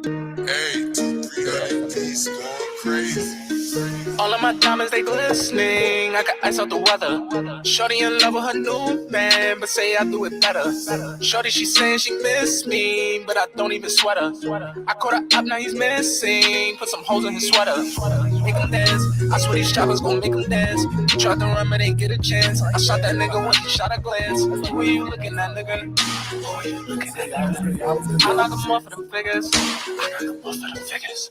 Hey, 2, 3, these going crazy. All of my diamonds, they glistening. I got ice out the weather. Shorty in love with her new man, but say I do it better. Shorty, she saying she miss me, but I don't even sweat her. I caught her up, now he's missing. Put some holes in his sweater. Make him dance. I swear these choppers gon' make him dance. He tried to run, but ain't get a chance. I shot that nigga when he shot a glance. Who you looking at, nigga? Who you looking at, nigga? I knock him off for the figures.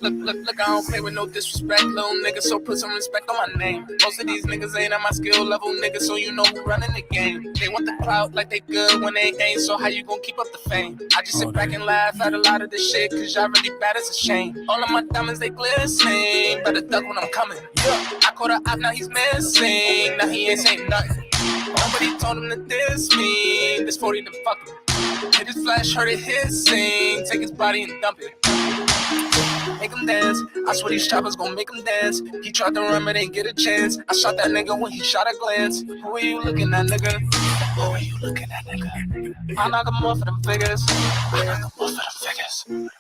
Look, I don't play with no disrespect, little nigga, so put some respect on my name. Most of these niggas ain't at my skill level, nigga, so you know who running the game. They want the clout like they good when they ain't, so how you gon' keep up the fame? I just sit back and laugh at a lot of this shit, cause y'all really bad, it's a shame. All of my diamonds, they glisten, better duck when I'm coming. I caught her out, now he's missing, now he ain't saying nothing. Nobody told him to diss me, this 40 to fuck him. Hit his flash, heard it hissing, take his body and dump it. Make him dance. I swear these choppers gon' make him dance. He tried to run, but ain't get a chance. I shot that nigga when he shot a glance. Who are you looking at, nigga? Who are you looking at, nigga? I knock him off for them figures. I knock him off for them figures.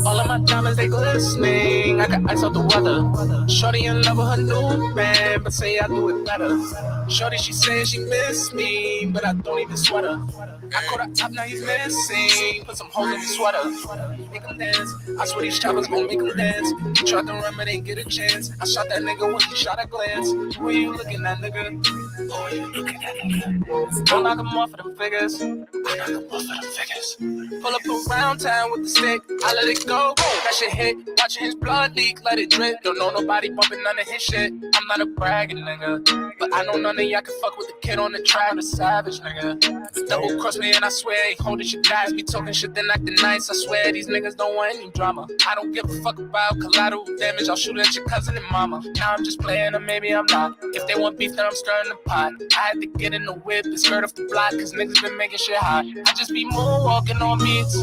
All of my diamonds, they glistening. I got ice out the weather. Shorty in love with her new man, but say I do it better. Shorty, she saying she miss me, but I don't even sweat her. I caught her up, now he's missing. Put some holes in his sweater. Make him dance. I swear these choppers gon' make him dance. He tried to run, but ain't get a chance. I shot that nigga when he shot a glance. Who are you looking at, nigga? Who are you looking at, nigga? I knock him off for them figures. I knock him off for them figures. Pull up around town with the stick. I let it go. That shit hit. Watching his blood leak, let it drip. Don't know nobody bumping none of his shit. I'm not a bragging nigga, but I know none of y'all can fuck with the kid on the track. The savage nigga. Double cross me and I swear ain't holding shit guys. Be talking shit then acting nice. I swear these niggas don't want any drama. I don't give a fuck about collateral damage. I'll shoot at your cousin and mama. Now I'm just playing or maybe I'm not. If they want beef then I'm stirring the pot. I had to get in the whip and skirt off the block, cause niggas been making shit hot. I just be moonwalking on beats.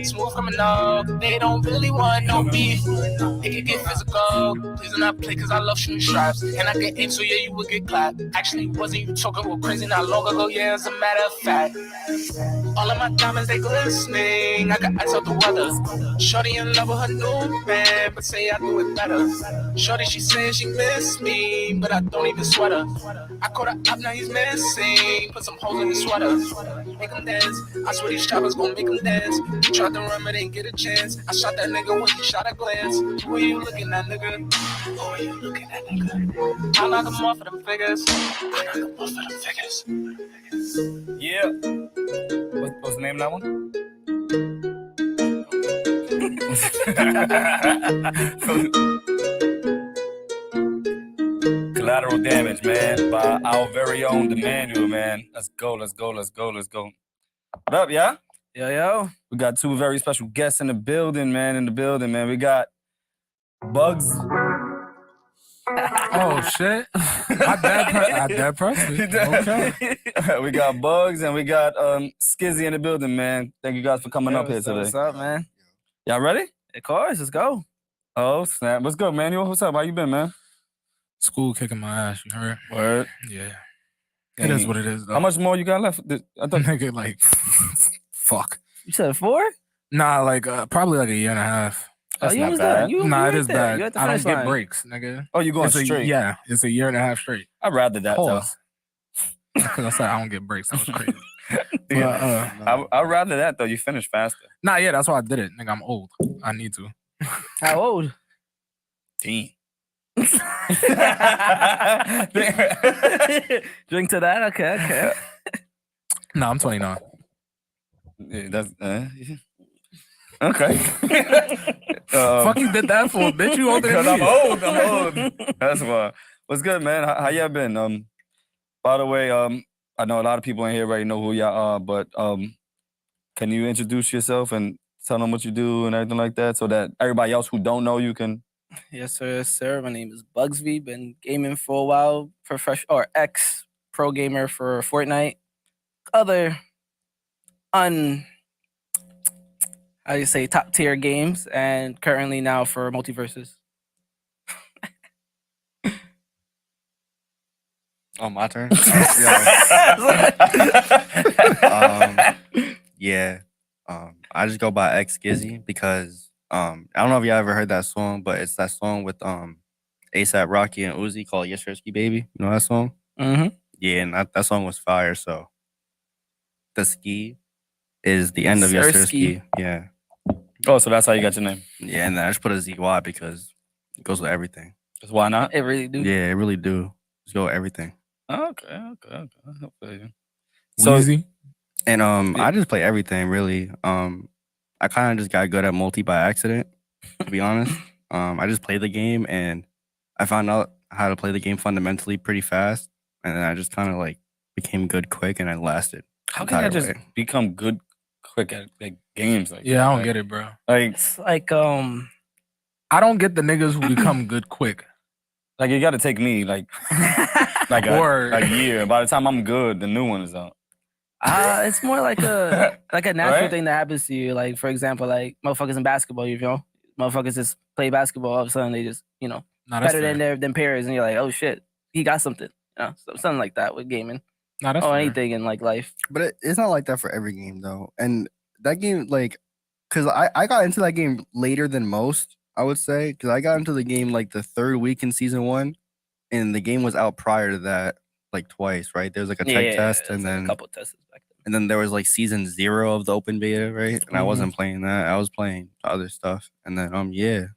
Smooth criminal. They don't really want no beef. It can get physical. Please do not play cause I love shooting straps. And I can aim so yeah you would get clapped. Actually wasn't you talking real crazy not long ago? Yeah, as a matter of fact. All of my diamonds, they glistening. I got ice out the weather. Shorty in love with her new man, but say I do it better. Shorty, she saying she miss me, but I don't even sweat her. I caught her up, now he's missing. Put some holes in his sweater. Make him dance. I swear these choppers gon' make him dance. He tried to run, but ain't get a chance. I shot that nigga when he shot a glance. Who are you looking at, nigga? Who are you looking at, nigga? I knock him off for them figures. I knock him off for them figures. Yeah. What's the name of that one? Collateral Damage, man, by our very own Emmanuel, man. Let's go. What up, yeah? Yo. We got two very special guests in the building, man. We got Bugs. Oh, shit. I dead pressed it. Okay. We got Bugs and we got Skiiizy in the building, man. Thank you guys for coming up here today. What's up, man? Y'all ready? Of course, let's go. Oh, snap. What's good, Manuel? What's up? How you been, man? School kicking my ass, you heard? Word? Yeah. It is what it is, though. How much more you got left? I thought nigga, like, fuck. You said 4? Nah, like, probably like a year and a half. That's you not was bad. there. Nah, it is there. bad. I don't get breaks, nigga. Oh, you going straight? Yeah, it's a year and a half straight. I'd rather that, though. Because I said I don't get breaks. That was crazy. Yeah. I'd rather that, though. You finish faster. Nah, yeah, that's why I did it. Nigga, I'm old. I need to. How old? Teen. Drink to that? Okay. Nah, I'm 29. Yeah, that's okay. Fuck you did that for, bitch. You older than me. I'm old. That's why. What's good, man? How y'all been? By the way, I know a lot of people in here already know who y'all are, but can you introduce yourself and tell them what you do and everything like that, so that everybody else who don't know you can? Yes, sir. My name is Bugzvii. Been gaming for a while. Ex-pro gamer for Fortnite. Other top tier games, and currently now for multiverses. Oh, my turn? I just go by Skiiizy because I don't know if y'all ever heard that song, but it's that song with ASAP Rocky and Uzi called Yes Sirski Baby. You know that song? Mm-hmm. Yeah, and that song was fire. So the ski is the end of Yes Sirski. Sirski. Yeah. Oh, so that's how you got your name. Yeah, and then I just put a ZY because it goes with everything. Just why not? It really do. Yeah, it really do. Just go with everything. Okay. So So easy. And I just play everything really. I kind of just got good at multi by accident, to be honest. I just played the game and I found out how to play the game fundamentally pretty fast, and then I just kind of like became good quick, and I lasted. how can I just become good quick at games like Yeah, that? I don't get it, bro. Like It's like I don't get the niggas who become good quick. like you got to take me like Or- a year. By the time I'm good, the new one is out. it's more like a natural Right? thing that happens to you. Like for example, like motherfuckers in basketball, you know, motherfuckers just play basketball. All of a sudden, they just Nah, that's better fair. than peers, and you're like, oh shit, he got something. You know, something like that with gaming. Nah, that's or fair. anything in like life. But it's not like that for every game though. And that game, like, because I got into that game later than most, I would say, because I got into the game like the third week in season 1, and the game was out prior to that like twice, right? There was like a tech test, and then a couple tests back then. and then there was like season 0 of the open beta, right? And I Mhm. wasn't playing that. I was playing other stuff. And then yeah.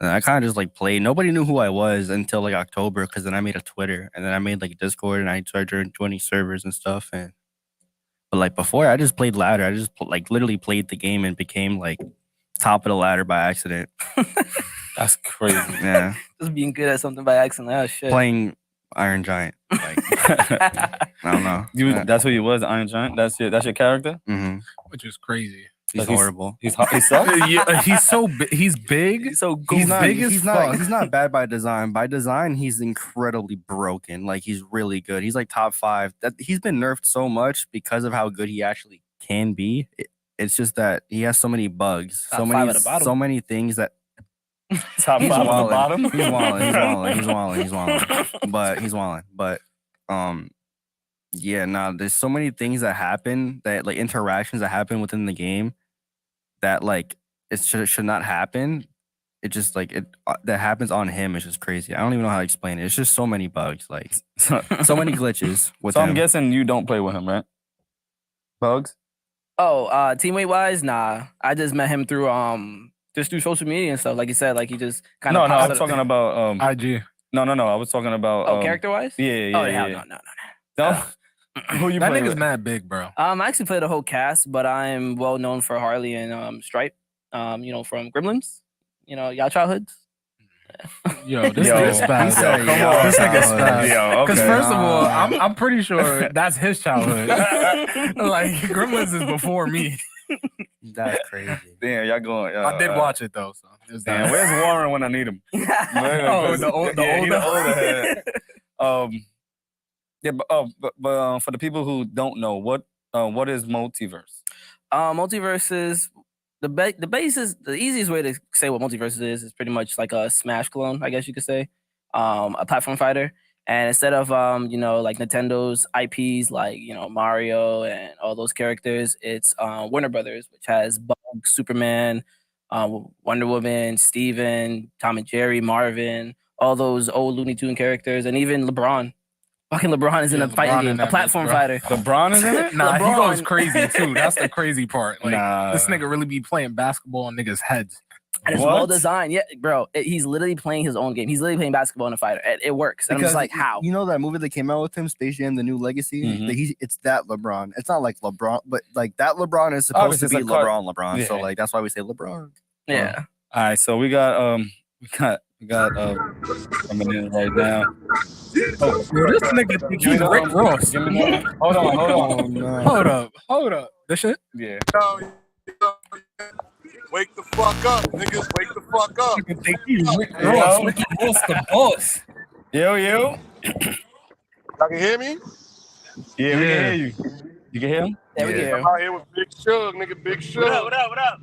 And I kind of just like played. Nobody knew who I was until like October, because then I made a Twitter, and then I made like Discord, and I started joining servers and stuff. But like before, I just played ladder. I just like literally played the game and became like top of the ladder by accident. That's crazy. Yeah. Just being good at something by accident. Oh shit. Playing Iron Giant. Like, I don't know. That's who you was, Iron Giant. That's your character. Mm-hmm. Which is crazy. He's horrible. He sucks. Yeah, he's so he's big. He's so He's goofy. big as fuck. He's not bad by design. By design, he's incredibly broken. Like, he's really good. He's like top 5. That he's been nerfed so much because of how good he actually can be. It's just that he has so many bugs, Top 5 at the bottom. so many things that Top 5 at the bottom. He's walling. But he's walling. But yeah, nah, there's so many things that happen, that like interactions that happen within the game that like it should not happen. It just like that happens on him. It's just crazy. I don't even know how to explain it. It's just so many bugs, like so many glitches with So him. I'm guessing you don't play with him, right? Bugs? Oh, teammate wise, nah. I just met him through social media and stuff. Like you said, like he just kind of. No, I was talking about IG. No. I was talking about character wise. Yeah. Oh hell no. No? Who you That play nigga's with? mad big, bro. I actually played the whole cast, but I'm well known for Harley and Stripe. You know, from Gremlins. You know, y'all childhoods. Yo, this nigga's fast. Yo, This come on, nigga's childhood. fast. Yo, Because okay. first of all, I'm pretty sure that's his childhood. Like Gremlins is before me. That's crazy. Damn, y'all going. I did watch it though. So it was Damn, that. where's Warren when I need him? Oh, the older head. Yeah, but for the people who don't know, what is multiverse? Multiverse is the easiest way to say what multiverse is pretty much like a Smash clone, I guess you could say, a platform fighter. And instead of you know, like Nintendo's IPs like, you know, Mario and all those characters, it's Warner Brothers, which has Bug, Superman, Wonder Woman, Steven, Tom and Jerry, Marvin, all those old Looney Tune characters, and even LeBron. Fucking LeBron is in a fighting game, a platform fighter. LeBron is in it? Nah, he LeBron. goes crazy too. That's the crazy part. Like Nah. this nigga really be playing basketball on niggas' heads. And it's What? well designed. Yeah, bro. He's literally playing his own game. He's literally playing basketball in a fighter. It works. And I'm just like, how? You know that movie that came out with him, Space Jam: The New Legacy? Mhm. It's that LeBron. It's not like LeBron, but like that LeBron is supposed to Obviously, be it's a car- LeBron. So Yeah. like that's why we say LeBron. Yeah. All right, so we got coming in right now. Yo, this nigga think he's Rick Ross. Give me that. Hold on. Hold up. This shit? Yeah. Wake the fuck up, niggas. Wake the fuck up. Nigga think he's Rick Yo. Ross. Ricky Ross the boss. Yo. Y'all can hear me? Yeah, we can hear you. You can hear him? There we go. I'm out here with Big Shug, nigga. Big Shug. What up?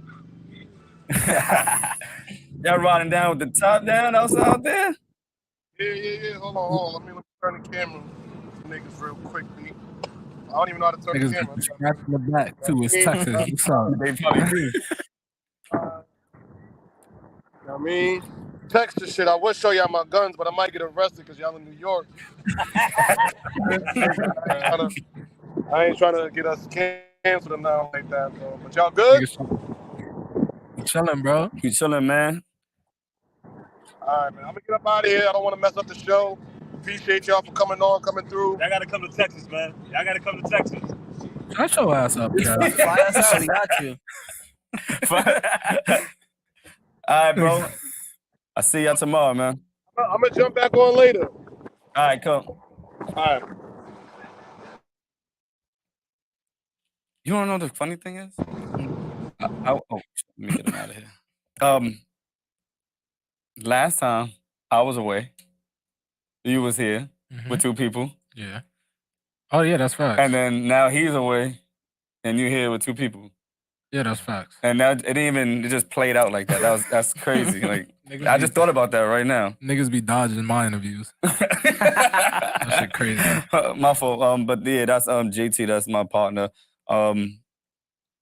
Y'all riding down with the top down outside there? Yeah. Hold on. Let me turn the camera. Niggas real quickly. don't even know how to turn the Niggas camera. be scratching the back too. It's Texas. What's up? They probably do. You know what I mean? Texas shit. I would show y'all my guns, but I might get arrested because y'all in New York. I ain't trying to get us canceled or nothing like that, bro. But y'all good? You chilling, bro. You chilling, man? All right, man. I'm gonna get up out of here. I don't want to mess up the show. Appreciate y'all for coming through. Y'all gotta come to Texas, man. Y'all gotta come to Texas. Shut your ass up, Cal. Fly us out. We got you. All right, bro. I'll see y'all tomorrow, man. I'm gonna jump back on later. All right, come. All right. You wanna know the funny thing is? Let me get him out of here. Last time I was away, you was here with 2 people. Yeah. Oh yeah, that's facts. And then now he's away, and you here with 2 people. Yeah, that's facts. And now it just played out like that. That's crazy. Like I just thought about that right now. Niggas be dodging my interviews. That shit crazy. My fault. But yeah, that's JT. That's my partner.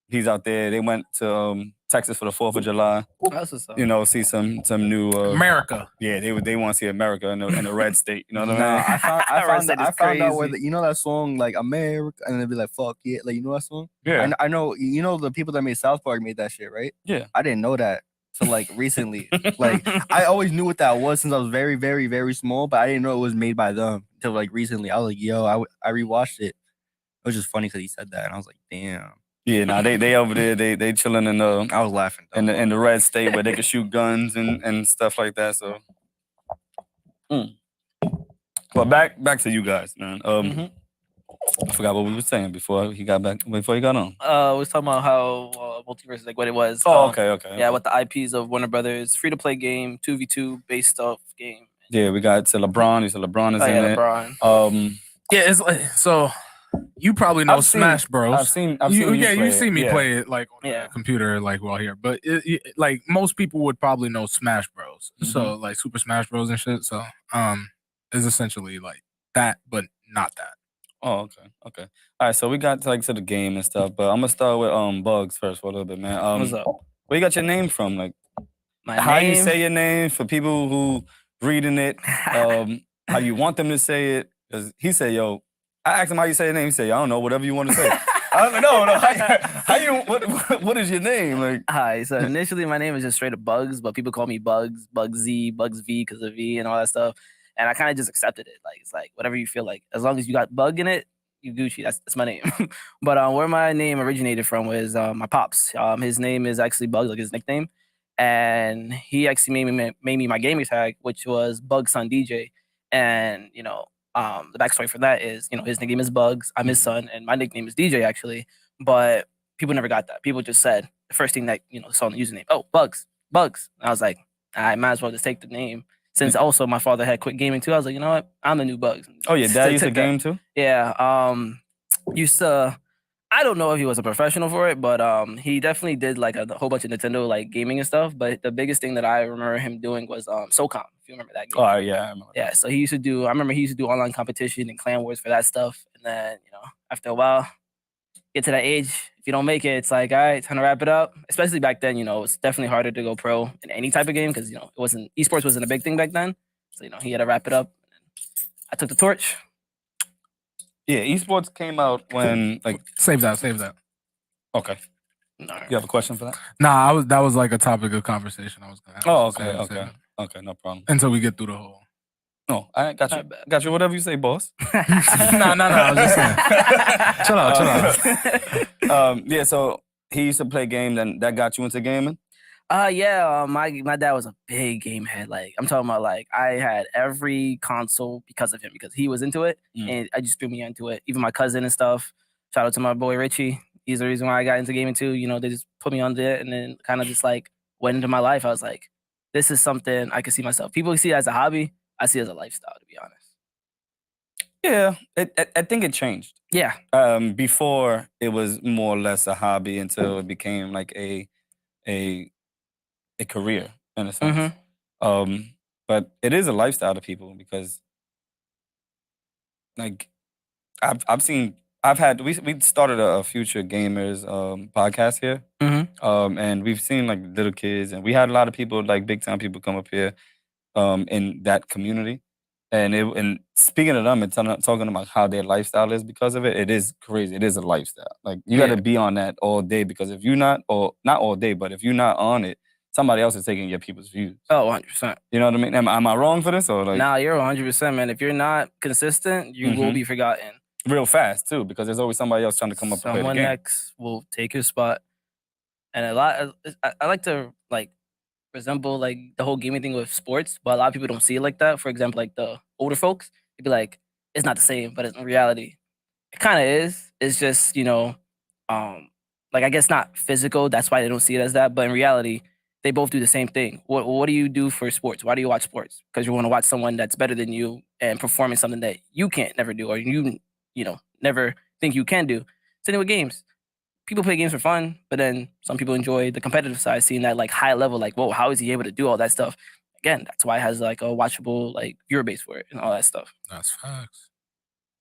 He's out there. They went to Texas for the 4th of July. That's what's up. You know, see some new America. Yeah, they want to see America in the red state. You know what I mean? Nah, I found out where crazy. you know that song like America, and they'd be like fuck yeah, like you know that song. Yeah. I know you know the people that made South Park made that shit, right? Yeah. I didn't know that till like recently. Like I always knew what that was since I was very very very small, but I didn't know it was made by them until like recently. I was like, yo, I rewatched it. It was just funny because he said that, and I was like, damn. Yeah, nah, they over there. They chilling in the. I was laughing in the red state where they can shoot guns and stuff like that. So, but back to you guys, man. I forgot what we were saying before he got on. We was talking about how Multiverse, like what it was. Oh, okay. Yeah, with the IPs of Warner Brothers, free to play game, 2v2 based off game. Yeah, we got to LeBron. You said LeBron is in LeBron. it. Yeah, it's like so. You probably know Smash Bros. I've seen you see me yeah. play it like on the computer, like while here. But like most people would probably know Smash Bros. So like Super Smash Bros. And shit. So it's essentially like that, but not that. Oh, okay. All right, so we got to the game and stuff, but I'm gonna start with Bugs first for a little bit, man. What's up? Where you got your name from? Like My how name? you say your name for people who reading it, how you want them to say it. Because he said, yo, I asked him how you say your name. He said, I don't know, whatever you want to say. I was like, no. What is your name? Like, hi. So initially, my name is just straight up Bugs, but people call me Bugs, Bugzvii, Bugzvii because of V and all that stuff. And I kind of just accepted it. Like it's like whatever you feel like, as long as you got Bug in it, you Gucci. That's my name. But where my name originated from was my pops. His name is actually Bugs, like his nickname, and he actually made me my gamer tag, which was Bugs Son DJ. And you know. The backstory for that is, you know, his nickname is Bugs. I'm his son, and my nickname is DJ actually. But people never got that. People just said the first thing that saw in the username, oh, Bugs. And I was like, I might as well just take the name. Since also my father had quit gaming too, I was like, you know what? I'm the new Bugs. Oh, your dad used to game too? Yeah. Used to. I don't know if he was a professional for it, but he definitely did like a whole bunch of Nintendo like gaming and stuff. But the biggest thing that I remember him doing was SOCOM. If you remember that game. Oh yeah, I remember. Yeah, so he used to do. I remember he used to do online competition and clan wars for that stuff. And then after a while, get to that age. If you don't make it, it's like all right, time to wrap it up. Especially back then, it's definitely harder to go pro in any type of game because it wasn't esports wasn't a big thing back then. So he had to wrap it up. I took the torch. Yeah, esports came out when like save that. Okay. No. You have a question for that? Nah, that was like a topic of conversation I was gonna have. Oh, okay, no problem. Until we get through the whole. No, I got you. Got you. Whatever you say, boss. No. I was just saying. Chill out. Yeah. So he used to play games, and that got you into gaming. Yeah. My dad was a big game head. Like I'm talking about, like I had every console because of him because he was into it, and I just threw me into it. Even my cousin and stuff. Shout out to my boy Richie. He's the reason why I got into gaming too. They just put me on it, and then kind of just like went into my life. I was like, this is something I could see myself. People see it as a hobby. I see it as a lifestyle, to be honest. Yeah, I think it changed. Yeah. Before it was more or less a hobby until it became like a career in a sense. But it is a lifestyle to people because like I've seen we started a future gamers podcast here. And we've seen like little kids, and we had a lot of people, like big time people, come up here in that community. And speaking of them and talking about how their lifestyle is because of it, it is crazy. It is a lifestyle. Like you got to be on that all day, because if you're not, or not all day, but if you're not on it, somebody else is taking your people's views. Oh, 100%. You know what I mean? Am I wrong for this, or like? Nah, you're 100%, man. If you're not consistent, you will be forgotten. Real fast too, because there's always somebody else trying to come up and play the Someone game. next will take your spot. And I like to like resemble like the whole gaming thing with sports, but a lot of people don't see it like that. For example, like the older folks, they'd be like, it's not the same, but in reality, it kind of is. It's just, like I guess not physical. That's why they don't see it as that. But in reality, they both do the same thing. What do you do for sports? Why do you watch sports? Because you want to watch someone that's better than you and performing something that you can't never do, or you never think you can do. Same with games. People play games for fun, but then some people enjoy the competitive side, seeing that like high level, like, whoa, how is he able to do all that stuff? Again, that's why it has like a watchable like viewer base for it and all that stuff. That's facts.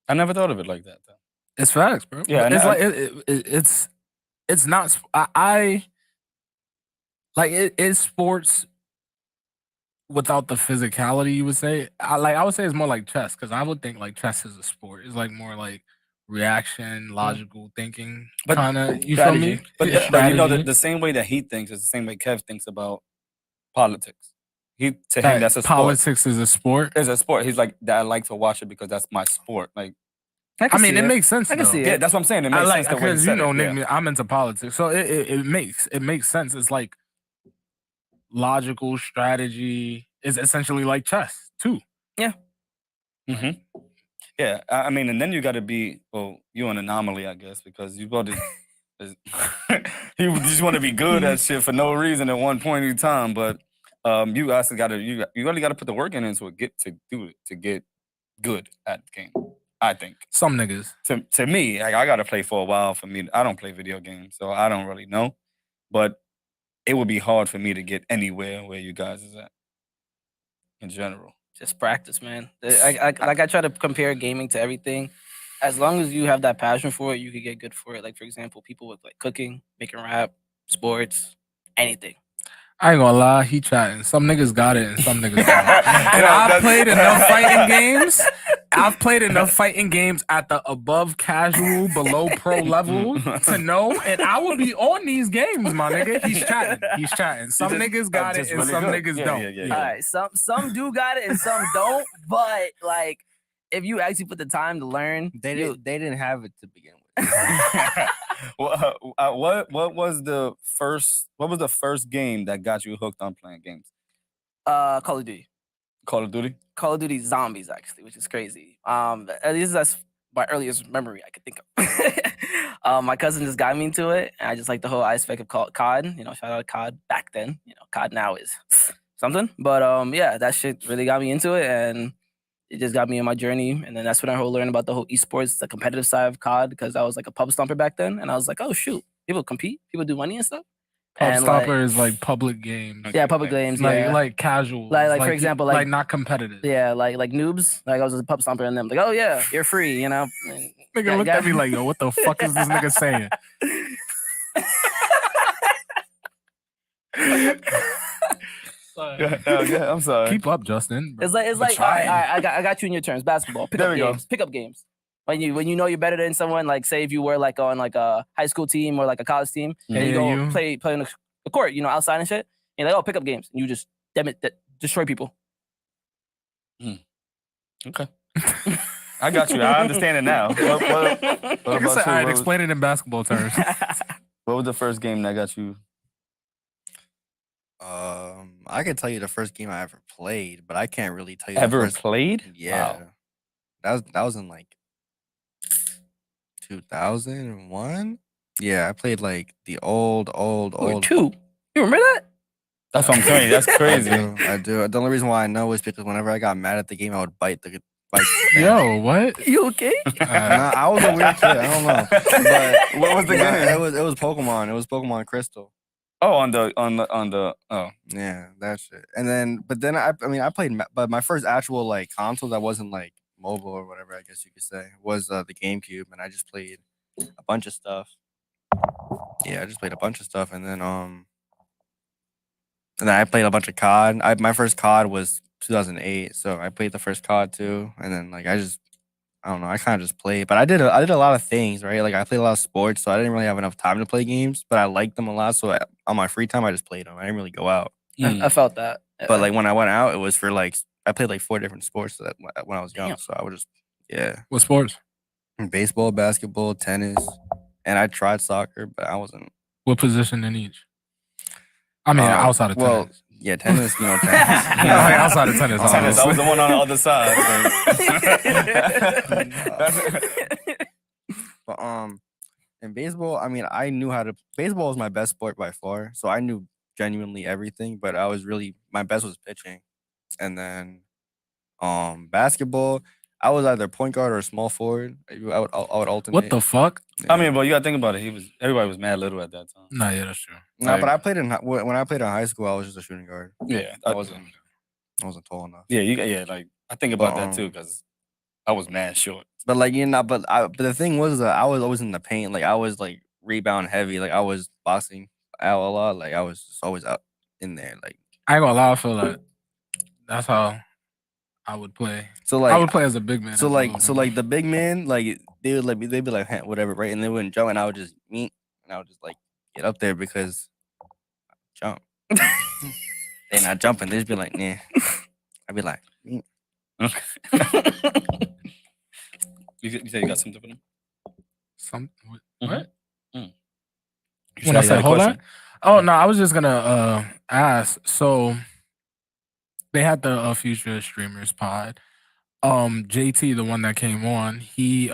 I never thought of it like that though. It's facts, bro. Yeah, it's like it's not. I like it is sports without the physicality. You would say. I would say it's more like chess, because I would think like chess is a sport. It's like more like reaction, logical thinking, But kind of. You strategy. feel me? But It's you know, strategy. the same way that he thinks is the same way Kev thinks about politics. To him, That that's a sport. politics is a sport. It's a sport. He's like, that I like to watch it because that's my sport. Like, I mean, it makes sense. I can though. see yeah, it. that's what I'm saying. It I makes like sense the way he because said it. Nick, Yeah. I'm into politics, so it makes sense. It's like logical strategy is essentially like chess too. Yeah. Mm-hmm. Yeah, I mean, and then you got to be, well, you're an anomaly, I guess, because you got to, you just want to be good at shit for no reason at one point in time. But you also got to, you really got to put the work into it to get good at the game. I think some niggas. To me, like, I got to play for a while. For me, I don't play video games, so I don't really know. But it would be hard for me to get anywhere where you guys is at in general. Just practice, man. I try to compare gaming to everything. As long as you have that passion for it, you can get good for it. Like, for example, people with like cooking, making rap, sports, anything. I ain't gonna lie, he chatting. Some niggas got it and some niggas don't. And I've played enough fighting games. I've played enough fighting games at the above casual, below pro level to know. And I will be on these games, my nigga. He's chatting. Some niggas got it and some niggas don't. Yeah. All right, some do got it and some don't. But like, if you actually put the time to learn, They didn't have it to begin with. What was the first game that got you hooked on playing games? Call of Duty. Call of Duty? Call of Duty Zombies, actually, which is crazy. At least that's my earliest memory I could think of. My cousin just got me into it, and I just like the whole aspect of COD. Shout out to COD back then. COD now is something. But yeah, that shit really got me into it, and it just got me on my journey. And then that's when I learned about the whole esports, the competitive side of COD, because I was like a pub stomper back then, and I was like, oh shoot, people compete, people do money and stuff. Pub And, Stomper is like public games. Yeah, public games. Like Yeah. like casual. Like for example, like not competitive. Yeah, like noobs. Like I was a pub stomper and them like, oh yeah, you're free, And Nigga looked at me like, yo, what the fuck is this nigga saying? Yeah, I'm sorry. Keep up, Justin. It's like all right, I got you in your terms. Basketball, pickup games. When you know you're better than someone, like say if you were like on like a high school team or like a college team, and you go play on the court, outside and shit. And you're like, oh, pickup games, and you just destroy people. Okay. I got you. I understand it now. What Like I about said, you? all right, explain it in basketball terms. What was the first game that got you? I can tell you the first game I ever played, but I can't really tell you Ever the first. played? Yeah, Wow. that was in like 2001. Yeah, I played like the old. Two. You remember that? That's what I'm saying. That's crazy. I do. The only reason why I know is because whenever I got mad at the game, I would bite the. Yo, what? You okay? Nah, I was a weird kid. I don't know. But What was the game? It was Pokemon. It was Pokemon Crystal. Oh, on the oh. Yeah, that shit. And then, but then I played, but my first actual like console that wasn't like mobile or whatever, I guess you could say, was the GameCube, and I just played a bunch of stuff. Yeah, I just played a bunch of stuff, and then I played a bunch of COD. My first COD was 2008, so I played the first COD too, and then like I don't know, I kind of just played, but I did a lot of things, right? Like I played a lot of sports, so I didn't really have enough time to play games, but I liked them a lot. So on my free time, I just played them. I didn't really go out. I felt that. But like when I went out, it was for like I played like 4 different sports when I was young. Damn. So I would just What sports? baseball, basketball, tennis, and I tried soccer, but I wasn't. What position in each? I mean, outside of tennis. Yeah, tennis, tennis. Outside of tennis. I was the one on the other side. But in baseball, I mean, I knew how to. Baseball was my best sport by far, so I knew genuinely everything. But my best was pitching, and then basketball, I was either point guard or small forward. I would alternate. What the fuck? I mean, but you gotta think about it. Everybody was mad little at that time. Nah, yeah, that's true. No, but I played when I played in high school, I was just a shooting guard. Yeah, I wasn't tall enough. Yeah, like I think about that too because I was mad short. But like but the thing was that I was always in the paint. Like I was like rebound heavy. Like I was boxing out a lot. Like I was just always out in there. Like I ain't gonna lie, I feel like that's how I would play. So like I would play as a big man. So like the big man, like they'd be like "Hey, whatever, right? And they wouldn't jump, and I would just meet, and I would just like get up there because jump. They're not jumping. They just be like, nah. I'd be like, Okay. You say you got something for them? What? Mm. When I said hold on? Oh no, I was just gonna ask. So they had the Future Streamers pod. JT, the one that came on, he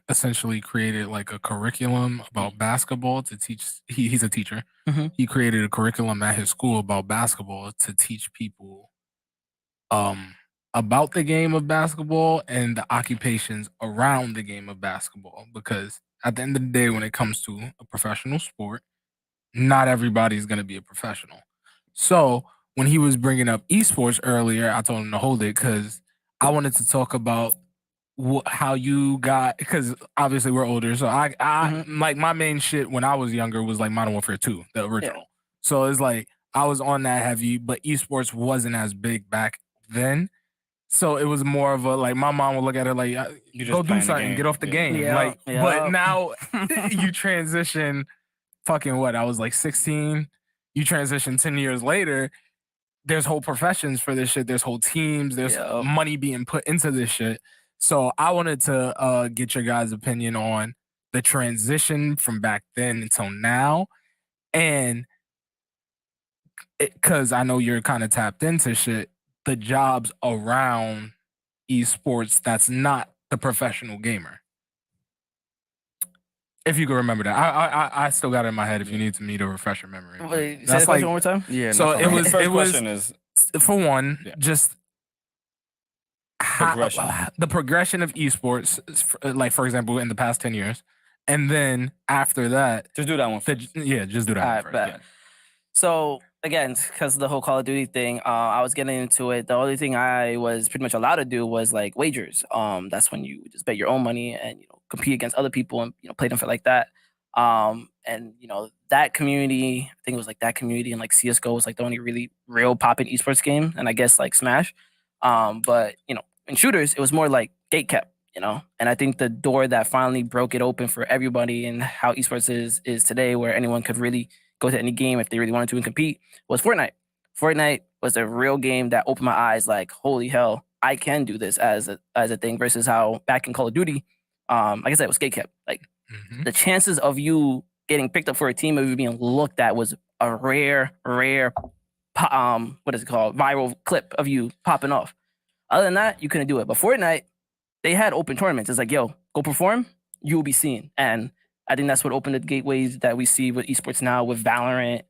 essentially created like a curriculum about basketball to teach. He's a teacher. Mhm. He created a curriculum at his school about basketball to teach people about the game of basketball and the occupations around the game of basketball. Because at the end of the day, when it comes to a professional sport, not everybody's going to be a professional. So when he was bringing up esports earlier, I told him to hold it because I wanted to talk about how you got, because obviously we're older. So I like my main shit when I was younger was like Modern Warfare 2, the original. Yeah. So it's like I was on that heavy, but esports wasn't as big back then. So it was more of a like my mom would look at it like go do something, get off the game. Yeah, like, yeah. But now you transition. Fucking what? I was like 16. You transition 10 years later. There's whole professions for this shit. There's whole teams. There's money being put into this shit. So I wanted to get your guys' opinion on the transition from back then until now, and because I know you're kind of tapped into shit, the jobs around esports that's not the professional gamer. If you can remember that, I still got it in my head. If you need me to refresh your memory, Wait, say the question one more time. yeah. So no, it was. First It was question is for one, just progression. the progression of esports, like for example, in the past 10 years, and then after that, just do that one first. Just do that one first. Bet. Yeah. So again, because of the whole Call of Duty thing, I was getting into it. The only thing I was pretty much allowed to do was like wagers. That's when you just bet your own money and compete against other people and play them for like that. And that community, I think it was like that community and like CS:GO was like the only really real popping esports game, and I guess like Smash. But in shooters, it was more like gate kept. And I think the door that finally broke it open for everybody and how esports is today, where anyone could really go to any game if they really wanted to and compete, was Fortnite. Fortnite was a real game that opened my eyes like, holy hell, I can do this as a thing, versus how back in Call of Duty, like I said, it was gatekept. Like the chances of you getting picked up for a team or you being looked at was a rare, what is it called? Viral clip of you popping off. Other than that, you couldn't do it. But Fortnite, they had open tournaments. It's like, yo, go perform, you will be seen. And I think that's what opened the gateways that we see with esports now, with Valorant,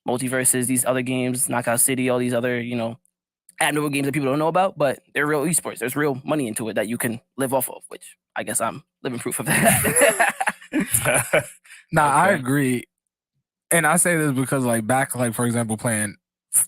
Multiverses, these other games, Knockout City, all these other, abnormal games that people don't know about, but they're real esports. There's real money into it that you can live off of, which I guess I'm living proof of that. I agree. And I say this because like back, like for example, playing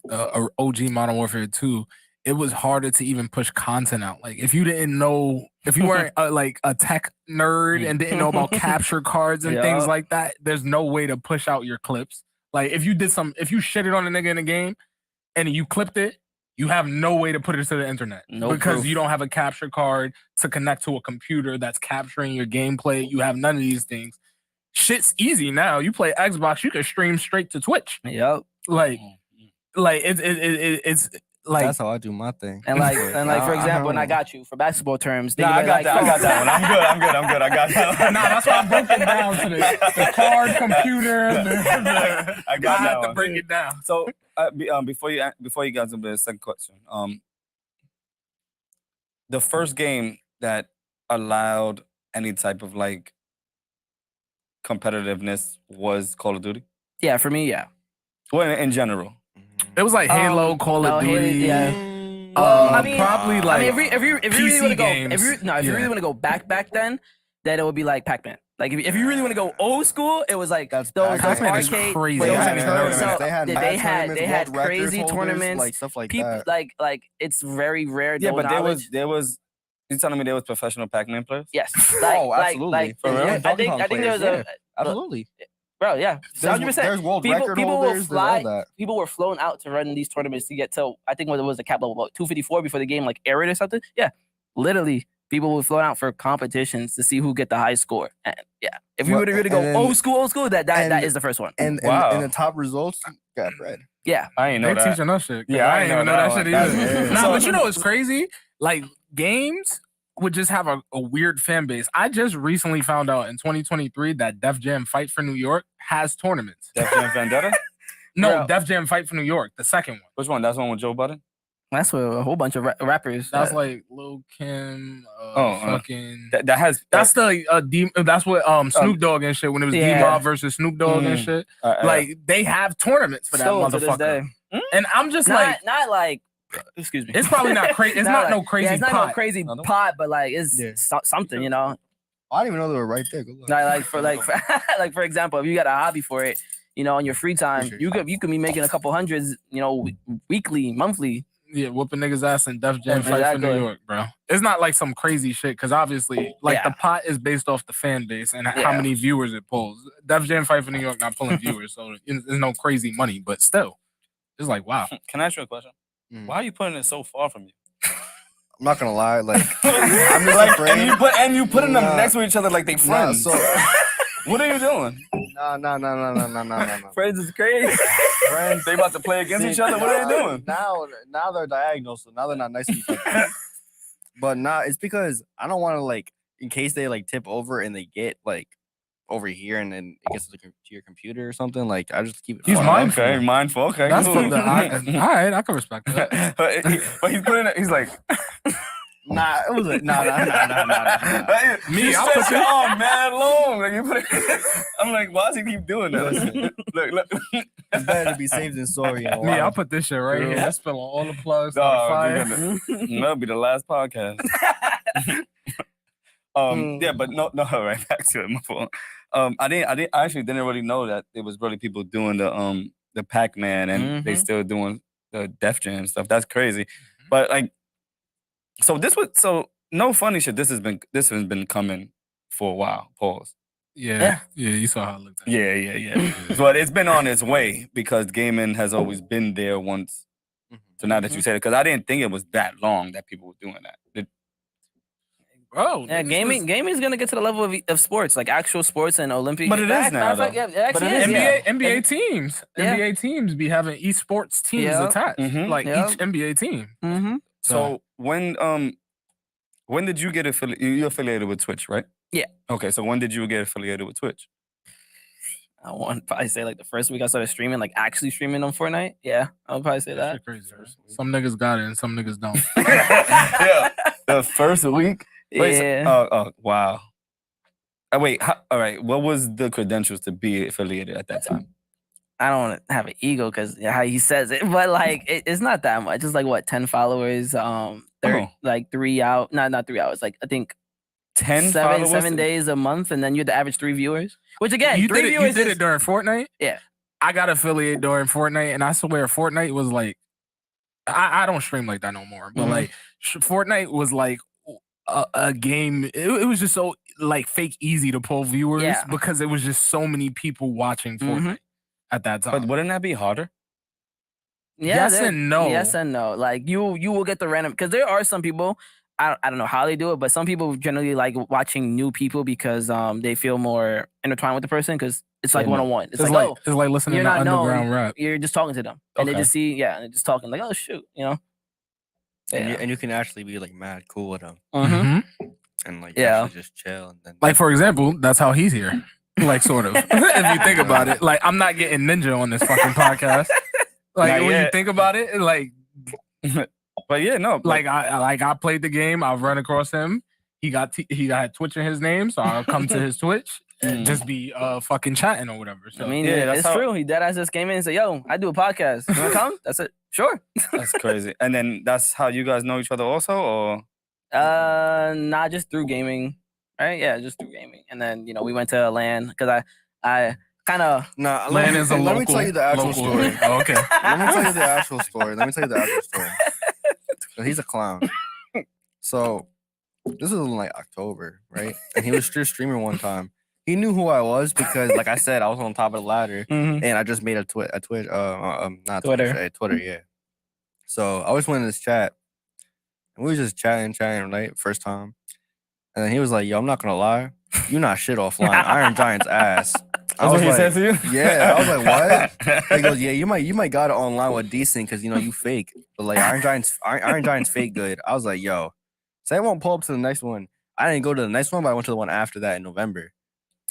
OG Modern Warfare 2, it was harder to even push content out. Like if you didn't know, if you weren't like a tech nerd and didn't know about capture cards and things like that, there's no way to push out your clips. Like if you shitted on a nigga in a game and you clipped it, you have no way to put it to the internet because you don't have a capture card to connect to a computer that's capturing your gameplay. You have none of these things. Shit's easy now. You play Xbox, you can stream straight to Twitch. Yep. Like it's like that's how I do my thing. And like for example, and I got you for basketball terms. I got that one. I'm good. I got that one. That's why I broke it down to the card, computer. I got that one. To break it down. So before you guys into the second question, the first game that allowed any type of like competitiveness was Call of Duty. Yeah, for me, yeah. Well, in general. It was like Halo, Call of Duty. Probably like. I mean, if you really want to go, games. if you really want to go back then it would be like Pac-Man. Like if you really want to go old school, it was like those Pac-Man is arcade. crazy. They had had crazy tournaments, like stuff like people, that. Like it's very rare. Yeah, but there was. You telling me there was professional Pac-Man players? Yes. Absolutely. For real? I think there was a absolutely. Bro, yeah, 100%. There's world record holders. People were flown out to run these tournaments to get to, I think, what it was the cap level, about 254 before the game like aired or something. Yeah, literally, people were flown out for competitions to see who get the high score. And yeah, if you were to really go old school, that is the first one. And the top results got bread. Yeah, I ain't know They're that. teaching us shit. Yeah, I ain't even know that shit either. Nah, but you know what's crazy? Like games would just have a weird fan base. I just recently found out in 2023 that Def Jam Fight for New York has tournaments. Def Jam Vendetta? No, Def Jam Fight for New York, the second one. Which one? That's the one with Joe Budden? that's with a whole bunch of rappers. That's like Lil Kim, fucking. That has. That's that's what Snoop Dogg and shit when it was D-Mob versus Snoop Dogg and shit. Like they have tournaments for that motherfucker. And I'm just not like. Excuse me. It's probably not crazy. It's not no crazy. It's not pot. no crazy pot, but like it's something, you know. I didn't even know they were right there. Good luck. Like for example, if you got a hobby for it, you know, on your free time, you could be making a couple hundreds, you know, weekly, monthly. Yeah, whooping niggas ass in Def Jam Fight for New York, bro. It's not like some crazy shit because obviously, like the pot is based off the fan base and how many viewers it pulls. Def Jam Fight for New York not pulling viewers, so there's no crazy money, but still, it's like wow. Can I ask you a question? Why are you putting it so far from you? I'm not gonna lie, like I'm just afraid. And you putting them next to each other like they friends. What are you doing? No. Friends is crazy. Friends, they about to play against each other. What are they doing? Now they're diagonal, so now they're not nice to each other. But it's because I don't want to like in case they like tip over and they get like over here and then it gets to your computer or something. Like I just keep it. He's mindful. Okay, mindful. Okay, that's cool. all right. I can respect that. but he's putting it. He's like. Nah, it was like, nah. Me, I'm pushing on mad long. Like you put it, I'm like, why does he keep doing that? Look. It's better to be saved than sorry. Me, I'll put this shit right here. That's spilling all the plugs. That'll be the last podcast. Yeah, but no, right back to it. My fault. I actually didn't really know that it was really people doing the Pac-Man and they still doing the Def Jam stuff. That's crazy. But like. So no funny shit. This has been coming for a while. Pause. Yeah. You saw how it looked. Yeah. But it's been on its way because gaming has always been there once. So now that you said it, because I didn't think it was that long that people were doing that. Bro, yeah, gaming is gonna get to the level of sports, like actual sports and Olympic. But it is now. Though. Yeah, it actually is. NBA teams. NBA teams be having esports teams attached, like each NBA team. So when did you get affiliated? You're affiliated with Twitch, right? Yeah. Okay, so when did you get affiliated with Twitch? I would probably say like the first week I started streaming, like actually streaming on Fortnite. Yeah, I would probably say that. Crazy. Some niggas got it and some niggas don't. Yeah, the first week. Wait, yeah. Oh, wow. Wait. All right. What was the credentials to be affiliated at that time? I don't want to have an ego because how he says it, but like it's not that much. It's like what 10 followers. Like 3 hours. Not 3 hours. Like I think 7 days a month, and then you're the average 3 viewers. Which again, you 3 did viewers. You did it during Fortnite. Yeah, I got affiliated during Fortnite, and I swear Fortnite was like I don't stream like that no more. But like Fortnite was like a game. It was just so like fake easy to pull viewers because it was just so many people watching Fortnite at that time. But wouldn't that be harder? Yeah, yes and no. Yes and no. Like you will get the random because there are some people. I don't know how they do it, but some people generally like watching new people because they feel more intertwined with the person because it's like one-on-one. It's like it's like listening you're to not underground known, rap. You're just talking to them, and they just see, and they're just talking like, oh shoot, you know. And you can actually be like mad cool with them. And like actually just chill. And then like for example, that's how he's here. Like sort of. If you think about it, like I'm not getting ninja on this fucking podcast. Like when you think about it, like. But yeah, no. Like I played the game. I've run across him. He got Twitch in his name, so I'll come to his Twitch and just be fucking chatting or whatever. So I mean, it's true. He deadass just came in and said, "Yo, I do a podcast. You wanna come?" That's it. Sure. That's crazy. And then that's how you guys know each other also, or? Not just through gaming, right? Yeah, just through gaming. And then we went to LAN because I kind of LAN is a local. Let me tell you the actual story. Oh, okay. Let me tell you the actual story. He's a clown. So this was in like October, right? And he was just streaming one time. He knew who I was because, like I said, I was on top of the ladder, and I just made a Twitch, not Twitter, Twitter, yeah. So I was in this chat, and we was just chatting, right? First time, and then he was like, "Yo, I'm not gonna lie, you not shit offline. Iron Giant's ass." That's what he said to you? Yeah, I was like, what? He goes, yeah, you might got it online with decent because you fake. But like Iron Giant's fake good. I was like, yo, say I won't pull up to the next one. I didn't go to the next one, but I went to the one after that in November.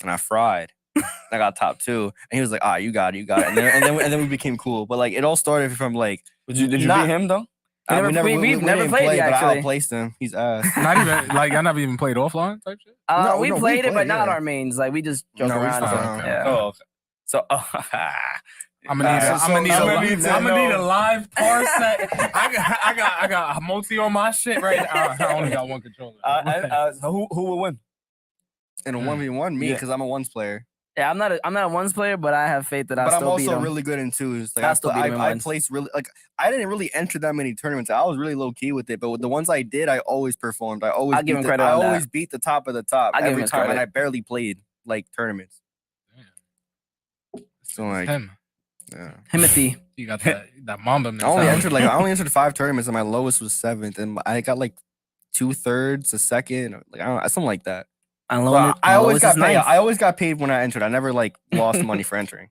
And I fried. I got top 2. And he was like, you got it. And then we became cool. But like it all started from like Did you beat him though? We've never played yet, but I actually. outplaced him. He's ass. Not even like I never even played offline type shit. We played it, but not our mains. Like we just joke around. Yeah. Oh, okay. So I'm gonna need a live parsec. I got multi on my shit right now. I only got one controller. So who will win? In a 1v1, me, because I'm a ones player. Yeah, I'm not a ones player, but I have faith that I'm still beat him. also really good in twos. Like I placed really like I didn't really enter that many tournaments. I was really low key with it, but with the ones I did, I always performed. I'll give him credit. I always beat the top of the top every time, and I barely played like tournaments. So like Timothy, you got that Mamba. I only entered 5 tournaments, and my lowest was 7th, and I got like 2/3, a second, like I don't know, something like that. I always got paid. I always got paid when I entered. I never like lost money for entering.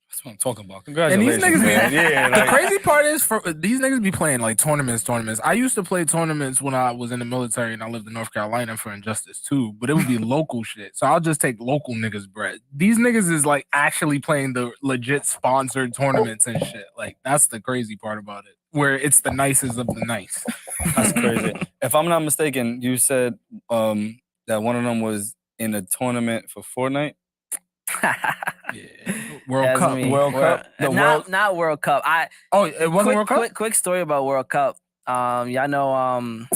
That's what I'm talking about. Congratulations, and these niggas, man. The crazy part is these niggas be playing like tournaments. I used to play tournaments when I was in the military and I lived in North Carolina for Injustice 2, but it would be local shit. So I'll just take local niggas' bread. These niggas is like actually playing the legit sponsored tournaments and shit. Like that's the crazy part about it, where it's the nicest of the nice. That's crazy. If I'm not mistaken, you said that one of them was in a tournament for Fortnite. World Cup. Not World Cup. It wasn't World Cup? Quick story about World Cup. Y'all know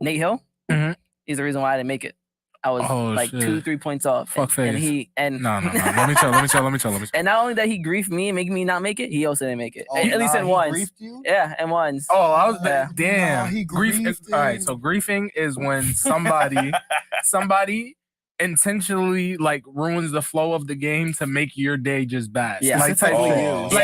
Nate Hill? Mm-hmm. He's the reason why I didn't make it. I was 2-3 points off. Fuck face. No. Let me chill. And not only that he griefed me and making me not make it, he also didn't make it. At least in he once. griefed you? Yeah, and once. Oh, I was damn. He griefed all right, so griefing is when somebody intentionally like ruins the flow of the game to make your day just bad. Yeah.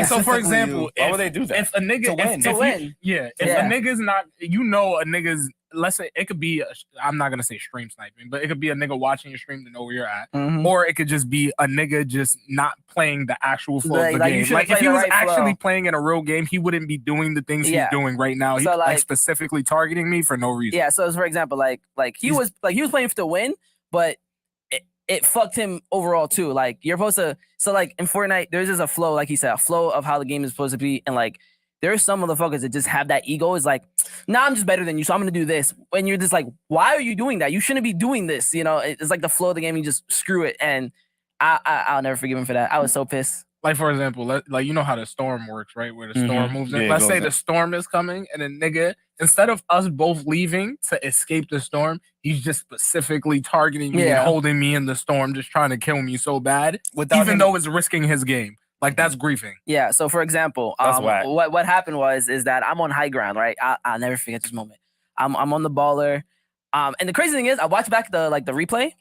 So for example, why would they do that? If a nigga to win. If a nigga's not, a nigga's, let's say it could be I'm not gonna say stream sniping, but it could be a nigga watching your stream to know where you're at, or it could just be a nigga just not playing the actual flow of the game. Like if he was actually playing in a real game, he wouldn't be doing the things he's doing right now. He's like specifically targeting me for no reason. Yeah. So for example, like he was playing to win, but it fucked him overall too. Like you're supposed to, so like in Fortnite, there's just a flow, like he said, a flow of how the game is supposed to be. And like, there's some motherfuckers that just have that ego. It's like, nah, I'm just better than you, so I'm gonna do this. When you're just like, why are you doing that? You shouldn't be doing this. It's like the flow of the game. You just screw it. And I'll never forgive him for that. I was so pissed. Like for example, like you know how the storm works, right? Where the storm moves in. Yeah, let's say the storm is coming, and then nigga, instead of us both leaving to escape the storm, he's just specifically targeting me and holding me in the storm, just trying to kill me so bad, even though it's risking his game. Like that's griefing. Yeah. So for example, That's whack. what happened is that I'm on high ground, right? I'll never forget this moment. I'm on the baller. And the crazy thing is, I watched back the replay.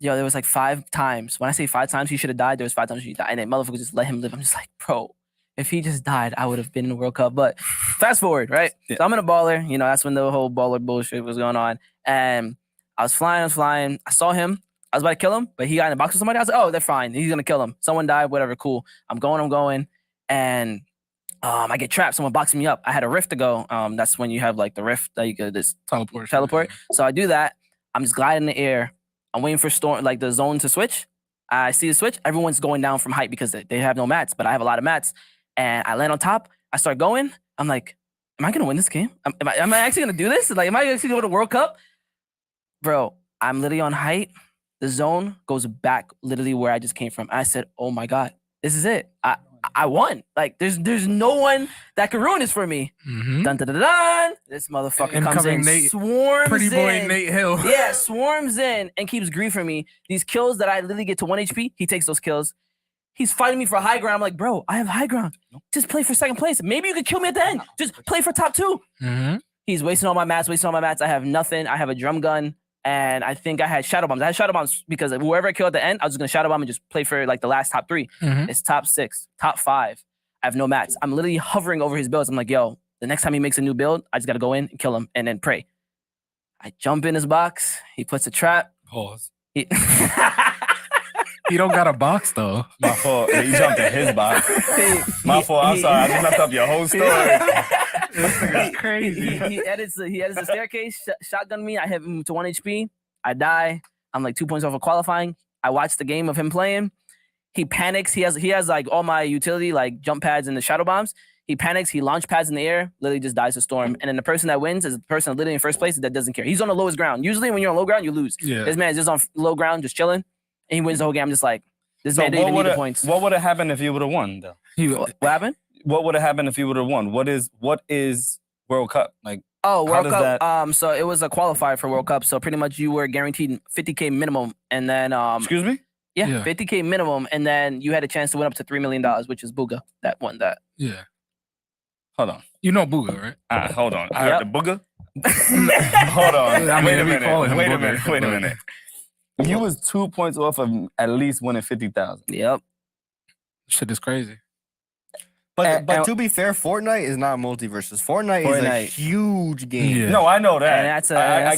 Yo, there was like 5 times. When I say 5 times he should have died, there was 5 times he died. And then motherfucker just let him live. I'm just like, bro, if he just died, I would have been in the World Cup. But fast forward, right? Yeah. So I'm in a baller. You know, that's when the whole baller bullshit was going on. And I was flying. I saw him. I was about to kill him, but he got in the box with somebody. I was like, oh, they're fine. He's going to kill him. Someone died, whatever, cool. I'm going. And I get trapped. Someone boxing me up. I had a rift to go. That's when you have like the rift that you could just teleport. So I do that. I'm just gliding in the air. I'm waiting for the zone to switch. I see the switch. Everyone's going down from height because they have no mats, but I have a lot of mats. And I land on top. I start going. I'm like, am I going to win this game? Am I actually going to do this? Like, am I actually going to go to World Cup? Bro, I'm literally on height. The zone goes back literally where I just came from. I said, oh my God, this is it. I won. Like, there's no one that can ruin this for me. Mm-hmm. Dun, dun, dun, dun. This motherfucker comes in, swarms pretty boy in. Nate Hill. Yeah, swarms in and keeps griefing me. These kills that I literally get to 1 HP, he takes those kills. He's fighting me for high ground. I'm like, bro, I have high ground. Just play for second place. Maybe you could kill me at the end. Just play for top 2. Mm-hmm. He's wasting all my mats. I have nothing. I have a drum gun. And I think I had shadow bombs. I had shadow bombs because whoever I killed at the end, I was just gonna shadow bomb and just play for like the last top 3. Mm-hmm. It's top 6, top 5. I have no mats. I'm literally hovering over his builds. I'm like, yo, the next time he makes a new build, I just gotta go in and kill him and then pray. I jump in his box. He puts a trap. Pause. He don't got a box though. My fault. You jumped in his box. My fault. I'm sorry. I just messed up your whole story. This nigga's crazy. He edits the staircase, shotgun me. I hit him to 1 HP. I die. I'm like 2 points off of qualifying. I watch the game of him playing. He panics. He has like all my utility, like jump pads and the shadow bombs. He panics. He launch pads in the air. Literally just dies to storm. And then the person that wins is the person literally in first place that doesn't care. He's on the lowest ground. Usually when you're on low ground, you lose. Yeah. This man is just on low ground, just chilling. And he wins the whole game. I'm just like, this man didn't even need the points. What would have happened if he would have won, though? What happened? What would have happened if he would have won? What is World Cup like? Oh, World Cup. So it was a qualifier for World Cup. So pretty much you were guaranteed 50K minimum, and then Excuse me? yeah, 50K minimum, and then you had a chance to win up to $3 million, which is Bugzvii that won that. Yeah. Hold on. You know Bugzvii, right? Hold on. I Yep. heard the booger. Hold on. I mean, Wait a we call him minute. Booger. Wait a minute. You was 2 points off of at least winning 50,000. Yep. Shit is crazy. But to be fair, Fortnite is not multiverses. Fortnite is a huge game. Yeah. No, I know that. And that's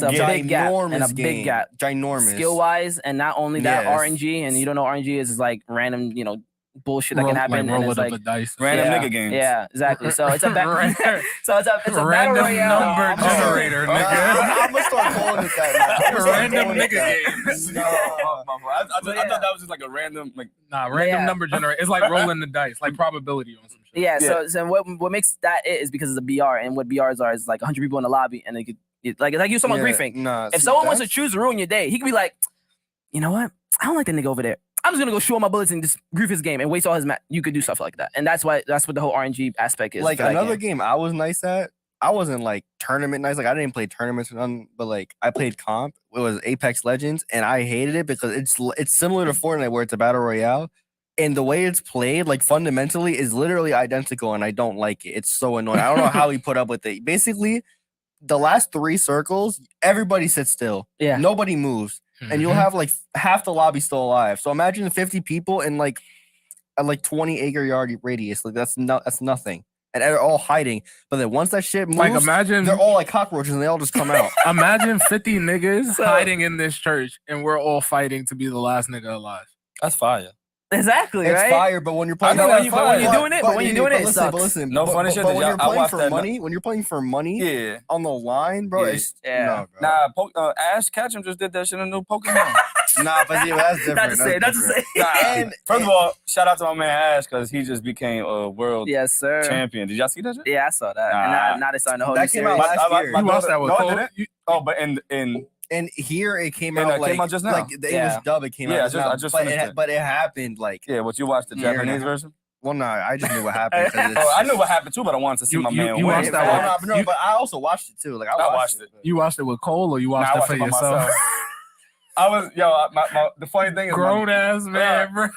a get it. big gap. And a Ginormous big game. gap. Ginormous. Skill-wise, and not only that, Yes. RNG, and you don't know RNG is like random, bullshit that can happen. Like and roll it's it like, up a dice. Random yeah, nigga games. Yeah, exactly. So it's a it's a battle Random royale. number generator, nigga. I'm gonna start calling it that. now. Random nigga games. No, I thought that was just like a random like. Nah, random Yeah. number generator. It's like rolling the dice, like probability on some shit. Yeah, so what makes that it is because it's a BR, and what BRs are is like 100 people in the lobby, and they could like you someone griefing. Nah, If someone wants to choose to ruin your day, he could be like, you know what? I don't like that nigga over there. I'm just gonna go shoot all my bullets and just grief his game and waste all his mat. You could do stuff like that, and that's what the whole RNG aspect is. like for that another game I was nice at. I wasn't like tournament nice. Like I didn't play tournaments or nothing, but like I played comp. It was Apex Legends, and I hated it because it's similar to Fortnite where it's a battle royale, and the way it's played, like fundamentally, is literally identical, and I don't like it. It's so annoying. I don't know how he put up with it. Basically, the last 3 circles, everybody sits still. Yeah. Nobody moves. And you'll have like half the lobby still alive. So imagine 50 people in like a 20-acre yard radius. Like that's nothing. And they're all hiding. But then once that shit moves, Like imagine they're all like cockroaches and they all just come out. imagine 50 niggas hiding in this church and we're all fighting to be the last nigga alive. That's fire. Exactly, It's right? fire, but when you're playing, know when that's you- but when fire. you're doing it, but when you're doing it, it listen, sucks. but listen, No but- funny but- shit, But did when y'all- you're I playing watched for that- money, when you're playing for money Yeah. on the line, bro, Yeah. it's Yeah. no, bro. Nah, Ash Ketchum just did that shit in a new Pokemon. Nah, but yeah, that's different. Not to say, not That's to different. say. Nah, And- first of all, shout out to my man Ash because he just became a world Yes, sir. champion. Did y'all see that shit? Yeah, I saw that. Nah. And now they're starting to hold That you came out serious. last year. My You watched that with no, I Cole? didn't. Oh, but in And here it came And out it like came out just now. like the English dub. It came Yeah, out. I just but finished it, it. but it happened like yeah, what you watched the Year and a Japanese half. version? well, no, I just knew what happened. 'cause Oh, I it's- knew what happened too, but I wanted to see You- my you- man you win. watched that No, one? no, but I also watched it too. Like I watched it. You watched it with Cole or you Nah, watched I it watched for it by yourself? myself. I was the funny thing is Grown ass man, bro.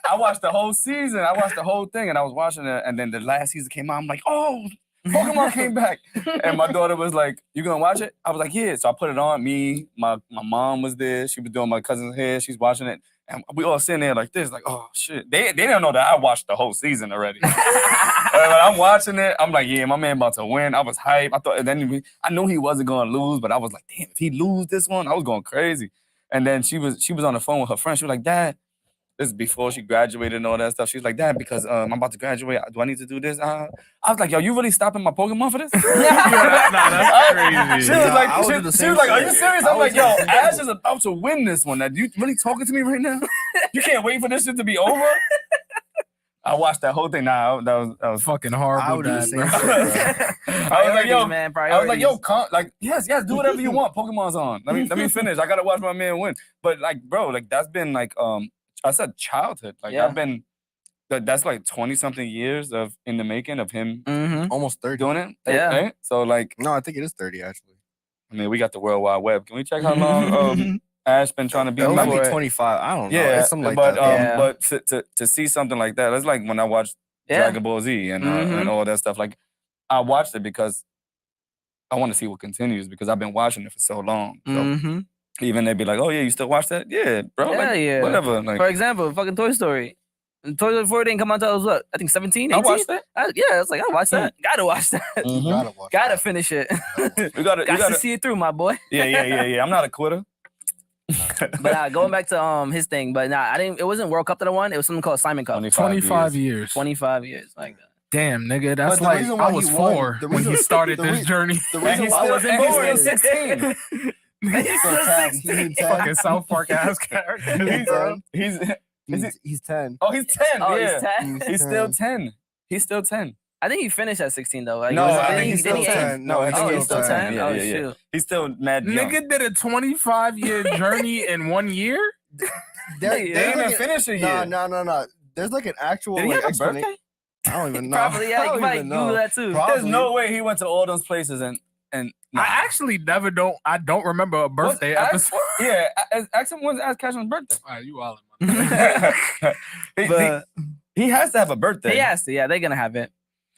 I watched the whole season. I watched the whole thing, and I was watching it. And then the last season came out. I'm like, oh, Pokemon came back. And my daughter was like, "You gonna watch it?" I was like, "Yeah." So I put it on. Me, my mom was there. She was doing my cousin's hair. She's watching it, and we all sitting there like this, like, "Oh shit!" They didn't know that I watched the whole season already. When I'm watching it, I'm like, "Yeah, my man about to win." I was hyped. I thought, and then I knew he wasn't gonna lose, but I was like, "Damn, if he lose this one," I was going crazy. And then she was on the phone with her friend. She was like, "Dad." This is before she graduated and all that stuff. She was like, "Dad, because I'm about to graduate, do I need to do this?" I was like, "Yo, you really stopping my Pokemon for this?" Nah, that's crazy. She was like, I would do she the was same like, "Are shit. you serious?" I'm like, "Yo, Ash is about to win this one. Now, you really talking to me right now? You can't wait for this shit to be over?" I watched that whole thing. Nah, that was Fucking I horrible, would do the dad, same bro. shit, bro. I was like, "Yo, man, I was like, yo, priorities. yes, do whatever you want. Pokemon's on. Let me finish. I gotta watch my man win." But like, bro, like that's been like I said childhood. Like Yeah. I've been that's like 20-something years of in the making of him Almost 30. doing it. Yeah. Right? So like, No, I think it is 30 actually. I mean, we got the World Wide Web. Can we check how long Ash been trying to beat It me might for be it? 25. I don't know. Yeah, It's something like but that. Yeah. but to see something like that, it's like when I watched Dragon Ball Z and all that stuff. Like I watched it because I want to see what continues because I've been watching it for so long. So even they'd be like, "Oh yeah, you still watch that?" Yeah, bro. Yeah, like, yeah. Whatever. Like For example, fucking Toy Story. Toy Story 4 didn't come out until I was what? I think 17, 18? I watched that. Yeah, it's like, I watched that. Gotta watch that. You gotta watch Gotta that. finish it. You gotta Got to see it through, my boy. Yeah. I'm not a quitter. But going back to his thing, but I didn't. It wasn't World Cup that I won. It was something called Simon Cup. 25 years. 25 years, like that. Damn, nigga, that's But the like reason I why was he won- 4 the when he reason- started the this rea- journey. The reason I why wasn't born. 16. He's So still 10, 16. he's 10. Fucking South Park ass character. He's 10. Oh, he's 10. Oh, yeah. he's 10. He's still 10. He's still 10. I think he finished at 16 though. Like, No, was it- I didn't think he- he's didn't still he 10. age? No, Oh, he's still 10. Yeah, Oh yeah. shoot. He's still mad young. Nigga did a 25-year journey in 1 year? There- They They there's didn't like even finish it No, yet. no. There's like an actual Did he like, have a birthday? I don't even know. Probably, yeah. I You don't might even Google know. that too. There's no way he went to all those places and nah. I actually I don't remember a birthday episode. Yeah, ask him when's Ask Cashman's birthday. All right, you all in But he has to have a birthday. he has to. Yeah, they're gonna have it.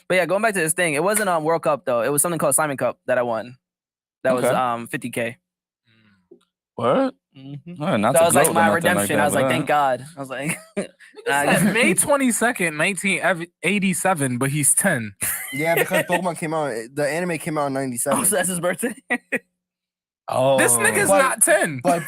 But yeah, going back to this thing, it wasn't World Cup though. It was something called Simon Cup that I won. That was Okay. 50K. What? Mm-hmm. Not That to was like gloat or my nothing redemption. that, I was like, but, thank God. I was like, May 22nd, 1987, but he's 10. Yeah, because Pokemon came out. The anime came out in '97. oh, so that's his birthday. Oh, This nigga's But- not 10. but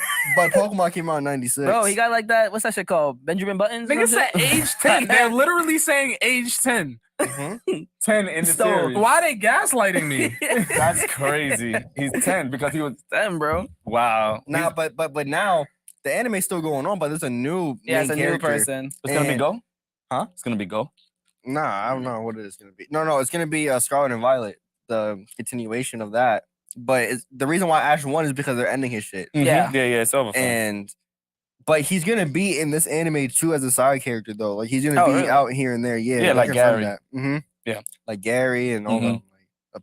Pokemon came out in '96. Bro, he got like that. What's that shit called? Benjamin Buttons? or Nigga some said shit? age 10. They're literally saying age 10. 10 in the So, series. Why they gaslighting me? That's crazy. He's 10 because he was. 10, bro. Wow. Nah, but now the anime's still going on, but there's a new Yeah, it's a main new character. person. It's gonna be and- Go. Huh? It's gonna be Go. Nah, I don't know what it is gonna be. No, it's gonna be Scarlet and Violet, the continuation of that. But the reason why Ash won is because they're ending his shit. Yeah. Yeah. It's over. But he's gonna be in this anime too as a side character though. Like he's gonna Oh, be really? out here and there. Yeah, Yeah, they like confirmed Gary. That. Mm-hmm. Yeah. Like Gary and all Mhm.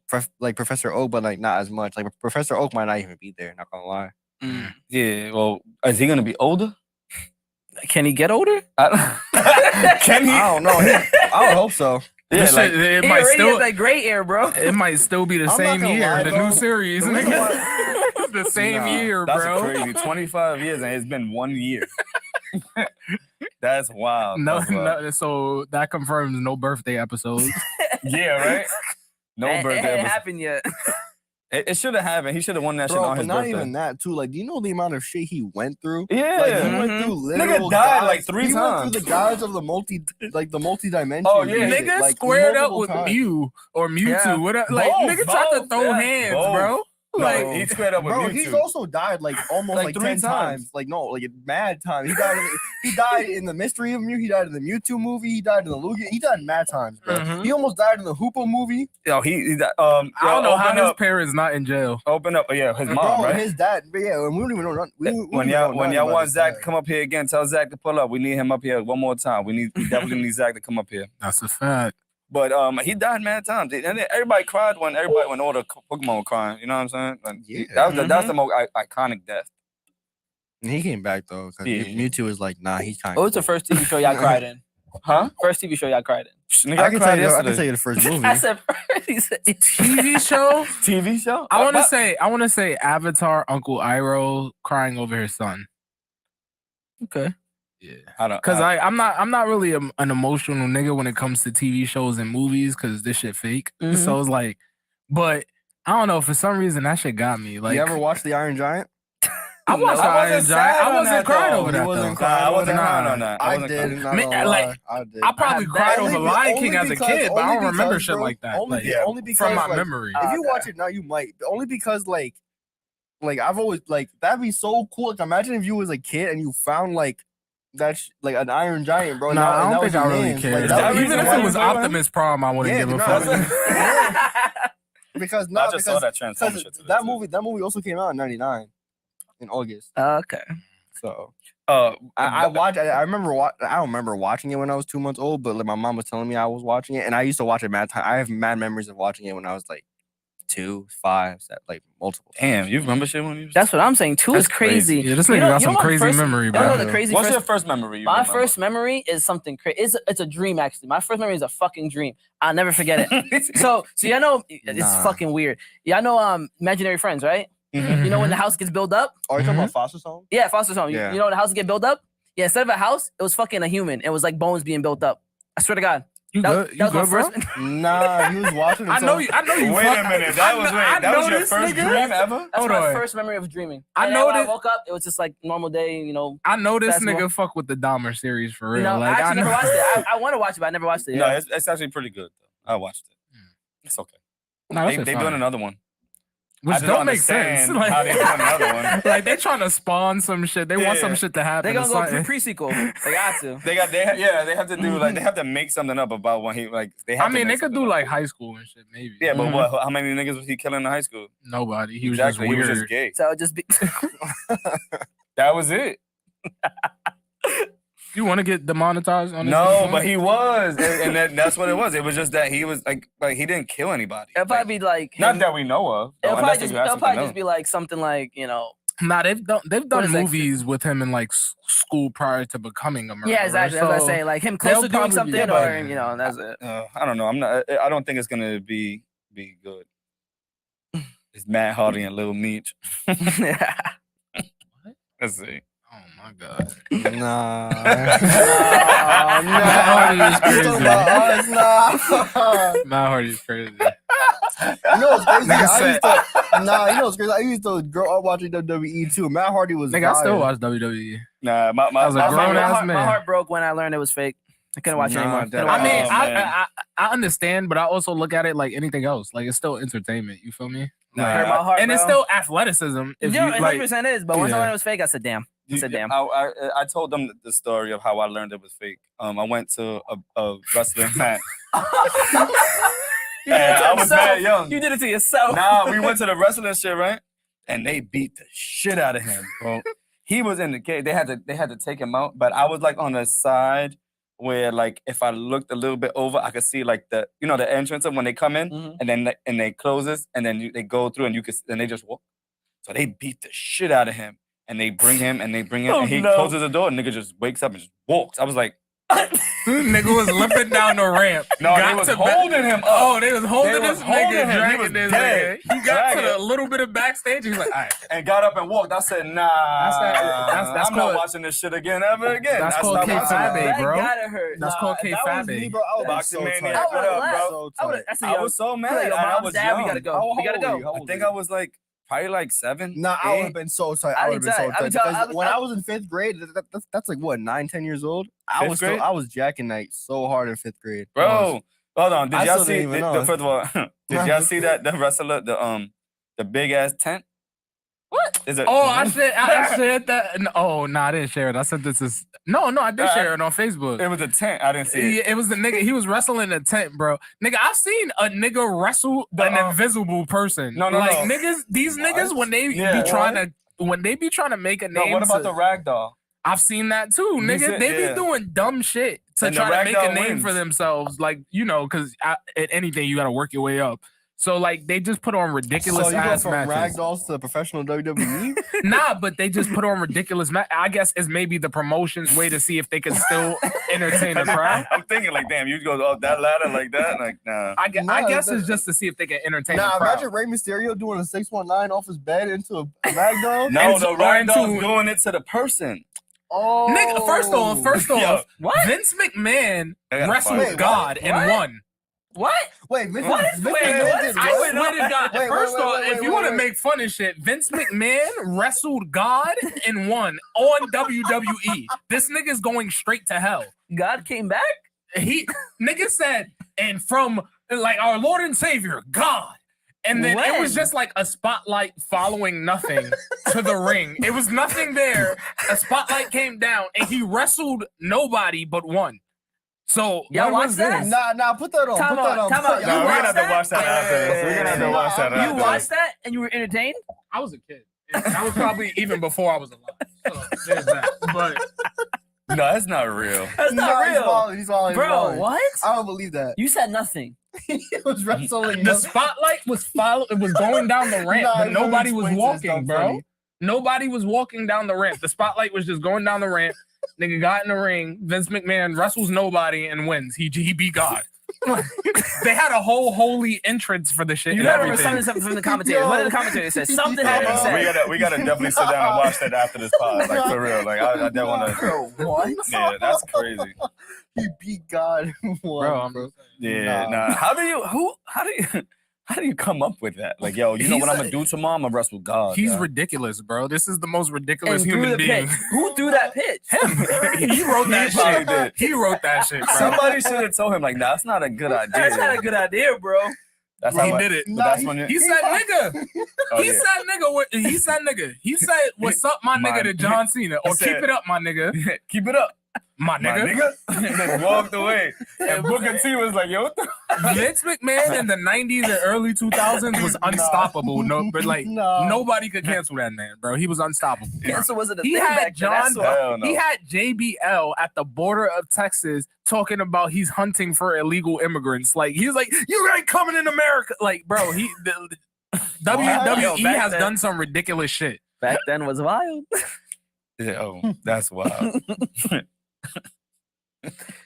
them. Like Professor Oak, but like not as much. Like Professor Oak might not even be there. Not gonna lie. Mm. Yeah. Well, is he gonna be older? Can he get older? Can he? I don't know. I would hope so. Yeah, This like, shit, it He might already still has that gray hair, bro. it might still be the I'm not same gonna year, lie, the bro. new series, The reason nigga. The same Nah, year, that's bro. crazy. 25 years and it's been 1 year. That's wild. No, That's wild. no, so that confirms no birthday episodes. Yeah, right. No It birthday. ain't episode. happened yet. It should have happened. He should have won that shit Bro, on but his not birthday. even that too. Like, do you know the amount of shit he went through? Yeah. Like he went Mhm. through literal Nigga died guides. like 3 he times. went through the guides of the multi dimensions. Oh, yeah. Nigga like, squared up multiple with times. Mew or Mewtwo, Yeah. whatever. Like Both, nigga tried to both, throw yeah. hands, Both. bro. No, Like he squared up with Bro, Mewtwo. he's also died like almost Like like 3 10 times. times. Like no, like mad times. He died in the Mystery of Mew. He died in the Mewtwo movie. He died in the Lugia. He died mad times, bro. Mhm. He almost died in the Hoopa movie. Yo, he I don't know how open his up. parents not in jail. Open up. Oh, yeah, his Bro, mom, right? his dad. Yeah, and we don't even know. We don't When even y'all know when nothing y'all about want his Zach dad. to come up here again, tell Zach to pull up. We need him up here one more time. We definitely need Zach to come up here. That's a fact. But he died mad times, and then everybody cried when all the Pokemon were crying. You know what I'm saying? Like, Yeah. that's the most iconic death. He came back though, because Yeah. Mewtwo was like, nah, he's kind of. What was the first TV show y'all cried in? Huh? First TV show y'all cried in? Nigga, I I can cried tell you. I yesterday. can tell you the first movie. I said first. He said TV show. TV show? I want to say Avatar. Uncle Iroh crying over his son. okay. Yeah, I don't. because I'm not really an emotional nigga when it comes to TV shows and movies because this shit fake. Mhm. So it's like, but I don't know, for some reason that shit got me. Like, you ever watched The Iron Giant? I watched I Iron wasn't Giant. sad I on wasn't that, crying though. over that. You wasn't though. crying I wasn't Nah. crying on that. I wasn't did. crying. Not Man, gonna like, lie. I did. I probably cried over Lion King as a kid, but I don't remember shit bro, like that. Only, Like, only because from my like, memory. If you Okay. watch it now, you might. Only because like I've always like that'd be so cool. Like imagine if you was a kid and you found like like an Iron Giant, bro. Nah, I that don't was think I your really man. cared. Like, that was Even your if it man. was Optimus Prime, I wouldn't Yeah, give a no, fuck. because I not just saw because that Transformers shit today, that too. movie also came out in '99 in August. Okay. So Uh, I watched. I remember. I don't remember watching it when I was 2 months old, but like my mom was telling me I was watching it, and I used to watch it mad time. I have mad memories of watching it when I was like 2, 5, like multiple. Damn, you remember shit when you was... That's what I'm saying. Two is That's crazy. crazy. Yeah, this nigga got some what crazy first- memory, You bro. know the crazy What's first, your first memory? my first memory is something crazy. It's a dream, actually. My first memory is a fucking dream. I'll never forget it. So y'all know it's Nah. fucking weird. Y'all know Imaginary Friends, right? Mhm. You know when the house gets built up? Are you talking about Foster's Home? Yeah, Foster's Home. Yeah. You know when the house get built up? Yeah, instead of a house, it was fucking a human. It was like bones being built up. I swear to God. You That, good? that You was my good, bro? first. Nah, he was watching. I know you. I know you. Wait fuck- a minute. That was I your this first nigga. dream ever? That's Hold my on. first memory of dreaming. I And know then when that- I woke up, it was just like normal day, you know. I know this Basketball. nigga fuck with the Dahmer series for real. You know, like, I actually know. never watched it. I want to watch it, but I never watched it. No, Yeah. it's actually pretty good. Though. I watched it. It's okay. Nah, that They shit doing fine. another one. Which I just don't don't make sense. understand how they doing another one. Like they trying to spawn some shit. They want some Yeah. shit to happen. They're gonna or go something. pre-sequel. They got to. They have to do like they have to make something up about when he like they have I to mean, make they could something do up. like high school and shit, maybe. Yeah, but Mhm. what? How many niggas was he killing in high school? Nobody. He was Exactly, just he weird. was just gay. So it just be. That was it. You want to get demonetized on this? No, but he was, and that's what it was. It was just that he was like he didn't kill anybody. It'll probably be like. Not him- that we know of. It'll unless probably, you have it'll something probably else. just be like something like, you know. Nah, they've done What is that? movies with him in like school prior to becoming a murderer. Yeah, exactly. That's what I so- say. Like him they'll close to doing probably be- something, yeah, but- or you know, that's it. I don't know. I don't think it's gonna be good. It's Matt Hardy and Lil Meech. Let's see. Oh my god. Nah. Matt Hardy is You talking about us? Nah. Matt Hardy's crazy. You know what's crazy? Nigga I said- used to, nah, you know what's crazy? I used to grow up watching WWE too. Matt Hardy was. Nigga, I still fire. watch WWE. Nah, my I was a my- grown my, ass heart, my man. heart broke when I learned it was fake. I couldn't watch it Nah, anymore. that- Couldn't I watch mean, it. man. I understand, but I also look at it like anything else. Like it's still entertainment. You feel me? Nah, Like, Hurt my heart, and it's bro. still athleticism. If Yeah, you it like, 100% is. But once I yeah. learned it was fake, I said, "Damn." I said, "Damn." I told them the story of how I learned it was fake. I went to a wrestling match. You did it And to I was yourself. mad young. You did it to yourself. Nah, we went to the wrestling shit, right? And they beat the shit out of him, bro. He was in the cage. They had to take him out, but I was like on the side where like if I looked a little bit over, I could see like the entrance of when they come in Mhm. and then they closes and then they go through and they just walk. So they beat the shit out of him and they bring him and Oh, he no. closes the door and nigga just wakes up and just walks. I was like, nigga was limping down the ramp. no, Got they was to holding him up. Oh, they was holding They this was holding nigga, him. He dragging was this dead. nigga. He got to Dragging. the little bit of backstage. He's like, all right. And got up and walked. I said, nah, That's I'm called- not watching this shit again ever again. That's I called stopped K-Fabe, watching it. That bro. gotta hurt. That's called If that was K-Fabe. me, bro, I would be Boxing so Maniac, tight. I what up, would've bro? So I would. tight. That's a I young. was so mad. Like, yo, I mom, was dad, we young. gotta go. How We gotta old were go. you? How I old think were I you? was like probably like 7. Nah, I would 8. have been so tight. I'd I be would have been so tight. I'd be tight. tight. Because when I was in 5th grade, that's like what 9, 10 years old. I Fifth grade? was jacking like so hard in 5th grade, Bro, hold on. Did I y'all still see? didn't even know. First of all, did y'all see that the wrestler, the big ass tent? What is it? Oh, I shared that. Oh, no, I didn't share it. I said this is no, I did share it on Facebook. It was a tent. I didn't see it. Yeah, it was the nigga. He was wrestling in a tent, bro. Nigga, I've seen a nigga wrestle an invisible person. No, like no. niggas. These niggas when they Yeah. be trying to make a No, name. what about to- the rag doll? I've seen that too, You nigga. said- They yeah. be doing dumb shit to And the try to make a ragdoll name wins. for themselves. Like, because at anything, you got to work your way up. So like they just put on ridiculous So you go ass from matches. ragdolls to professional WWE? Nah, but they just put on ridiculous I guess it's maybe the promotion's way to see if they can still entertain a crowd. I'm thinking like, damn, you go up that ladder like that, like nah. I guess it's just to see if they can entertain a Nah, crowd. imagine Rey Mysterio doing a 619 off his bed into a ragdoll. No, the or ragdoll's into- doing it to the person. Oh, Nigga, first off, Yo, What? Vince McMahon I gotta wrestled find it. God and What? won. What? Wait, Vince, What? Vince Wait, McMahon what? did I what? swear to God. Wait, First wait, off, wait, if you wait, want to wait. make fun of shit, Vince McMahon wrestled God and won on WWE. This nigga's going straight to hell. God came back? Nigga said, and from like our Lord and Savior, God. And then it was When? just like a spotlight following nothing to the ring. It was nothing there. A spotlight came down and he wrestled nobody but won. So Y'all what watch was that? this? Nah, put that on. Time put that out, on. time put out. that You Nah, on. we're watched gonna have to that? watch that after this. We're gonna have to watch that You after watched that and you were entertained? I was a kid. And that was probably even before I was alive. So there's that. But No, that's not real. That's not Nah, real. He's all Bro, what? I don't believe that. You said nothing. He was wrestling. the spotlight was it was going down the ramp, Nah, but nobody was explains it, it's walking, not bro. funny. Nobody was walking down the ramp. The spotlight was just going down the ramp. Nigga got in the ring. Vince McMahon wrestles nobody and wins. He beat God. They had a whole holy entrance for the shit. You and gotta remember everything. something from the commentators. One of the commentators said something Yeah, happened. we gotta definitely sit down and watch that after this pod, like for real. Like I don't want to. Bro, what? Yeah, that's crazy. He beat God. Bro, Yeah, nah. How do you come up with that? Like, yo, you know what I'm gonna do tomorrow? I'm gonna wrestle God. He's yeah. ridiculous, bro. This is the most ridiculous And threw human the being. pitch. Who threw that pitch? He wrote that He probably shit. did. He wrote that shit, bro. Somebody should have told him, like, nah, that's not a good idea. That's not a good idea, bro. That's He how did it. But that's when He said nigga. Oh, He yeah. said nigga. He said nigga. He said what's up, my My- nigga, to John Cena, or He said- keep it up, my nigga, Keep it up, my my nigga. nigga. And then walked away. And Booker T was like, yo, what the? Vince McMahon in the 90s and early 2000s was unstoppable. No, but like No. nobody could cancel that man, bro. He was unstoppable. Cancer wasn't a He thing had back then. That's John. why. Hell no. He had JBL at the border of Texas talking about he's hunting for illegal immigrants. Like he's like, you ain't coming in America. Like, bro, the WWE Yo, back has then- done some ridiculous shit. Back then was wild. Yeah, oh, that's wild.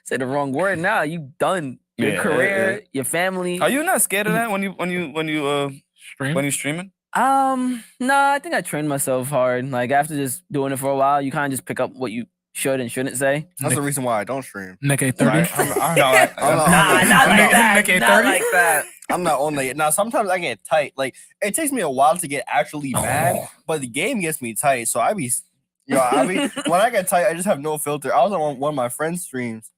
Say the wrong word now. You done. Your Yeah, career, yeah. your family. Are you not scared of that when you streaming? No, I think I trained myself hard. Like after just doing it for a while, you kind of just pick up what you should and shouldn't say. That's the reason why I don't stream. Nick A30. No, Nah, I'm not like that. Nick Not A30? like that. I'm not on it. Now, sometimes I get tight. Like, it takes me a while to get actually mad, but the game gets me tight. So I be when I get tight, I just have no filter. I was on one of my friend's streams.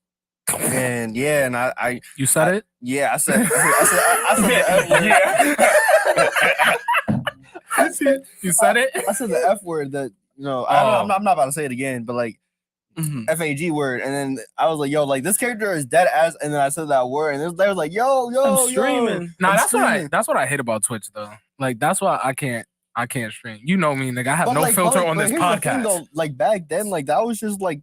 And yeah, and I You said it? yeah, I said the F word. You said it? I said the F word that, you know, Oh. I'm not about to say it again, but like Mhm. FAG word. And then I was like, yo, like this character is dead ass. And then I said that word, and they was like, yo, I'm streaming. Nah, I'm that's streaming. what I hate about Twitch though. Like that's why I can't stream. You know me, nigga. I have But no like, filter but on this here's the thing, podcast. though, like back then, like that was just like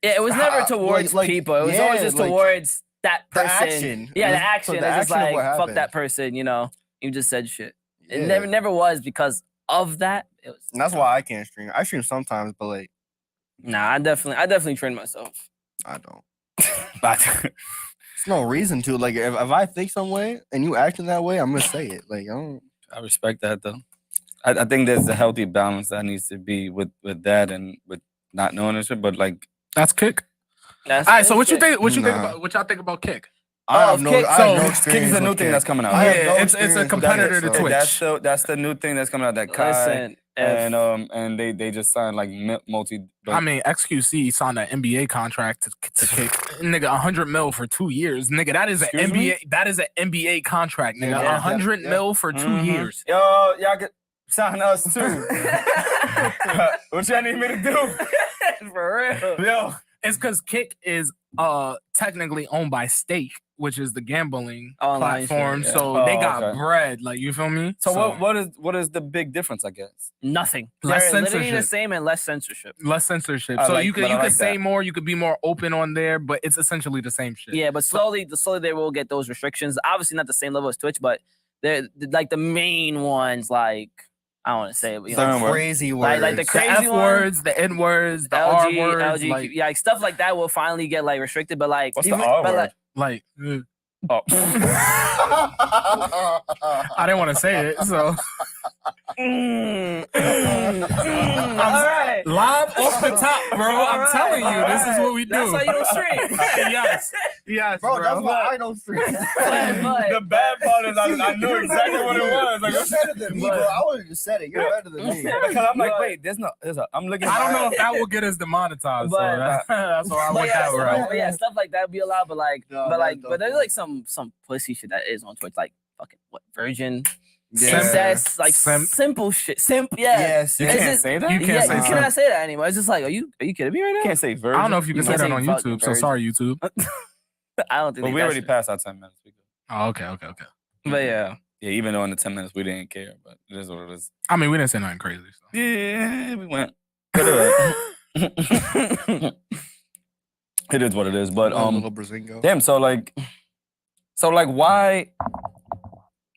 Yeah, it was never towards like, people. It was yeah, always just like, towards that the person. action. Yeah, It the was action. for the It's just action of like what fuck happened. that person. You know, you just said shit. It Yeah. never was because of that. It was. And that's why I can't stream. I stream sometimes, but like Nah, I definitely trained myself. I don't. There's no reason to. Like if I think some way and you acting that way, I'm gonna say it. Like I don't. I respect that though. I think there's a healthy balance that needs to be with that and with not knowing this shit. But like, That's Kick. That's All right, so what you it. think? What you think Nah. about? What y'all think about Kick? I have Oh, no. Kick, I have so no Kick Kick experience is a new with thing Kick. that's coming out. I have Yeah, no it's a experience with competitor Kick, to so- Twitch. That's the new thing that's coming out. That Kai Listen, if, and they just signed like multi. I mean, XQC signed an NBA contract to Kick. Nigga, 100 mil for 2 years. Nigga, that is an Excuse me? NBA. That is an NBA contract, nigga. Yeah, 100 yeah. mil for 2 Mhm. years. Yo, y'all could sign us too. What y'all need me to do? for real. Yo, It's because Kick is technically owned by Stake, which is the gambling Online shit, platform. yeah. So they Oh, got okay. bread, like you feel me? so what is the big difference? I guess. Nothing. Less They're literally the censorship. same and less censorship. Less censorship. I So like- you could but I like say that. more, you could be more open on there, but it's essentially the same shit. Yeah, but slowly they will get those restrictions. Obviously, not the same level as Twitch, but they're like the main ones. Like I don't want to say it, but, you Certain know, words. Crazy words. like the The crazy F one, words, the N words, the R LG, words, LGQ, yeah, like stuff like that will finally get like restricted. But like, What's the R word? like. Oh. I didn't want to say it, so all right. live off the top, bro. I'm All telling you, right, this is all what we do. That's why you don't stream. yes, Bro, bro. that's why I don't stream. The bad part is I know exactly what it was. Like, You're better than me, bro. I would have just said it. You're better than me. because I'm like, wait, I'm looking. I don't know if that will get us demonetized. So But- that's why I But went yeah, that stuff, route. but yeah, stuff like that would be allowed. But like, No, but there's like some pussy shit that is on Twitch, like fucking what virgin, Yeah. incest, like Simp. simple shit. Simp, yeah. Yes. You It's can't just- say that. You Yeah, can't say you simp. cannot say that anymore. It's just like, are you kidding me right You now? can't say virgin. I don't know if you can You say can't that on say fucking YouTube. So virgin. sorry, YouTube. I don't think. But we that's already it. passed our 10 minutes. We good. Oh, okay. But yeah, Yeah, even though in the 10 minutes we didn't care, but it is what it is. I mean, we didn't say nothing crazy. So. Yeah, we went. It is what it is. But little Brazingo. damn. So like why?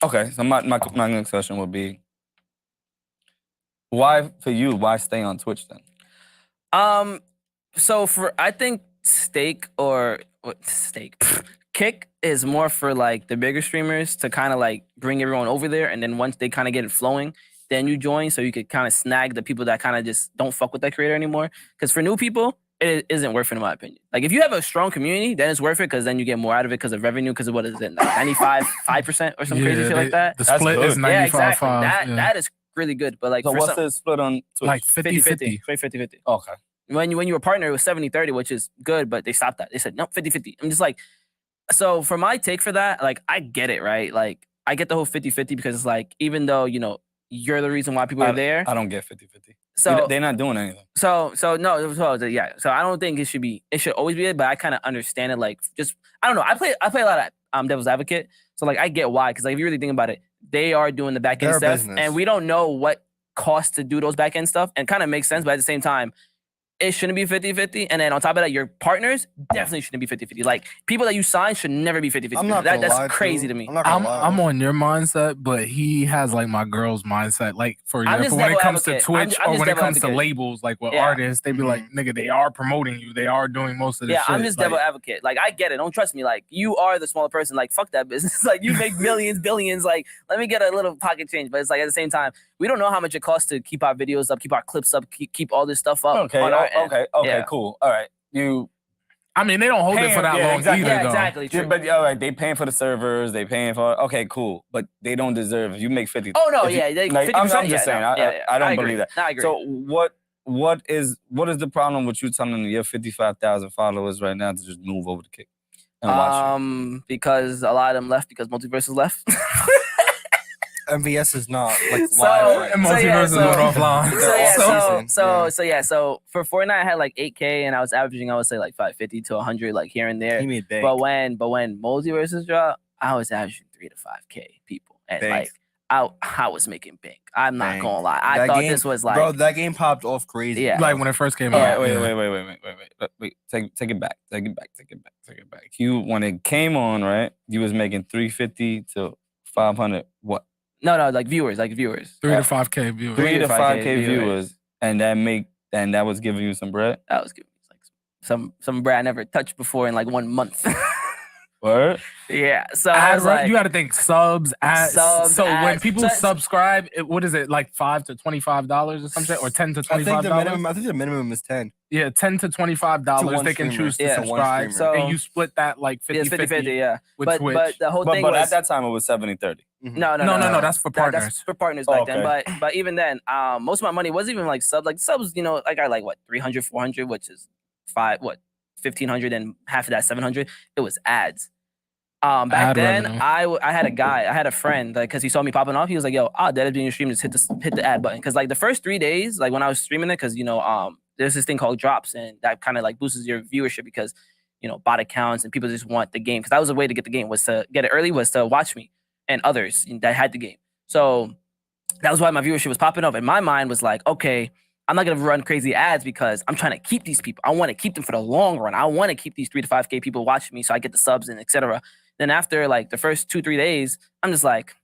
Okay, so my next question would be, why for you? Why stay on Twitch then? so I think Kick is more for like the bigger streamers to kind of like bring everyone over there, and then once they kind of get it flowing, then you join, so you could kind of snag the people that kind of just don't fuck with that creator anymore. Because for new people, it isn't worth it in my opinion. Like if you have a strong community, then it's worth it because then you get more out of it because of revenue. Because of what is it, like 5% or some crazy shit like that. The That's split good. is Yeah, 95 exactly. That is really good. But like So for what's some, the split on Twitch? like 50-50, 50-50. straight 50-50. Okay. When you were a partner, it was 70-30, which is good, but they stopped that. They said, nope, 50-50. I'm just like, so for my take for that, like, I get it, right? Like, I get the whole 50-50 because it's like, even though, you know, you're the reason why people are there. I don't get 50-50. So they're not doing anything. So yeah. So I don't think it should always be it, but I kind of understand it. Like, just, I don't know. I play a lot of Devil's Advocate. So like, I get why. Cause like, if you really think about it, they are doing the back end Their stuff business. and we don't know what costs to do those back end stuff, and kind of makes sense. But at the same time, it shouldn't be 50-50. And then on top of that, your partners definitely shouldn't be 50-50. Like, people that you sign should never be 50-50. I'm not gonna lie, That's crazy to me. I'm not gonna lie. I'm on your mindset, but he has like my girl's mindset. Like, for I'm just example, when it devil comes to advocate. Twitch I'm or just when it devil comes to advocate. labels, like with Yeah. artists, they be like, nigga, they are promoting you. They are doing most of this Yeah, shit. I'm just like, devil advocate. Like, I get it. Don't trust me. Like, you are the smaller person. Like, fuck that business. Like, you make millions, billions. Like, let me get a little pocket change. But it's like, at the same time, we don't know how much it costs to keep our videos up, keep our clips up, keep all this stuff up. Okay. on our end. Okay. Yeah. Cool. All right. You I mean, they don't hold it paying- for that yeah, long exactly. either, Yeah, though. exactly. Yeah, True. but all right, they paying for the servers, they paying for. Okay, cool, but they don't deserve. If you make 50. Oh, no, if you- yeah. They, like, 50%, I'm just saying. I don't agree. believe that. No, I agree. So what is the problem with you telling your 55,000 followers right now to just move over to Kick and watch you? Because a lot of them left because Multiverse left. MVS is not like So- live right And now. Multiverse is went offline. So for Fortnite, I had like 8K, and I was averaging, I would say, like 550 to 100, like here and there. He made bank. But when Multiverses dropped, I was averaging 3 to 5K people, and Bank. like I was making bank. I'm not Bank. gonna lie. I That thought game- this was like, bro, that game popped off crazy. Yeah. Like when it first came All out. right, yeah. wait. Take it back. You, when it came on, right? You was making 350 to 500. What? no, like viewers. 3 to 5K viewers. 3 to 5K viewers. viewers, and that was giving you some bread. That was giving me like some brand I never touched before in like 1 month. Word? Yeah. So I was like, you got to think subs, ads. Subs, so when ads. people So- subscribe, what is it, like $5 to $25 or something, or $10 to I think $25? I think the minimum is 10. Yeah, $10 to $25 one they can streamer. choose to Yeah. To one subscribe, streamer. and So- you split that like it's 50-50 50-50, yeah. with But Twitch. the whole But thing was at that time it was 70-30. no, No, that's for partners. That's for partners back then. Okay. But even then, most of my money wasn't even like subs. Like subs, you know, I got like what 300, 400, which is 1,500, and half of that 700. It was ads. Back Ad then, revenue. I had a friend, like, because he saw me popping off. He was like, "Yo, that is being your stream. Just hit the ad button." Because like the first 3 days, like when I was streaming it, because you know, there's this thing called drops, and that kind of like boosts your viewership because you know bot accounts and people just want the game. Because that was a way to get the game, was to get it early, was to watch me and others that had the game. So that was why my viewership was popping up. And my mind was like, okay, I'm not gonna run crazy ads because I'm trying to keep these people. I want to keep them for the long run. I want to keep these 3 to 5K people watching me so I get the subs and etc. Then after like the first 2-3 days, I'm just like,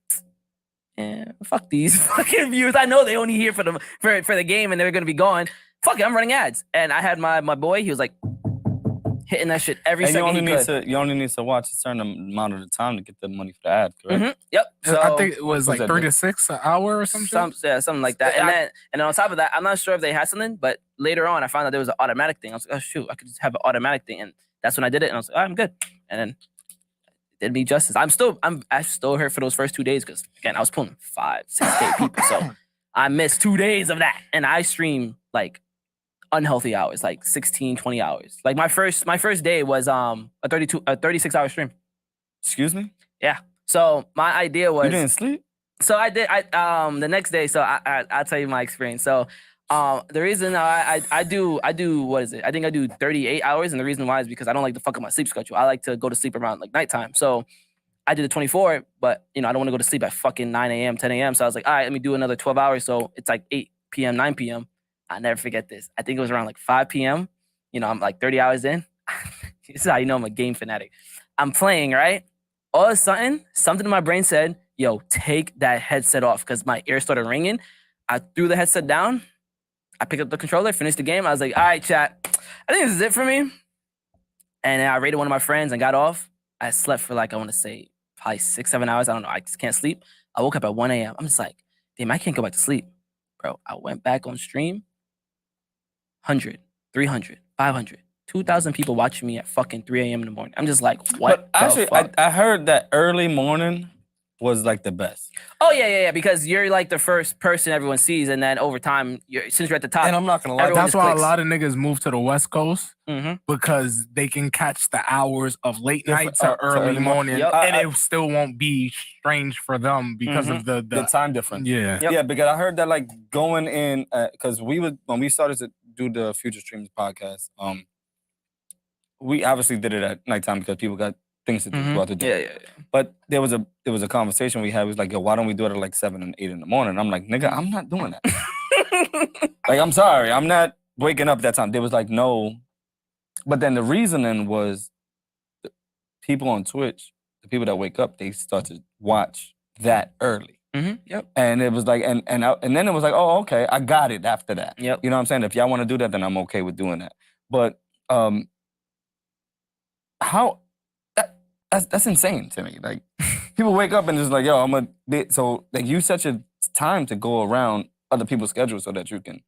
fuck these fucking viewers. I know they only here for the game and they're gonna be gone. Fuck it, I'm running ads. And I had my boy. He was like hitting that shit every And second he could. you only need to watch a certain amount of the time to get the money for the ad, correct? Yep. So I think it was like that 3 to 6 an hour or something. something like that. And then on top of that, I'm not sure if they had something, but later on I found out there was an automatic thing. I was like, oh shoot, I could just have an automatic thing, and that's when I did it. And I was like, I'm good. And then it did me justice. I still hurt for those first 2 days because again I was pulling 5-6K people, so I missed 2 days of that, and I streamed like unhealthy hours, like 16-20 hours. Like my first day was a 36-hour stream. Excuse me? Yeah. So my idea was You didn't sleep? So I did. The next day. So I'll tell you my experience. So the reason I do what is it? I think I do 38 hours, and the reason why is because I don't like to fuck up my sleep schedule. I like to go to sleep around like nighttime. So I did the 24, but I don't want to go to sleep at fucking 9 a.m., 10 a.m. So I was like, all right, let me do another 12 hours. So it's like 8 p.m., 9 p.m. I never forget this. I think it was around like 5 p.m. I'm like 30 hours in. This is how you know I'm a game fanatic. I'm playing, right? All of a sudden, something in my brain said, yo, take that headset off, because my ear started ringing. I threw the headset down. I picked up the controller, finished the game. I was like, all right, chat, I think this is it for me. And then I raided one of my friends and got off. I slept for like, I want to say probably 6-7 hours. I don't know. I just can't sleep. I woke up at 1 a.m. I'm just like, damn, I can't go back to sleep. Bro, I went back on stream. 100, 300, 500, 2,000 people watching me at fucking 3 a.m. in the morning. I'm just like, what? But actually, I heard that early morning was like the best. Oh yeah, because you're like the first person everyone sees, and then over time, since you're at the top. And I'm not gonna lie, everyone That's just why clicks. a lot of niggas move to the West Coast because they can catch the hours of late night to early morning, Yep. and it still won't be strange for them because of the time difference. Yeah. Yep. Yeah, because I heard that like going in, because when we started to do the Future Streams podcast, we obviously did it at nighttime because people got things to do throughout the day. Yeah. But there was a conversation we had. It was like, yo, why don't we do it at like 7 and 8 in the morning? I'm like, nigga, I'm not doing that. Like, I'm sorry, I'm not waking up that time. There was like no, but then the reasoning was the people on Twitch, the people that wake up, they start to watch that early. Yep. And it was like, and then it was like, oh, okay, I got it after that. Yep. You know what I'm saying? If y'all want to do that, then I'm okay with doing that. But that's insane to me. Like, people wake up and just like, yo, so like you set your time to go around other people's schedules so that you can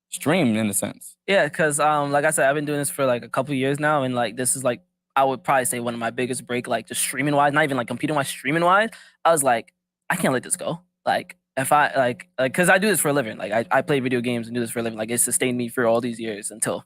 stream in a sense. Yeah, because like I said, I've been doing this for like a couple years now, and like this is like I would probably say one of my biggest break, like just streaming wise, not even like competing wise, streaming wise. I was like, I can't let this go. Like if I like because I do this for a living. Like I play video games and do this for a living. Like it sustained me for all these years until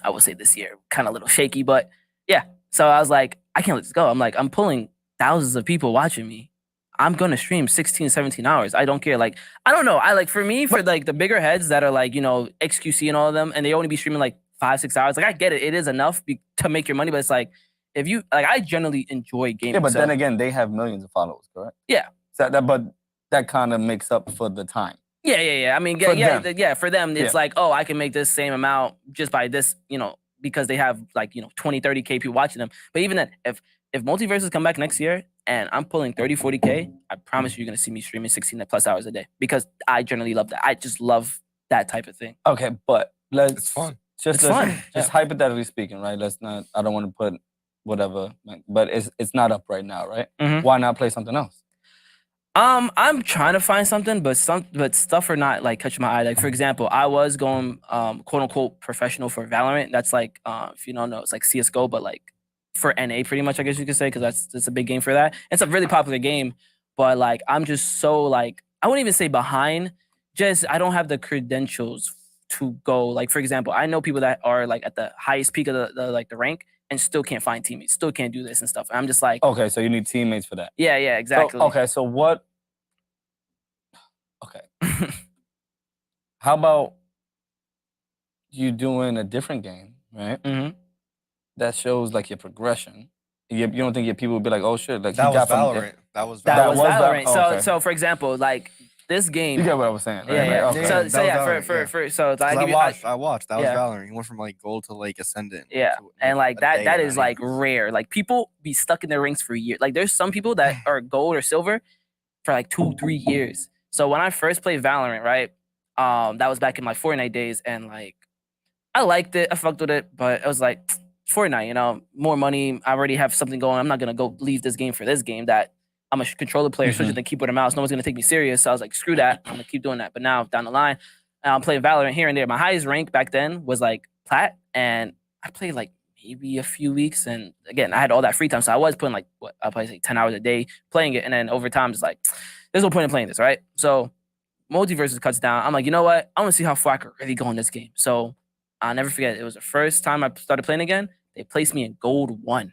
I would say this year, kind of a little shaky, but yeah. So I was like, I can't let this go. I'm like, I'm pulling thousands of people watching me. I'm gonna stream 16, 17 hours. I don't care. Like, I don't know. I like for me, for like the bigger heads that are like, XQC and all of them, and they only be streaming like 5-6 hours. Like, I get it. It is enough to make your money, but it's like, if you like, I generally enjoy gaming. Yeah, but then again, they have millions of followers, correct? Yeah. So but that kind of makes up for the time. Yeah. I mean, for them, it's like, oh, I can make this same amount just by this, because they have like 20, 30K people watching them. But even then, if multiverses come back next year and I'm pulling 30, 40K, I promise you're gonna see me streaming 16+ hours a day because I generally love that. I just love that type of thing. Okay, but It's fun. Just hypothetically speaking, right? Let's not. I don't want to put whatever, but it's not up right now, right? Why not play something else? I'm trying to find something, but stuff are not like catching my eye. Like for example, I was going quote unquote professional for Valorant. That's like if you don't know, it's like CS:GO, but like for NA pretty much, I guess you could say, because that's a big game for that. It's a really popular game, but like I'm just so like I wouldn't even say behind. Just I don't have the credentials to go. Like for example, I know people that are like at the highest peak of the rank and still can't find teammates, still can't do this and stuff. And I'm just like, okay, so you need teammates for that. Yeah, exactly. So what? Okay. How about you doing a different game, right? That shows like your progression. You don't think your people would be like, oh shit, like that he got was Valorant. That was Valorant. Okay. So for example, like this game. You get what I was saying, right? Yeah. Okay. I watched. That was Valorant. You went from like gold to like ascendant. Yeah, and like that is like rare. Like people be stuck in their ranks for years. Like there's some people that are gold or silver, for like 2-3 years. So when I first played Valorant, right, that was back in my Fortnite days, and like I liked it, I fucked with it, but it was like Fortnite, you know, more money. I already have something going. I'm not gonna go leave this game for this game that I'm a controller player, switching the keyboard and mouse. No one's gonna take me serious. So I was like, screw that. I'm gonna keep doing that. But now down the line, I'm playing Valorant here and there. My highest rank back then was like plat, and I played like maybe a few weeks. And again, I had all that free time, so I was putting like I probably say 10 hours a day playing it. And then over time, just like there's no point in playing this, right? So multiverses cuts down. I'm like, you know what? I want to see how far I could really go in this game. So I'll never forget. It was the first time I started playing again. They placed me in gold 1.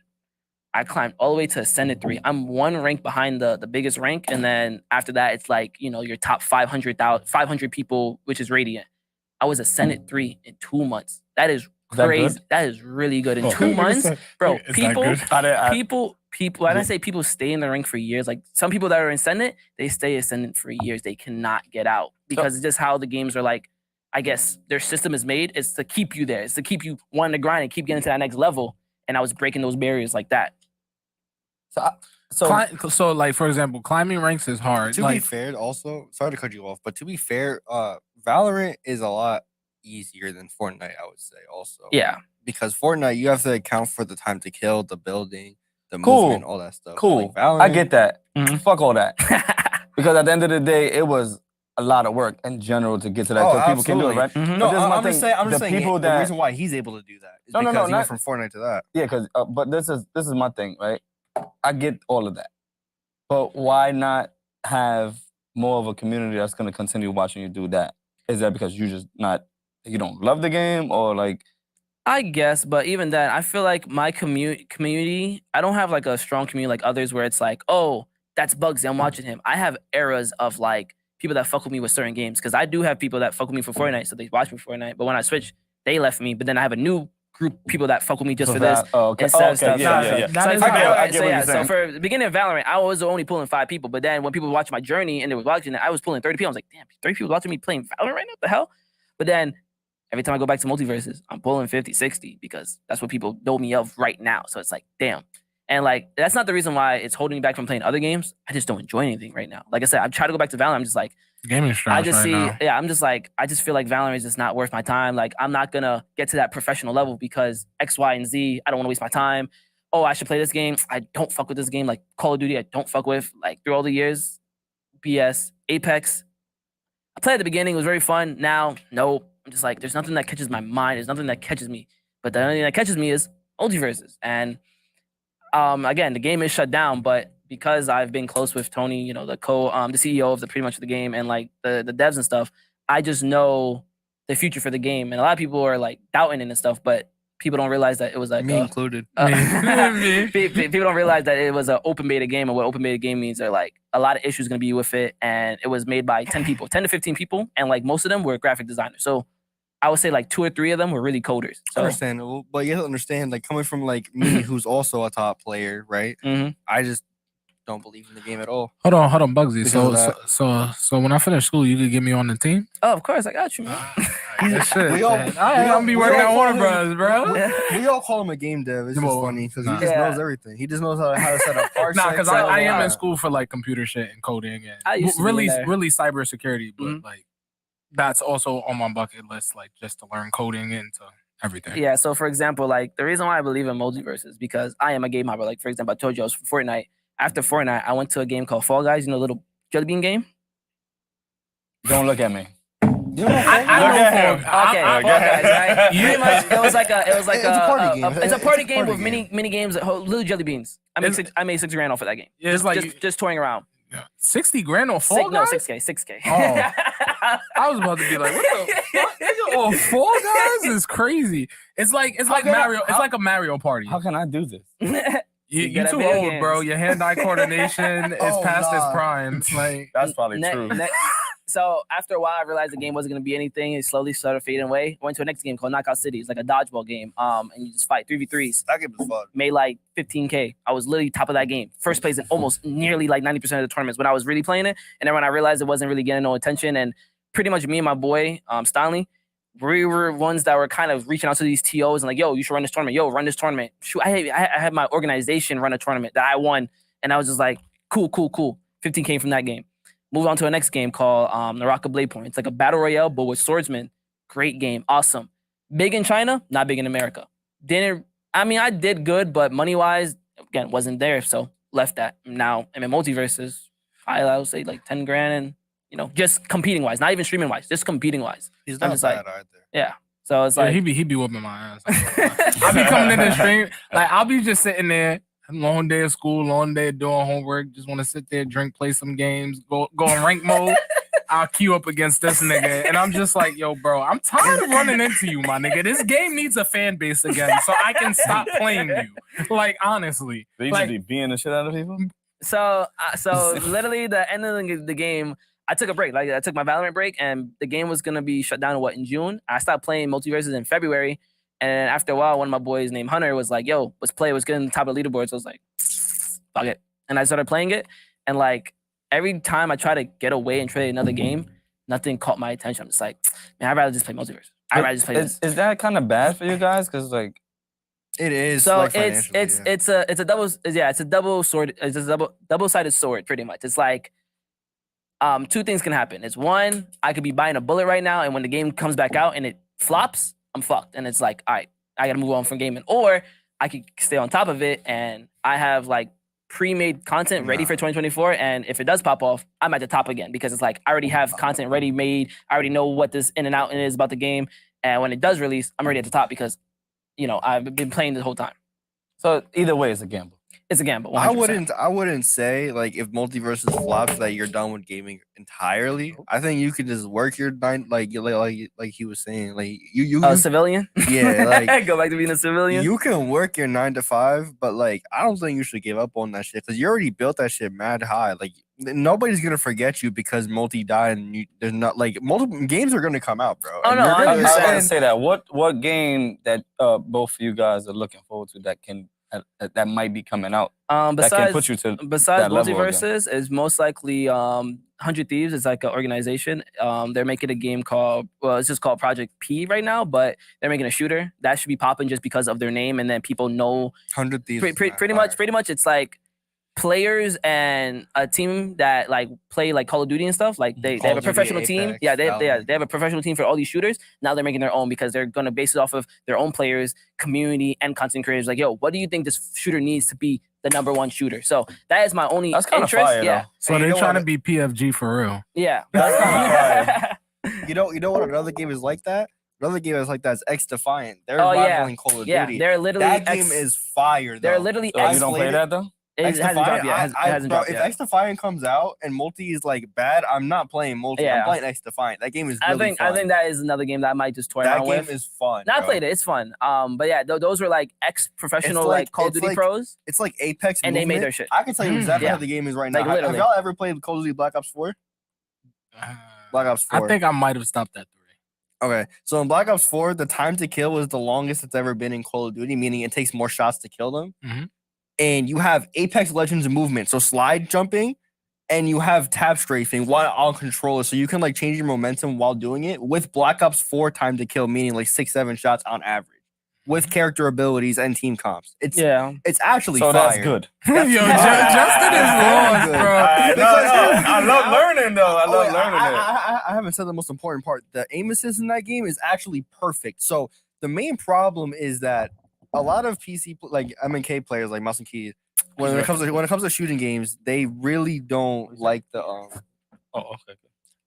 I climbed all the way to Ascendant 3. I'm 1 rank behind the biggest rank. And then after that, it's like, you know, your top 500 people, which is Radiant. I was Ascendant 3 in 2 months. That is crazy. That is really good. In 2 months, bro, people, when I say people stay in the rank for years, like some people that are Ascendant, they stay Ascendant for years. They cannot get out because it's just how the games are like, I guess their system is made. It's to keep you there. It's to keep you wanting to grind and keep getting to that next level. And I was breaking those barriers like that. So like for example, climbing ranks is hard. To be fair, also, sorry to cut you off, but to be fair, Valorant is a lot easier than Fortnite, I would say. Also, yeah, because Fortnite you have to account for the time to kill, the building, the movement, all that stuff. Cool, like Valorant, I get that. Fuck all that. Because at the end of the day, it was a lot of work in general to get to that. Because people can do it, right? No, I'm just saying the reason why he's able to do that is because he went from Fortnite to that. Yeah, because but this is my thing, right? I get all of that, but why not have more of a community that's going to continue watching you do that? Is that because you don't love the game, or like? I guess, but even then, I feel like my community, I don't have like a strong community like others where it's like, oh, that's Bugzvii, I'm watching him. I have eras of like people that fuck with me with certain games, because I do have people that fuck with me for Fortnite, so they watch me for Fortnite. But when I switch, they left me. But then I have a new group of people that fuck with me just for this. Instead of stuff. So for the beginning of Valorant, I was only pulling 5 people. But then when people watch my journey and they were watching it, I was pulling 30 people. I was like, damn, 30 people watching me playing Valorant right now? What the hell? But then every time I go back to multiverses, I'm pulling 50, 60 because that's what people know me of right now. So it's like, damn. And like, that's not the reason why it's holding me back from playing other games. I just don't enjoy anything right now. Like I said, I try to go back to Valorant. I'm just like, gaming I just I'm just like, I just feel like Valorant is just not worth my time. Like, I'm not gonna get to that professional level because X, Y, and Z. I don't want to waste my time. Oh, I should play this game. I don't fuck with this game. Like Call of Duty, I don't fuck with. Like through all the years, BS, Apex. I played at the beginning. It was very fun. Now, no. I'm just like, there's nothing that catches my mind. There's nothing that catches me. But the only thing that catches me is multiverses. And again, the game is shut down, but because I've been close with Tony, you know, the CEO of pretty much the game, and like the devs and stuff, I just know the future for the game. And a lot of people are like doubting it and stuff, but people don't realize that it was like me included. People don't realize that it was an open beta game, and what open beta game means are like a lot of issues going to be with it. And it was made by 10 to 15 people, and like most of them were graphic designers. So I would say like 2 or 3 of them were really coders. So. Understandable, but you have to understand, like coming from like me, who's also a top player, right? I just don't believe in the game at all. Hold on, Bugzvii. So when I finish school, you could get me on the team? Oh, of course, I got you, man. I'm gonna be working at Warner Bros, bro. We all call him a game dev. It's just funny because he just knows everything. He just knows how to set up parts. Because I am in school for like computer shit and coding and really cybersecurity, but like that's also on my bucket list, like just to learn coding into everything. Yeah. So for example, like the reason why I believe in multiverse is because I am a game hopper. Like for example, I told you I was for Fortnite. After Fortnite, I went to a game called Fall Guys. You know, little jelly bean game. Don't look at me. I know. Okay, Fall Guys, right? Pretty much, it was like it's a party game. It's a party game with mini games, little jelly beans. I made $6,000 off of that game. Yeah, it's just touring around. $60,000 on Fall Guys? No, 6K. Oh, I was about to be like, what the fuck? Oh, Fall Guys is crazy. It's like Mario. It's like a Mario party. How can I do this? You're too old, bro. Your hand-eye coordination is past its prime. Like that's probably true. So after a while, I realized the game wasn't going to be anything. It slowly started fading away. I went to a next game called Knockout City. It's like a dodgeball game. And you just fight 3v3s. That game was fun. Made like 15K. I was literally top of that game. First place in almost nearly like 90% of the tournaments when I was really playing it. And then when I realized it wasn't really getting no attention, and pretty much me and my boy, Stanley, we were ones that were kind of reaching out to these TOs and like, yo, you should run this tournament. Yo, run this tournament. Shoot, I had my organization run a tournament that I won. And I was just like, cool. 15 came from that game. Moved on to a next game called Naraka Blade Point. It's like a battle royale, but with swordsmen. Great game. Awesome. Big in China, not big in America. I did good, but money-wise, again, wasn't there. So left that. Now I'm in multiverses. I would say like 10 grand and, just competing-wise. Not even streaming-wise. Just competing-wise. He's I'm not just bad like, either. yeah. So it's Yeah, like... he be whooping my ass. I'll be coming in the stream. Like, I'll be just sitting there. Long day of school, long day of doing homework. Just want to sit there, drink, play some games, go in rank mode. I'll queue up against this nigga. And I'm just like, yo, bro, I'm tired of running into you, my nigga. This game needs a fan base again so I can stop playing you. Like, honestly. They used to be beating the shit out of people? So literally the end of the game, I took a break. Like, I took my Valorant break, and the game was going to be shut down in June. I stopped playing Multiverses in February. And after a while, one of my boys named Hunter was like, yo, let's play. Let's get in the top of the leaderboard. So I was like, fuck it. And I started playing it. And like every time I try to get away and trade another game, nothing caught my attention. I'm just like, man, I'd rather just play Multiverse. I'd rather just play this. Is that kind of bad for you guys? Because like, it is. So like, it's a double-sided sword, pretty much. It's like two things can happen. It's one, I could be buying a bullet right now, and when the game comes back out and it flops, I'm fucked. And it's like, all right, I gotta move on from gaming. Or I could stay on top of it, and I have like pre-made content ready for 2024. And if it does pop off, I'm at the top again, because it's like I already have content ready made. I already know what this in and out is about the game. And when it does release, I'm already at the top because, I've been playing the whole time. So either way, it's a gamble. It's a gamble. 100%. I wouldn't say like if Multiverses flops that you're done with gaming entirely. I think you could just work your like he was saying, like you A civilian? Yeah, like go back to being a civilian. You can work your 9 to 5, but like I don't think you should give up on that shit because you already built that shit mad high. Like nobody's gonna forget you because multi died and there's not like multiple games are gonna come out, bro. Oh no, I was gonna say that. What game that both of you guys are looking forward to that might be coming out that can put you to besides that level Multiverses is most likely 100 Thieves. Is like an organization. They're making a game called, it's just called Project P right now, but they're making a shooter that should be popping just because of their name, and then people know 100 Thieves. Pretty much, it's like players and a team that like play like Call of Duty and stuff. Like they have a professional team. Yeah, they have a professional team for all these shooters. Now they're making their own because they're gonna base it off of their own players, community, and content creators. Like, yo, what do you think this shooter needs to be the #1 shooter? So that is my only That's kind interest. of fire, yeah. though. So they're trying to be PFG for real. Yeah. That's kind of fire. You know what another game is like that? Another game is like that is X Defiant. They're Oh, yeah. rivaling Call of Duty. They're literally that game is fire. They're though. literally So you don't play that though? It hasn't dropped yet. It hasn't dropped if yet. X Defiant comes out and multi is like bad, I'm not playing multi. Yeah. I'm playing X Defiant. That game is really fun. I think that is another game that I might just toy that around game with. is fun. Not bro. played it. It's fun. But yeah, those were like ex-professional It's like Call of Duty pros. It's like Apex, And they made movement. their shit. I can tell you exactly Yeah. how the game is right now. Like, Have literally. y'all ever played Call of Duty Black Ops 4? Black Ops 4. I think I might have stopped at 3. Okay, so in Black Ops 4, the time to kill was the longest it's ever been in Call of Duty, meaning it takes more shots to kill them. Mhm. And you have Apex Legends movement, so slide jumping, and you have tab strafing while on controller, so you can like change your momentum while doing it. With Black Ops 4 time to kill, meaning like 6-7 shots on average, with character abilities and team comps. It's actually So fire. that's good. Yo, Justin is lost, bro. I love learning though. I love learning it. I haven't said the most important part. The aim assist in that game is actually perfect. So the main problem is that a lot of PC like MK players like Mouse and Keys, when it comes to shooting games, they really don't like the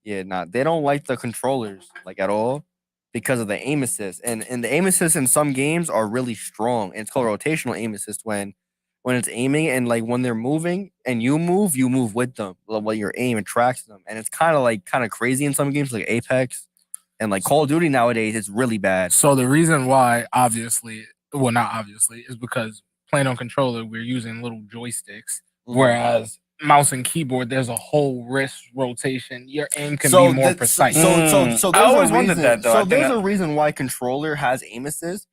they don't like the controllers like at all because of the aim assist. And the aim assist in some games are really strong. And it's called rotational aim assist when it's aiming and like when they're moving and you move with them while your aim attracts them. And it's kind of crazy in some games like Apex and like Call of Duty nowadays. It's really bad. So the reason why, not obviously, is because playing on controller, we're using little joysticks, whereas mouse and keyboard, there's a whole wrist rotation. Your aim can be more precise. So I always wondered that though. So there's a reason why controller has aim assist,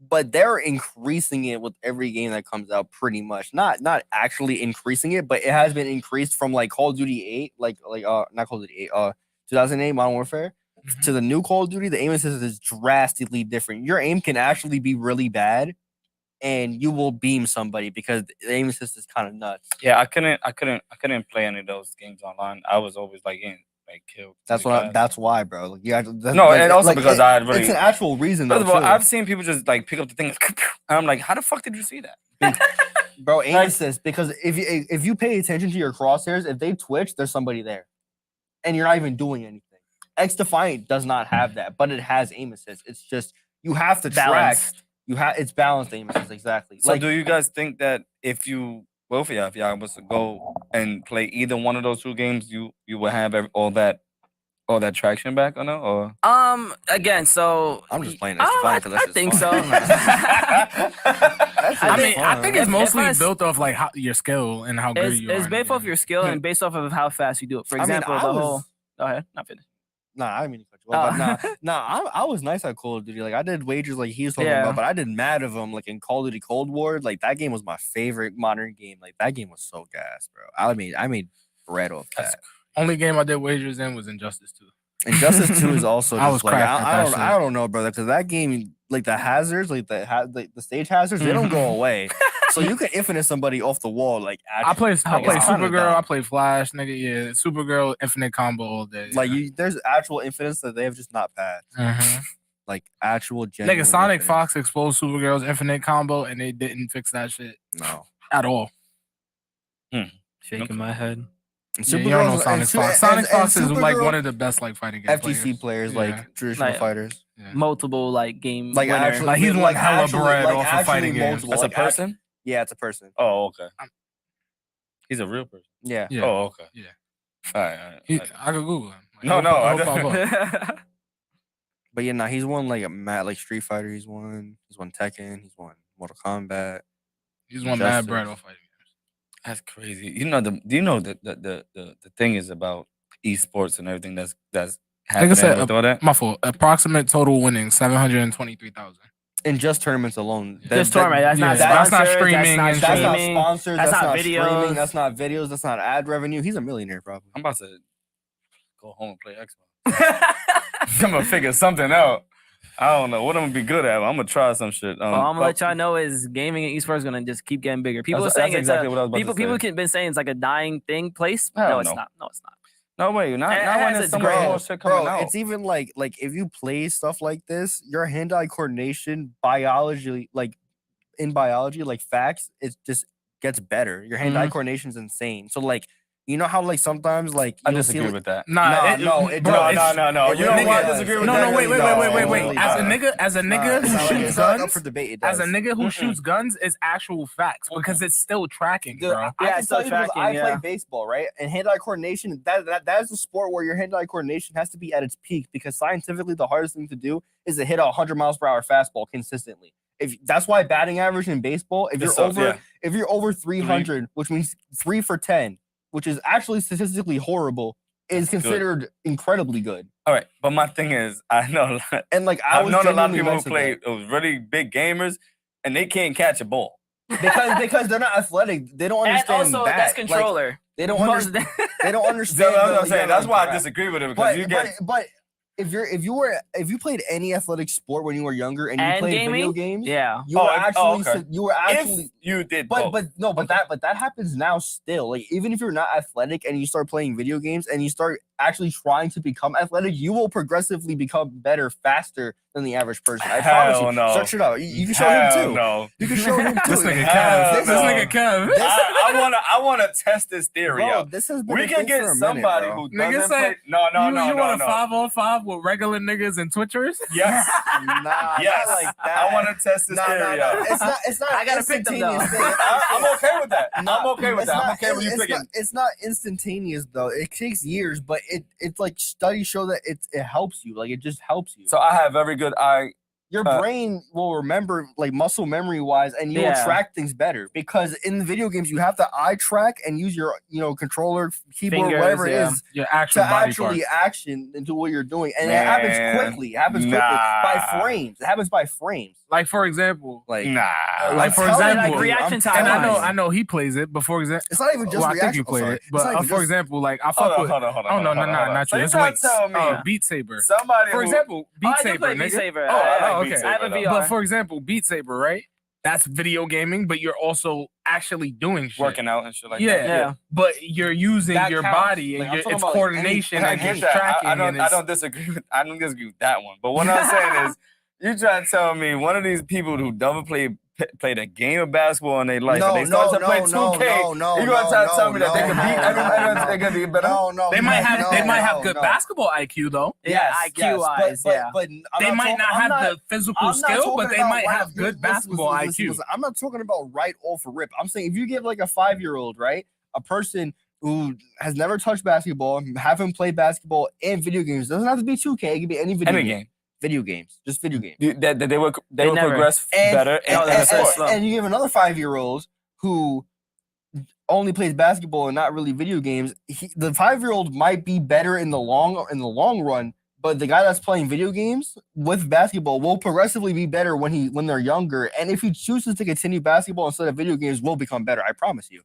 but they're increasing it with every game that comes out pretty much. Not actually increasing it, but it has been increased from like Call of Duty 8, not Call of Duty 8, 2008 Modern Warfare. To the new Call of Duty, the aim assist is drastically different. Your aim can actually be really bad, and you will beam somebody because the aim assist is kind of nuts. Yeah, I couldn't play any of those games online. I was always like getting like killed. That's why, bro. Like, and also because I had really. It's an actual reason. First of all, too. I've seen people just like pick up the thing, and I'm like, how the fuck did you see that? Bro, aim assist, because if you pay attention to your crosshairs, if they twitch, there's somebody there, and you're not even doing anything. X Defiant does not have that, but it has aim assist. It's just you have to Balanced. track. It's balanced aim assist, exactly. So do you guys think that if y'all was to go and play either one of those two games, you would have all that traction back or no? Or Again, so I'm just playing X Defiant because I think so. I think it's mostly built off like how your skill and how good you are. It's based off your skill and based off of how fast you do it. For example, Go ahead, not finished. Nah, I mean, I was nice at Call of Duty. Like I did wagers like he was talking about, but I did mad of him like in Call of Duty Cold War. Like that game was my favorite modern game. Like that game was so gas, bro. I made bread off that. Only game I did wagers in was Injustice 2. Injustice 2 is also I was just like I don't know, brother, because that game, like the hazards, like the stage hazards, they don't go away. So you can infinite somebody off the wall. Like I play Supergirl, I play Flash, nigga. Yeah, Supergirl infinite combo all day. Like there's actual infinites that they have just not passed. Like actual genuine. Nigga, Sonic Fox exposed Supergirl's infinite combo, and they didn't fix that shit. No, at all. Shaking my head. Yeah, you don't know Sonic Fox. Sonic Fox is like one of the best like fighting game FGC players, like traditional fighters. Yeah. Multiple like game like winner. actually, like he's like hella bread off of fighting games. That's a person? Yeah, it's a person. Oh, okay. He's a real person. Yeah. Oh, okay. Yeah. All right. I could Google him. Like, But yeah, he's won like like Street Fighter. He's won Tekken. He's won Mortal Kombat. He's won mad bread off fighting games. That's crazy. Do you know the thing is about esports and everything that's happening like I said, with all that? My fault. Approximate total winnings 723,000. In just tournaments alone. That's not streaming. That's not sponsored. That's not videos. Streaming. That's not videos. That's not ad revenue. He's a millionaire, probably. I'm about to go home and play Xbox. I'm gonna figure something out. I don't know what I'm gonna be good at. I'm gonna try some shit. All I'm gonna let y'all know is gaming and esports is gonna just keep getting bigger. People are saying that's exactly what I was about to say. People have been saying it's like a dying place. No, it's not. No, it's not. No way. Not when there's so much more shit coming out. It's even like if you play stuff like this, your hand-eye coordination, biology, like in biology, like facts, it just gets better. Your hand-eye coordination is insane. So like. You know how like sometimes like I disagree with that. No. You know why I disagree with that? No, wait. As a nigga who shoots guns, up for debate, as a nigga who shoots guns is actual facts because it's still tracking, bro. Yeah, it's still tracking. I play baseball, right? And hand-eye coordination, that is a sport where your hand-eye coordination has to be at its peak because scientifically the hardest thing to do is to hit a 100 miles per hour fastball consistently. If that's why batting average in baseball, if you're over 300, which means 3 for 10. Which is actually statistically horrible, is considered incredibly good. All right, but my thing is, I know, and like I've known a lot of people who play really big gamers, and they can't catch a ball because they're not athletic. They don't understand. And also, that. that's controller. Like, they don't understand. They don't understand. That's what I'm saying. That's why I disagree with it because But if you played any athletic sport when you were younger and you played video games, you were actually you did. But that happens now still. Like even if you're not athletic and you start playing video games and you start actually trying to become athletic, you will progressively become better faster than the average person. I promise you. No. Search it out. You can show him too. No. You can show him too. This nigga Kev. I wanna test this theory out. This has been we can get somebody who doesn't play. No. You want a 5-on-5 with regular niggas and Twitchers? Yes. Yes. Like that. I want to test this theory out. It's not. I gotta pick them though. I'm okay with that. I'm okay with that. I'm okay with you picking. It's not instantaneous though. It takes years, but it's like studies show that it helps you. Like it just helps you. So I have very good eye. Your brain will remember, like muscle memory wise, and you will track things better because in the video games you have to eye track and use your controller, keyboard, fingers, whatever it is, your actual to body actually parts. action into what you're doing, and it happens quickly. It happens quickly by frames. It happens by frames. Like for example, like for example, like reaction time. And I know he plays it, but for example, it's not even just reaction. I think you played it, but for example, like I fuck with. Hold on. Not you. It's like Beat Saber. Somebody for example, Beat Saber. Beat Saber. Oh, okay. I have a VR. But for example, Beat Saber, right? that's video gaming, but you're also actually doing shit. Working out and shit like Yeah, that. Yeah. But you're using That your counts. body and Like, I'm talking it's about, like, coordination I and get just that. tracking. I don't disagree with that one. But what I'm saying is, you try to tell me one of these people who never played a game of basketball in their life, and they start to play 2K. You gonna try to tell me that they can beat everyone? They're gonna be better. They might have good basketball IQ though. Yeah, IQ wise, yeah. But They might not have the physical I'm not skill, but talking they about might right- have good listen, basketball listen, IQ. listen. I'm not talking about right off a rip. I'm saying if you give like a 5-year-old, right, a person who has never touched basketball, haven't played basketball and video games, doesn't have to be 2K. It can be any video game. Video games, just video games. That they will never- progress better. And you give another 5-year-old who only plays basketball and not really video games. The 5-year-old might be better in the long run, but the guy that's playing video games with basketball will progressively be better when they're younger. And if he chooses to continue basketball instead of video games, will become better. I promise you.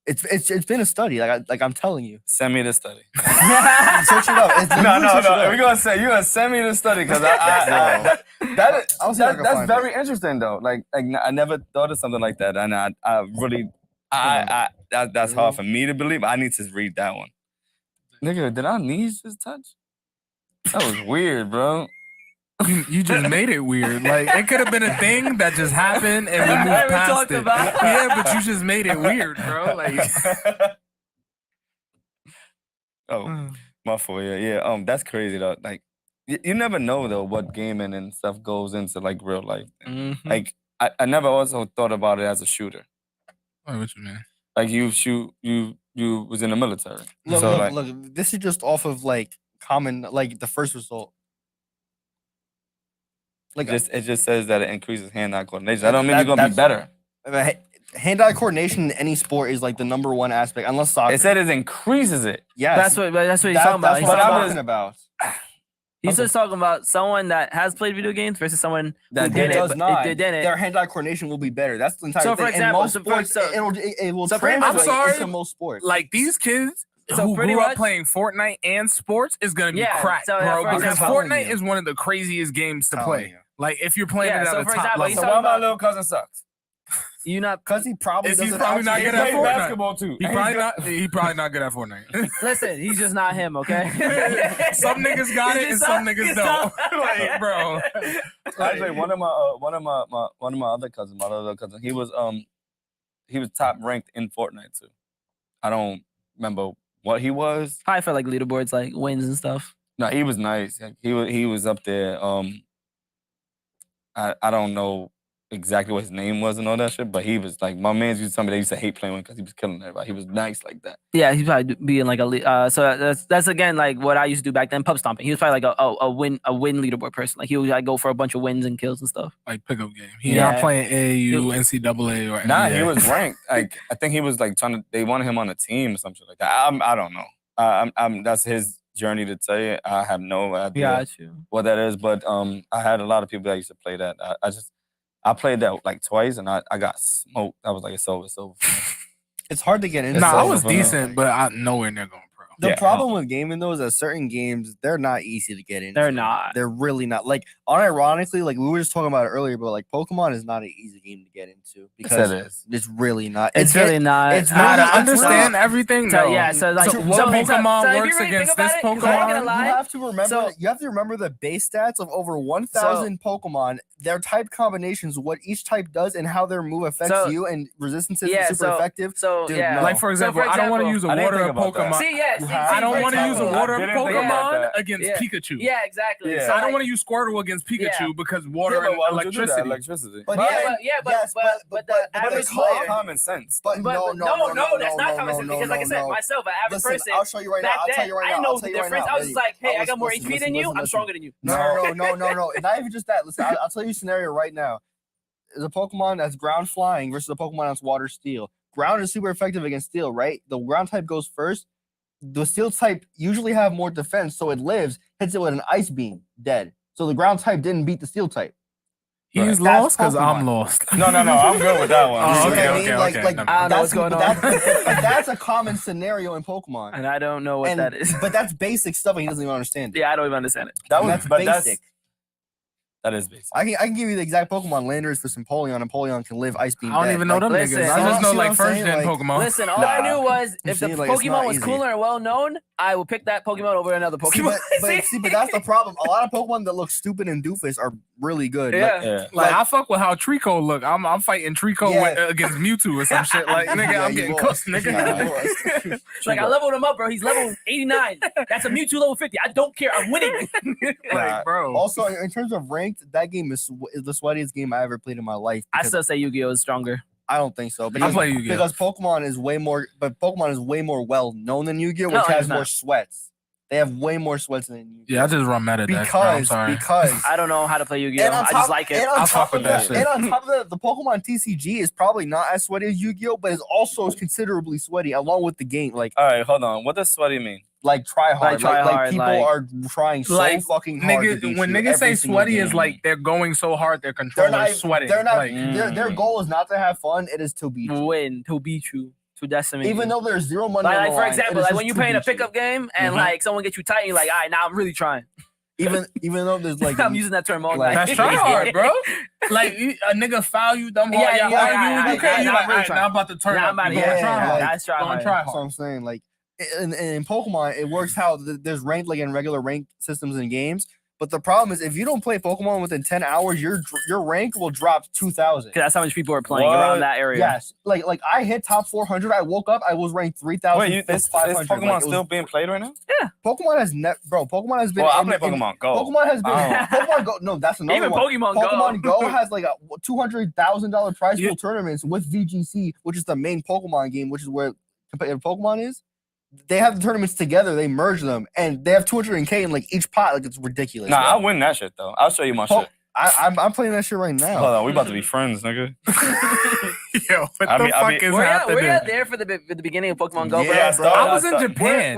It's been a study, like I'm telling you. Send me the study. Search it up. No. You're gonna send me the study because that's very interesting though. Like I never thought of something like that, and that's hard for me to believe. I need to read that one. Nigga, did our knees just touch? That was weird, bro. You just made it weird. Like it could have been a thing that just happened and we moved past it. Yeah, but you just made it weird, bro. Like oh, my fault. Yeah. That's crazy though. Like you never know though what gaming and stuff goes into like real life. Mm-hmm. Like I never also thought about it as a shooter. What you mean? Like you was in the military. Look, this is just off of like common, like the first result. Like it just says that it increases hand-eye coordination. I don't mean you're gonna be better. Hand-eye coordination in any sport is like the number one aspect, unless soccer. It said it increases it. Yes, That's what he's talking about. That's what I'm talking about. He's just talking about someone that has played video games versus someone that who didn't. does not. Didn't. Their hand-eye coordination will be better. That's the entire So, thing. for example, in most sports, it will translate I'm sorry, into most sports. like these kids So who pretty grew up much- playing Fortnite and sports is gonna be Yeah, cracked, so, bro. for Because example- Fortnite is one of the craziest games to play. you. Like if you're playing Yeah, it at so a for top example, he's level. So why talking my about- little cousin sucks? You not Because he probably Is he doesn't probably not actually good at He play plays Fortnite? basketball too. He probably not good at Fortnite. listen. He's just not him. Okay. Some niggas got it and some niggas don't. Like, bro. Actually, one of my other cousins, my other cousin, he was top ranked in Fortnite too. I don't remember what he was. Probably for like leaderboards, like wins and stuff. No, he was nice. Like, he was up there. I don't know exactly what his name was and all that shit, but he was like, my man used to tell me they used to hate playing with because he was killing everybody. He was nice like that. Yeah, he's probably being like a so that's again like what I used to do back then, pub stomping. He was probably like a win leaderboard person. Like he would like go for a bunch of wins and kills and stuff. Like pickup game. He Yeah. not playing AAU, NCAA, or Nah, NBA. he was ranked. Like I think he was like they wanted him on a team or something like that. I don't know. That's his journey to tell you. I have no idea Got you. what that is, but I had a lot of people that used to play that. I played that like twice and I got smoked. I was like, it's over. It's hard to get into. Nah, I over was for me. decent, but I nowhere near going pro. The Yeah. problem with gaming though is that certain games they're not easy to get into. They're not. They're really not. Like unironically, like we were just talking about it earlier, but like Pokemon is not an easy game to get into because it is. it's really not. It's really not. it's Nah, really- to it's understand everything, So no. yeah, so like So what Pokemon if you works really against think this about it, 'cause I'm not gonna Pokemon? lie, You have to remember. So- You have to remember the base stats of over 1,000 Pokemon. Their type combinations, what each type does, and how their move affects So- you, and resistance is Yeah, super so- effective. So Dude, yeah, no. Like for example, I don't want to use a I didn't water think about that. Pokemon. See, yeah, see, I don't for want to use a example- water I didn't think about Pokemon that. against Yeah. Pikachu. Yeah, exactly. Yeah. So I don't like- want to use Squirtle against Pikachu Yeah. because water Yeah, but why and would you do that? electricity. But Yeah, then- but yes, the average it's player. Common sense. But But no, that's not common sense because, like I said, no. myself, an average Listen, person. I'll show you right now. Back I'll tell then, you right I now. know I'll the tell you right difference. now. I was just like, hey, I got more Listen, HP than you. I'm stronger than you. No. Not even just that. Listen, I'll tell you a scenario right now. There's a Pokemon that's ground flying versus a Pokemon that's water steel. Ground is super effective against steel, right? The ground type goes first. The steel type usually have more defense, so it lives, hits it with an ice beam, dead. So the ground type didn't beat the steel type. He's That's lost because Pokemon. I'm lost. No, I'm good with that one. Oh, You see what okay, I mean? okay, Like, okay. like, Never I don't know that's, what's going but that's a common scenario in Pokemon. And I don't know what that is. But that's basic stuff, and he doesn't even understand it. Yeah, I don't even understand it. That was, That's but basic. That is basic. I can give you the exact Pokemon. Landers for Empoleon. Empoleon can live Ice Beam. I don't even know them listen, niggas. I just know see what like I'm first saying? gen Like, Pokemon. Listen, all I knew was if the See, like, it's Pokemon not was easy. cooler and well known, I would pick that Pokemon over another Pokemon. But that's the problem. A lot of Pokemon that look stupid and doofus are really good. Yeah. Yeah. Like I fuck with how Trico look. I'm fighting Trico against Mewtwo or some shit. Like nigga, I'm getting cooked, nigga. Like I leveled him up, bro. He's level 89. That's a Mewtwo level 50. I don't care. I'm winning. Like, bro. Also, in terms of ranked, that game is the sweatiest game I ever played in my life. I still say Yu-Gi-Oh is stronger. I don't think so. I play Yu-Gi-Oh. Because Pokemon is way more well known than Yu-Gi-Oh, No, which has it's not. more sweats. They have way more sweats than Yu-Gi-Oh. Yeah, I just run meta decks, bro. I'm because sorry. I don't know how to play Yu-Gi-Oh. And on I top- just like it. and on I top fuck with of that shit. And on top of that, the Pokemon TCG is probably not as sweaty as Yu-Gi-Oh, but is also considerably sweaty along with the game. Like All right, hold on. What does sweaty mean? try hard. try hard, people like- are trying so Like, fucking hard. to beat when you niggas say every single sweaty game. is like they're going so hard their they're controller's not sweating. They're not. Like, Their goal is not to have fun. It is to beat you. Win to beat you, to decimate Even you. though there's zero money. like, on the for line, example, it is like just when you to play in a beat you. pickup game and like someone gets you tight, and you're like, all right, now I'm really trying. Even though there's like I'm using that term all like- night. that's try hard, bro. Like a nigga foul you dumb hard, Yeah, you yeah, argue, you can't. You I'm like, really all right, trying. now I'm about to turn Now up. I'm about to You gonna try hard. That's try Gonna hard. try That's what hard. I'm saying. Like in Pokemon, it works how there's ranked like in regular ranked systems in games. But the problem is if you don't play Pokemon within 10 hours, your rank will drop 2,000. 'Cause that's how much people are playing What? around that area. Yes, like I hit top 400. I woke up, I was ranked 3,000. Wait, is 500. Pokemon Like, it still was, being played right now? Pokemon has Pokemon has been. Well, I in- play in- Pokemon Go. Pokemon has been. Oh. Pokemon Go. No, that's another Even one. Pokemon Go. Go has like a $200,000 prize Yeah. pool tournaments with VGC, which is the main Pokemon game, which is where competitive Pokemon is. They have the tournaments together. They merge them, and they have 200K in like each pot. Like it's ridiculous. Nah, bro. I'll win that shit though. I'll show you my shit. I'm playing that shit right now. Hold on, we about to be friends, nigga. Yo, what I the mean- I fuck mean- is Were happening? you there for the beginning of Pokemon Go, Yeah, bro? bro. I was in Japan.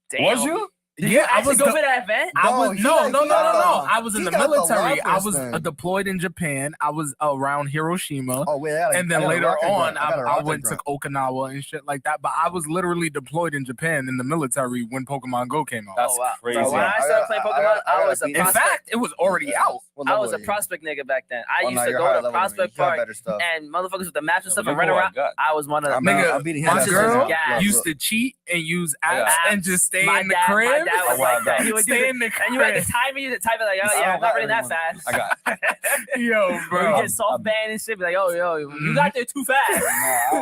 Damn. Was you? Did you I actually was go the- for that event? I No, was he no. got I was in he the got the military. I Lapras was thing. deployed in Japan. I was around Hiroshima. Oh wait, And then later on, I went to Okinawa and shit like that. But I was literally deployed in Japan in the military when Pokemon Go came out. That's Oh, wow. crazy. Bro, when I started playing Pokemon, I was a In prospect. fact, it was already out. I was a prospect nigga back then. I used to go to Prospect Park and motherfuckers with the maps and stuff and run around. I was one of them. Nigga, I'm beating my his ass girl right now. gas. used to cheat and use apps Yeah. and just stay My in the dad- crib. My dad was like that. He would Stay do in the and you had crib. to time it, type it like, oh yeah, I'm not running that fast. I got Yo, Bro, bro. you get soft banned and shit. Be like, yo, you got there too fast.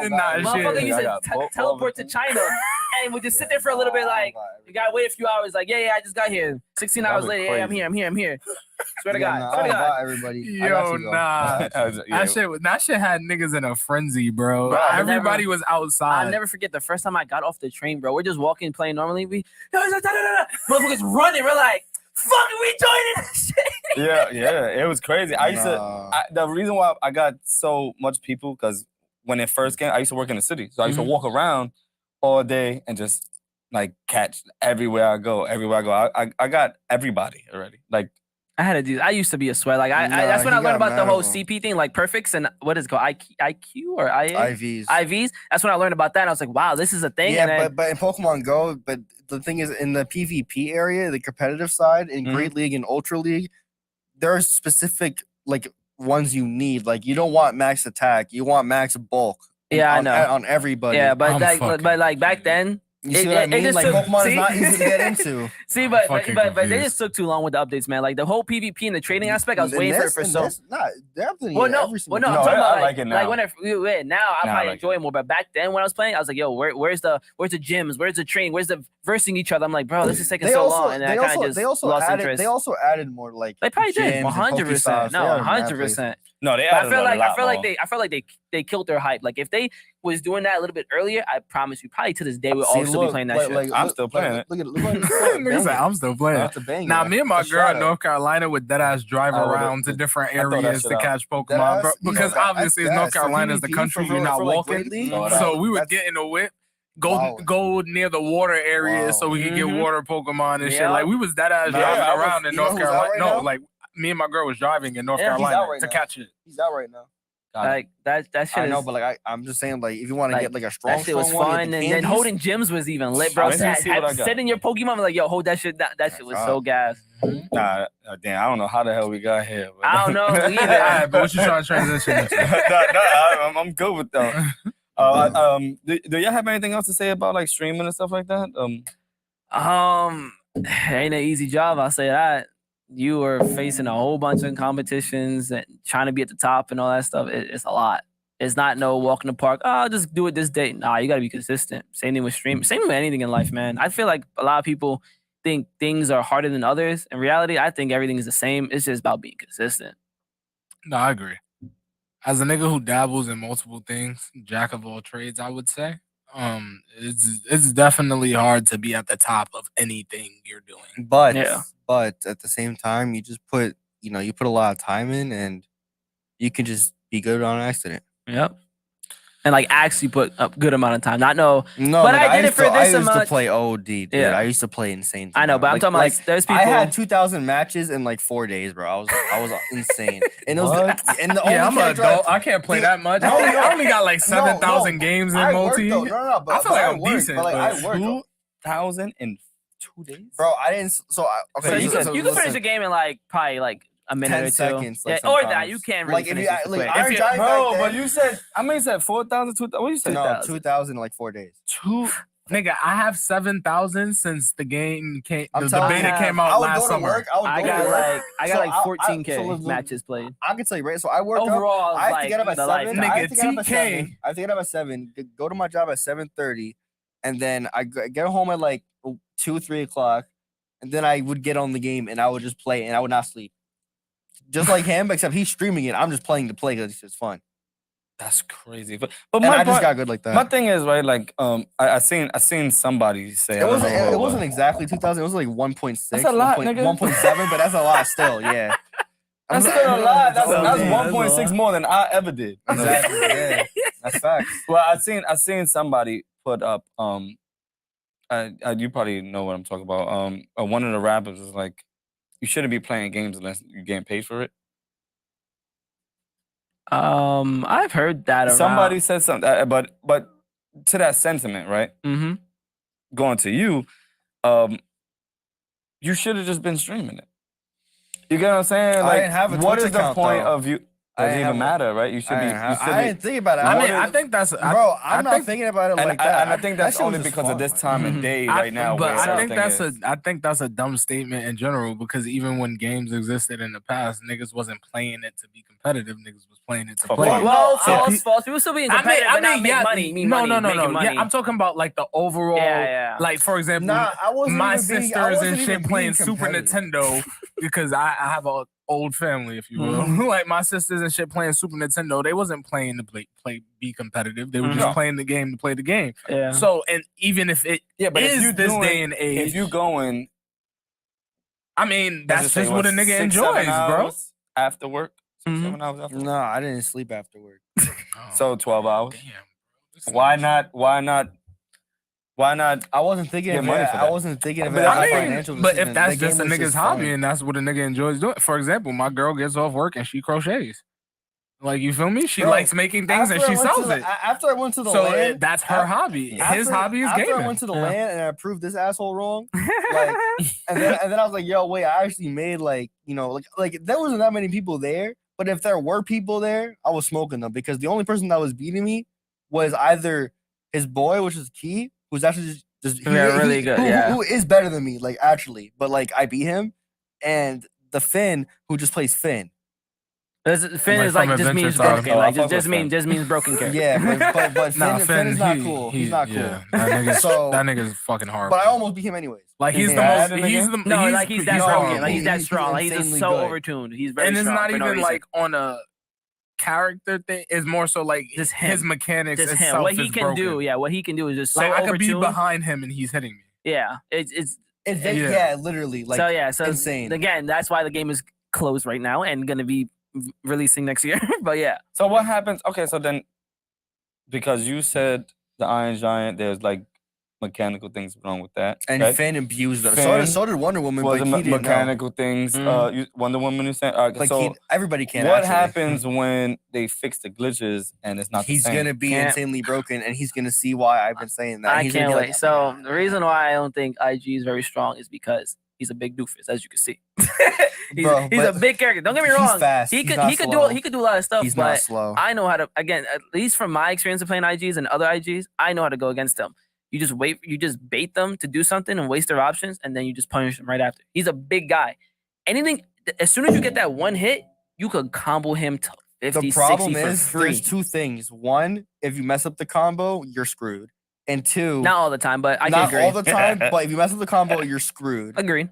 Nah, Motherfucker shit. used I to got both teleport to China and would just sit there for a little bit. Like, you gotta wait a few hours. Like, yeah, I just got here. 16 hours That'd be later, yeah, I'm here. Swear to God, swear to God. Everybody. Yo, nah. That shit had niggas in a frenzy, bro. Bro, I Everybody never- was outside. I'll never forget the first time I got off the train, bro. We're just walking, playing normally. Motherfuckers running. We're like, fuck, are we joining this shit? yeah, it was crazy. The reason why I got so much people because when it first came, I used to work in the city, so I used to walk around all day and just like catch everywhere I go. I got everybody already. Like I had to do. I used to be a sweat. Like that's when I learned about the whole CP thing, like perfects and what is it called IQ or IA? IVs. That's when I learned about that. And I was like, wow, this is a thing. Yeah, and then, but in Pokemon Go, but the thing is, in the PvP area, the competitive side, in Great League and Ultra League, there are specific like ones you need. Like you don't want max attack, you want max bulk. Yeah, I on, know. on everybody. yeah, but I'm like, fucking but like back then. You see what I mean? just Like took- Pokemon see? is not easy to get into. See, but fucking they confused. just took too long with the updates, man. Like the whole PvP and the trading aspect, I was waiting for it for so. They're updating Well, it no, every single I'm No, talking I about like it now. Like when now I Now I probably like enjoy it more. But back then when I was playing, I was like, yo, where's the gyms? Where's the train? Where's the versing each other? I'm like, bro, this is taking so long, and I kind of just lost interest. They also added more like They probably did gyms and 100%. Pokestops. No, They added 100%. no, they. But added I feel like they killed their hype. Like if they was doing that a little bit earlier, I promise you, probably to this day we'll all still be playing that shit. I'm still playing it. Look at Niggas like, I'm still playing. That's a banger. Now, me and my That's girl in shot North Carolina would deadass drive I would've- around to different I throw that areas shit to out. catch Pokemon, Deadass? bro. You know, Because obviously, that's North for Carolina is the PvP, country for you're not like walking. Great League? No, So we would That's- get in the whip, Wow. go near the water area so we could get Mhm. water Pokemon and shit. Yeah. Like we was deadass Nah, driving I was- around in you know North who's out Carolina. right No, now? like me and my girl was driving in North Yeah, he's Carolina out right to now. catch it. He's out right now. Like that shit. I know, is, but like I'm just saying, like if you want to like, get like a strong, that shit was strong one, fun, the and then candies, holding gyms was even lit, bro. Let me see what I got. Sending your Pokemon like, yo, hold that shit. That shit was so gas. Nah, damn, I don't know how the hell we got here. But I don't know either. All right, but what you trying to transition into? I'm good with that. Do y'all have anything else to say about like streaming and stuff like that? Ain't an easy job, I'll say that. You are facing a whole bunch of competitions and trying to be at the top and all that stuff. It's a lot. It's not no walk in the park. Oh, I'll just do it this day. Nah, you got to be consistent. Same thing with streaming. Same with anything in life, man. I feel like a lot of people think things are harder than others. In reality, I think everything is the same. It's just about being consistent. No, I agree. As a nigga who dabbles in multiple things, jack of all trades, I would say, it's definitely hard to be at the top of anything you're doing. but Yeah. at the same time, you just put you put a lot of time in, and you can just be good on accident. Yep. And like actually put a good amount of time. Not no. No, But like, I did it for I this used amount. to play OD, dude. Yeah. I used to play insane. I know, but I'm talking about like there's people. I had 2,000 matches in like 4 days, bro. I was insane. And it was and the only Yeah, I'm an character adult. I can't play that much. I only got like 7,000 games in I multi. worked, though. No, but I feel like I'm worked, decent. But like but I worked, 2,000 in 2 days, bro. I didn't. So So you can finish listen, the game in like probably like a minute 10 or two. seconds, like, yeah, or that sometimes. you can't really Like, if finish you- it like, quick. Iron If you- Giant- bro. back But then- you said I mean, you said 4,000, 2,000. What you said? No, 2,000. 2,000 in like 4 days. Nigga, I have 7,000 since the game came. I'm The telling beta you, came I out would last go to summer. work. I got like 14K matches played. I can tell you right. So I work Overall, I have to like, get up at the 7. lifetime. I have to get up at Nigga, 7. I have to get up at 7. Go to my job at 7:30, and then I get home at like 2-3 o'clock, and then I would get on the game and I would just play and I would not sleep. Just like him, except he's streaming it. I'm just playing to play because it's just fun. That's crazy. But And I just got good like that. my thing is right. Like I seen somebody say It wasn't exactly 2,000. It was like 1.6. That's a lot, nigga. 1.7, but that's a lot still. Yeah. That's still a lot. That's Yeah, 1.6 more than I ever did. Exactly. Yeah. That's facts. Well, I seen somebody put up you probably know what I'm talking about. One of the rappers was like, you shouldn't be playing games unless you're getting paid for it. I've heard that around. Somebody said something, but to that sentiment, right? Mm-hmm. Going to you, you should have just been streaming it. You get what I'm saying? I Like, didn't have a what Twitch is the account, point though. of you? I Doesn't didn't even have matter, right? You should be. I didn't think about it. I mean, I think that's Bro, I'm not think- thinking about it and like that. I think that's That shit was only just because of fun, this man. time and day I- right now. But where I think everything is. I think that's a dumb statement in general because even when games existed in the past, niggas wasn't playing it to be competitive. Niggas was playing it to For play. fun. Well, So- false. People still being competitive, but not make money. No, Making no. money. Yeah, I'm talking about like the overall. Yeah. Like for example, Nah, I wasn't my even being- I sisters wasn't and even shit playing being Super competitive. Nintendo because I have a old family, if you will. Like my sisters and shit playing Super Nintendo, they wasn't playing to be competitive. They were just No. playing the game to play the game. Yeah. So, and even if it but if is you this doing- day and age, if you going, I mean, let's that's say, just what a nigga 6-7 enjoys, bro. hours after work. 6-7 hours after work. No, I didn't sleep after work. So 12 hours. Damn, bro. Why not? I wasn't thinking Get of money it. for I that. wasn't thinking of But it as I a mean, financial But decision. if that's The just a game was nigga's just hobby fun. and that's what a nigga enjoys doing, for example, my girl gets off work and she crochets. Like, you feel me? She Bro, likes making things and she sells it. After I went to the So land, that's her hobby. His hobby is after gaming. I went to the Yeah. land and I proved this asshole wrong, like, and then I was like, yo, wait, I actually made like there wasn't that many people there, but if there were people there, I was smoking them because the only person that was beating me was either his boy, which is Key, who's actually just really good, who is better than me, like actually, but like I beat him, and the Finn who just plays Finn. Finn Like is like from just means Adventure Time. broken. Oh, Like I fuck just with means broken character. Yeah, but Nah, Finn is not he- cool. he- He's not cool. yeah, that nigga's, So- that nigga's fucking horrible. But I almost beat him anyways. like he's He's the bad most. in the He's game? the No, like he's that horrible. broken. Like he's that He's strong. Like he's just insanely so good. overtuned. He's very And it's strong not for no even reason. like on a character thing. It's more so like Just him. his mechanics. just him. itself What he is can do, broken. yeah, what he can do is just so Like I could be overtuned. behind him and he's hitting me. Yeah, it's Yeah, literally. Like, so insane. Again, that's why the game is closed right now and gonna be releasing next year. But yeah, So what happens? Okay, so then because you said the Iron Giant, there's like mechanical things wrong with that. And right? Finn abused her. Finn So did Wonder Woman, was but a he didn't know. mechanical things. Wonder Woman is saying. Like So everybody can. what actually. happens when they fix the glitches and it's not the He's same? gonna be insanely broken, and he's gonna see why I've been saying that. I He's gonna can't be wait. like, So the reason why I don't think IG is very strong is because he's a big doofus, as you can see. he's Bro, he's a big character. Don't get me he's wrong. fast. He He's could not he could slow. do a lot of stuff. He's but not slow. I know how to, again, at least from my experience of playing IGs and other IGs, I know how to go against them. You just wait, you just bait them to do something and waste their options, and then you just punish them right after. He's a big guy. Anything, as soon as you get that one hit, you could combo him to 50, The problem 60 is for free. there's two things. One, if you mess up the combo, you're screwed. And two, Not all the time, but I can not agree. all the time, but if you mess up the combo, you're screwed. Agreed.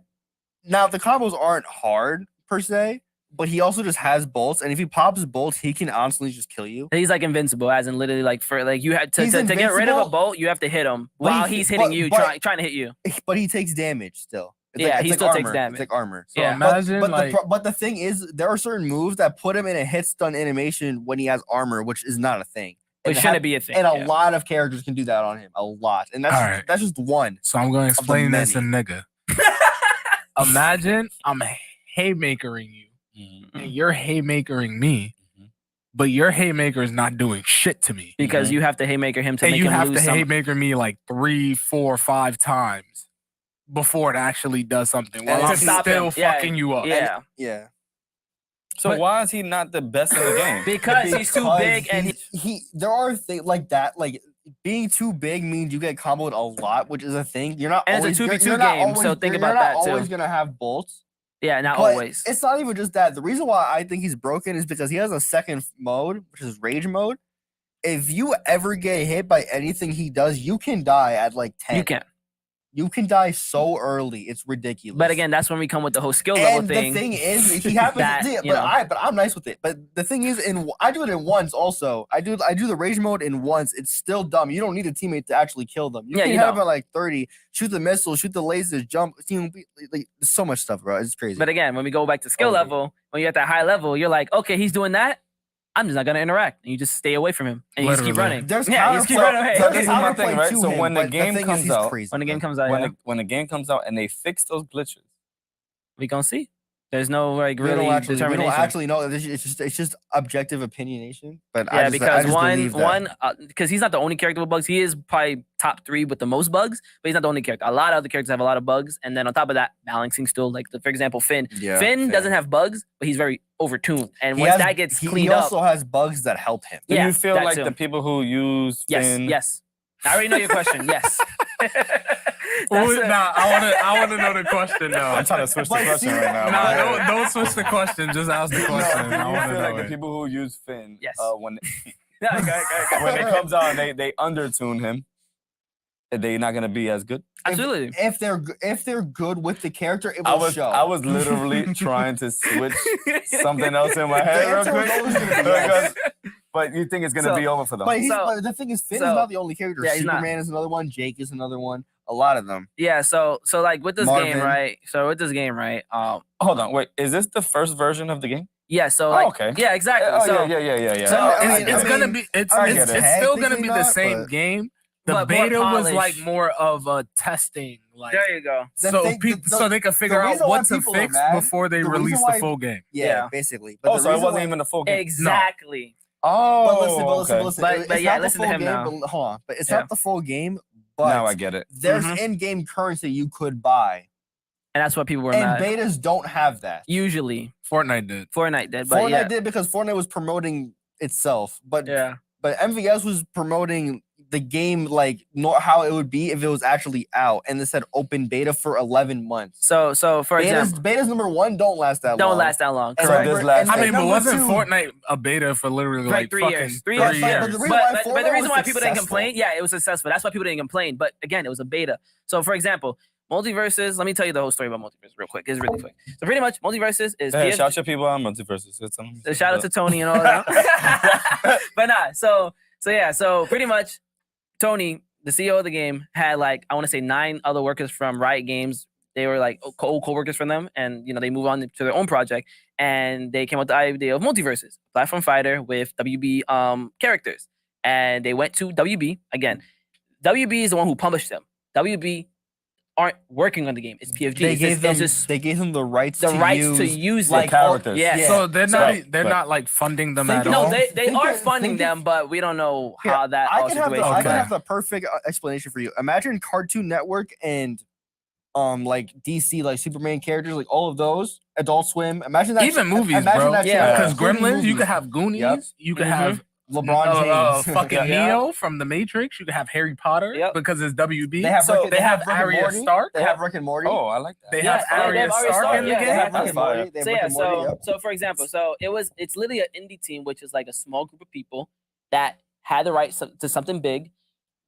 Now the combos aren't hard per se, but he also just has bolts, and if he pops bolts, he can honestly just kill you. He's like invincible, as in literally like for like you had to He's get rid of a invincible, bolt, you have to hit him but while he- he's hitting but- you, but- trying to hit you. But he takes damage still. It's Yeah, like, he it's still like takes armor. damage. It's like armor. So Yeah. imagine But the thing is, there are certain moves that put him in a hit stun animation when he has armor, which is not a thing. It shouldn't be a thing. And yeah. a lot of characters can do that on him. A lot. And that's Alright. that's just one. So I'm going to explain this many. in nigga. Imagine I'm haymakering you, and you're haymakering me, but your haymaker is not doing shit to me. because you have to haymaker him to And make you him have lose to some. haymaker me like 3, 4, 5 times before it actually does something. While And I'm to stop still him. Yeah, fucking you up. Yeah, Yeah. So But- why is he not the best in the game? because he's too big and he there are things like that, like being too big means you get comboed a lot, which is a thing. You're not And always it's a 2v2 you're not game, always- so think you're about not that, too. always gonna have bolts. yeah, not But always. it's not even just that. The reason why I think he's broken is because he has a second mode, which is rage mode. If you ever get hit by anything he does, you can die at like 10. You can, You can die so early. It's ridiculous. but again, that's when we come with the whole skill level and thing. the thing is, he happens. That, yeah, you know. but I'm nice with it. But the thing is, I do it in once. Also, I do the rage mode in once. It's still dumb. You don't need a teammate to actually kill them. You Yeah, can you have don't. it like 30. Shoot the missile. Shoot the lasers. Jump. Like, there's so much stuff, bro. It's crazy. But again, when we go back to skill Oh, level, when you're at that high level, you're like, okay, he's doing that. I'm just not gonna interact, and you just stay away from him, and you just keep Literally. running. There's yeah, you just keep counterplay- running away. So there's this is my thing, counterplay right? to So him, when the but game thing is, comes he's out- crazy, When the game bro. comes out, When the game comes out and they fix those glitches, we gonna see. There's no like We really don't actually, determination. know. It's just objective opinionation. But Yeah, I because just believe that. because he's not the only character with bugs. He is probably top 3 with the most bugs, but he's not the only character. A lot of other characters have a lot of bugs, and then on top of that, balancing still. Like for example, Finn. Yeah, Finn fair. doesn't have bugs, but he's very overtuned. And He once has- that gets he cleaned up, also has bugs that help him. do Yeah, you feel that like too. the people who use yes, Finn, yes. I already know your question. Yes. I want to know the question now. I'm trying to switch the But question see- right now. Nah, don't switch the question. Just ask the Do question. you I want to feel know like the it. people who use Finn, Yes. when Yeah, okay. when it comes out and they undertune him, they're not gonna be as good. Absolutely. If they're good with the character, it will I was show. literally trying to switch something else in my The head real answer was quick. always gonna be yes. But you think it's gonna So- be over for them? But, So- but the thing is, Finn so- is not the only character. Yeah, he's not. Superman is another one. Jake is another one. A lot of them. Yeah, so like with this game, Marvin. right? So with this game, right? Hold on, wait. Is this the first version of the game? Yeah, so Oh, like okay. yeah, exactly. Oh so yeah. So, I It's mean, gonna be. It's I get it. it's still gonna Technically be the not, same but- game. The But more beta was polished. like more of a testing, like there you go. The so thing- people the- so they can figure out reason why what to people are fix mad- before they the reason release why- the full game. Yeah, Yeah. basically. Oh, the so it reason wasn't why- even the full game. Exactly. Oh, But listen, okay. listen. But it's yeah, not the listen to full him game, now. but hold on. But it's Yeah. not the full game. But Now I get it. there's Mhm. in-game currency you could buy, And that's what people were and mad. betas don't have that. Usually, Fortnite did. Fortnite did, but Fortnite yeah, did because Fortnite was promoting itself, but yeah. MVS was promoting the game like not how it would be if it was actually out, and it said open beta for 11 months. So for example, Betas number 1 don't last that long. don't last that long. And So Correct. this number- last- and I mean, but number wasn't 2 Fortnite a beta for literally Like like 3 fucking years. 3 But- years. but Yeah. the But, reason why but the Fortnite reason was why people didn't successful- complain, yeah, it was successful. That's why people didn't complain. But again, it was a beta. So for example, Multiverses. Let me tell you the whole story about Multiverses real quick. It's really quick. So pretty much, Multiverses is Hey, PFG shout your people on Multiverses. shout out to Tony and all that. But nah, so yeah, so pretty much Tony, the CEO of the game, had like I want to say 9 other workers from Riot Games. They were like old co-workers from them, and they moved on to their own project, and they came up with the idea of Multiverses, platform fighter with WB characters, and they went to WB again. WB is the one who published them. WB aren't working on the game. It's PFG. They It's gave just them the rights the to rights use to use like it. characters. Yeah. So they're not Right, they're right. not like funding them Think at of- all. No, they Think are of- funding think of- them, but we don't know Here, how that I all can have situation. I can Okay. have the perfect explanation for you. Imagine Cartoon Network and like DC, like Superman characters, like all of those, Adult Swim. Imagine that. Even movies, imagine bro. that Yeah. channel, Because including Gremlins, you movies. could have Goonies, Yep. you could Mhm. have LeBron James. fucking Yeah. Neo from The Matrix, you could have Harry Potter Yep. because it's WB. They have so Rick- they have Rick and Arya Morty. Stark. They have Rick and Morty. Oh, I like that. They Yeah, have they have Arya Arya Stark Stark, in the yeah, game. They have Rick That's and fire. Morty. They have So Rick yeah, and Morty. Yep. so for example, so it's literally an indie team, which is like a small group of people that had the rights to something big.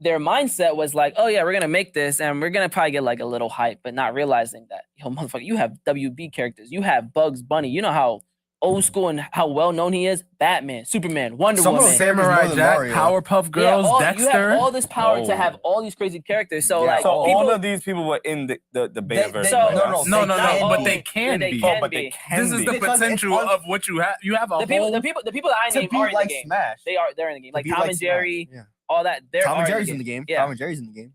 Their mindset was like, oh yeah, we're gonna make this and we're gonna probably get like a little hype, but not realizing that, yo, motherfucker, you have WB characters, you have Bugs Bunny, you know how old school and how well known he is. Batman, Superman, Wonder Some of Woman. those characters more Samurai than Jack, Mario. Powerpuff Yeah, Girls, you Dexter. have all this power to Oh. have all these crazy characters. So Yeah. like, So all people, of these people were in the beta They- version. so- right? no, No, they can but be. they can they be. can but be. they can This is be. the Because it's potential un- of what you have. You have a the people, whole. the people that I To name be are in like the game. Smash. They're in the game. To Like be Tom like and Smash. Jerry, Yeah. all that. They're Tom and are Jerry's in the game. Yeah. Tom and Jerry's in the game.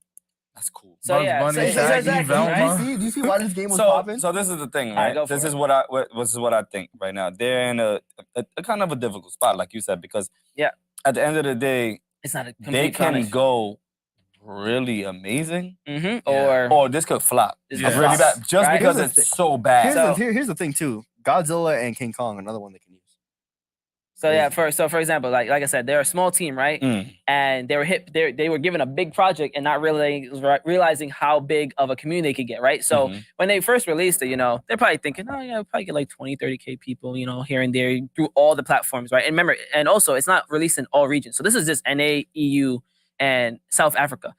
That's cool. So Bugs yeah, Bunny, so, Shaggy, exactly, Velma. right? Do you see why this game was So, popping? so this is the thing, Alright, right? go for This it. is what I think right now. They're in a kind of a difficult spot, like you said, because Yeah. at the end of the day, It's not a they complete can punish. go really amazing, Mhm. Yeah. Or or this could flop it's Yeah. a really flop, bad, just right? because Here's the it's so bad. So- Here's the thing too. Godzilla and King Kong, another one they can use. So yeah, for example, like I said, they're a small team, right? Mm. And they were they were given a big project and not really realizing how big of a community they could get, right? So Mhm. when they first released it, you know, they're probably thinking, oh yeah, we'll probably get like 20, 30K people, you know, here and there through all the platforms, right? And remember, and also it's not released in all regions. So this is just NA, EU, and South Africa,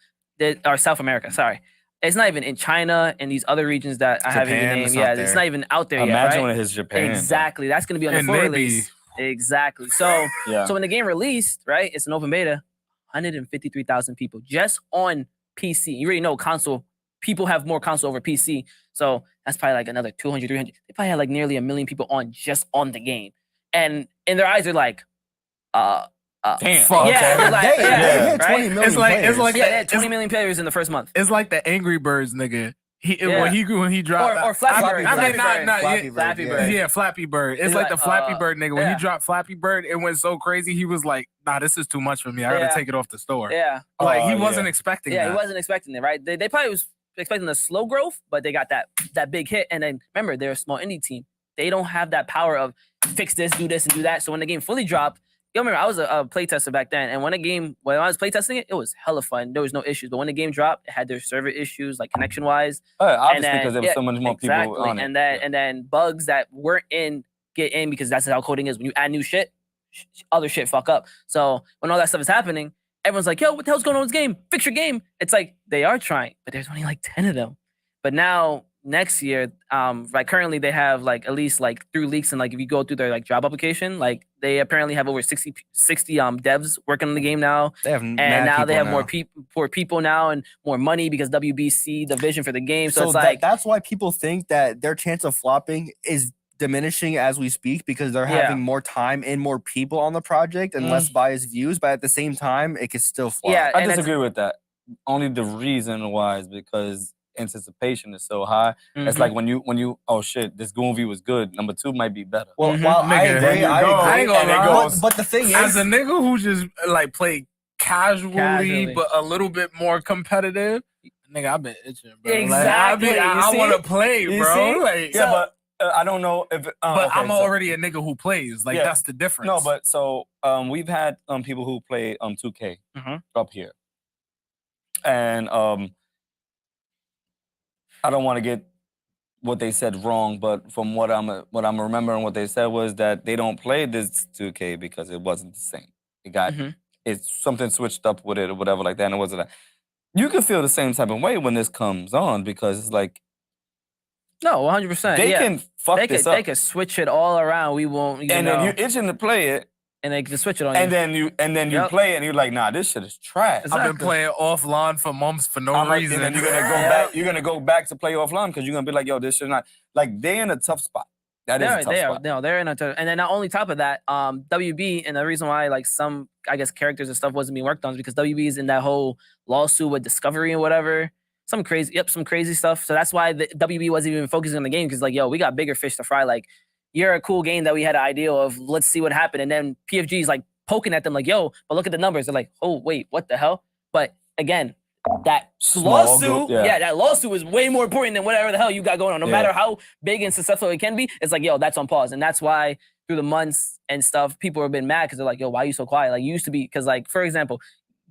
or South America, sorry. It's not even in China and these other regions that I haven't even Japan, named. it's Yeah, not it's there. not even out there yet, Imagine right? when it hits Japan. Exactly. That's gonna be on the And full maybe- release. Exactly. So Yeah. so when the game released, right, it's an open beta, 153,000 people just on PC. You already know console, people have more console over PC. So that's probably like another 200, 300. They probably had like nearly 1 million people on the game. And in their eyes, they're like, Damn. Fuck. yeah, they're like, They yeah, had right? 20 million It's like players. Yeah, they had 20 million players in the first month. It's like the Angry Birds nigga. Yeah. when he dropped Or Flappy I Bird. mean, Flappy not Bird. not Flappy yeah, Bird, Flappy yeah. Bird. yeah, Flappy Bird. It's He's like the like, Flappy Bird nigga. When yeah. he dropped Flappy Bird, it went so crazy. He was like, "Nah, this is too much for me. I gotta Yeah. take it off the store." Yeah. Like he Oh, wasn't yeah. expecting Yeah, that. he wasn't expecting it, right? They probably was expecting a slow growth, but they got that big hit. And then remember, they're a small indie team. They don't have that power of fix this, do this, and do that. So when the game fully dropped, you remember I was a playtester back then, and when I was playtesting it, it was hella fun. There was no issues. But when the game dropped, it had their server issues, like connection wise. Obviously, because there was so much more exactly. people on it. And then bugs that weren't in get in because that's how coding is. When you add new shit, other shit fuck up. So when all that stuff is happening, everyone's like, yo, what the hell's going on with this game? Fix your game. It's like they are trying, but there's only like 10 of them. But now next year, like currently they have like at least like through leaks and like if you go through their like job application, like they apparently have over 60 devs working on the game now. They have And now they have more people now and more money because WBC the vision for the game. So it's like that's why people think that their chance of flopping is diminishing as we speak because they're Yeah. having more time and more people on the project and less biased views. But at the same time, it could still flop. yeah, I and that's- disagree with that. Only the reason why is because anticipation is so high. It's Mhm. like when you oh shit, this movie was good. Number 2 might be better. Well, Mhm. while I Nigga, agree, there you I go. agree. I ain't gonna and it lie. goes- But the thing As is, a nigga who just like played casually, Casually. but a little bit more competitive, nigga, I've been itching, bro. Exactly. Like, You I see? want to play, You bro. see? Like, Yeah, but I don't know if. but okay, I'm so- already a nigga who plays. Like Yeah. that's the difference. No, but so we've had people who play 2K Mhm. up here, and I don't want to get what they said wrong, but from what I'm remembering, what they said was that they don't play this 2K because it wasn't the same. It got Mhm. it's something switched up with it or whatever like that, and it wasn't that. You can feel the same type of way when this comes on because it's like no, 100%. they yeah. can fuck They this could, up, they could switch it all around. We won't, and then you're itching to play it, and they can switch it on and you. then you Yep. play it, and you're like, nah, this shit is trash. I've been Exactly. playing offline for months for no I'm like, reason. and then you're gonna go Yeah. back. You're gonna go back to play offline because you're gonna be like, yo, this shit not like they're in a tough spot. That is a tough spot. They're in a tough, and then not only top of that, WB, and the reason why like some I guess characters and stuff wasn't being worked on is because WB is in that whole lawsuit with Discovery and whatever. some crazy stuff. So that's why the WB wasn't even focusing on the game because like, yo, we got bigger fish to fry. Like, you're a cool game that we had an idea of. Let's see what happened. And then PFG is like poking at them like, yo, but look at the numbers. They're like, oh wait, what the hell? But again, that lawsuit, that lawsuit is way more important than whatever the hell you got going on. No matter how big and successful it can be, it's like, yo, that's on pause. And that's why through the months and stuff, people have been mad because they're like, yo, why are you so quiet? Like, you used to be, because like, for example,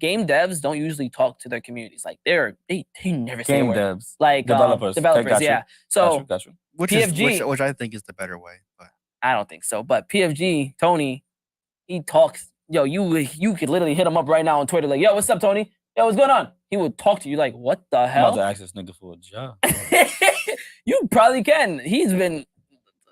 game devs don't usually talk to their communities. Like, they never say a word. Game devs. Like, developers, yeah. So, got you. Which I think is the better way. But I don't think so. But PFG, Tony, he talks. Yo, you could literally hit him up right now on Twitter. Like, yo, what's up, Tony? Yo, what's going on? He would talk to you like, what the hell? I'm about to ask this nigga for a job. You probably can. He's been.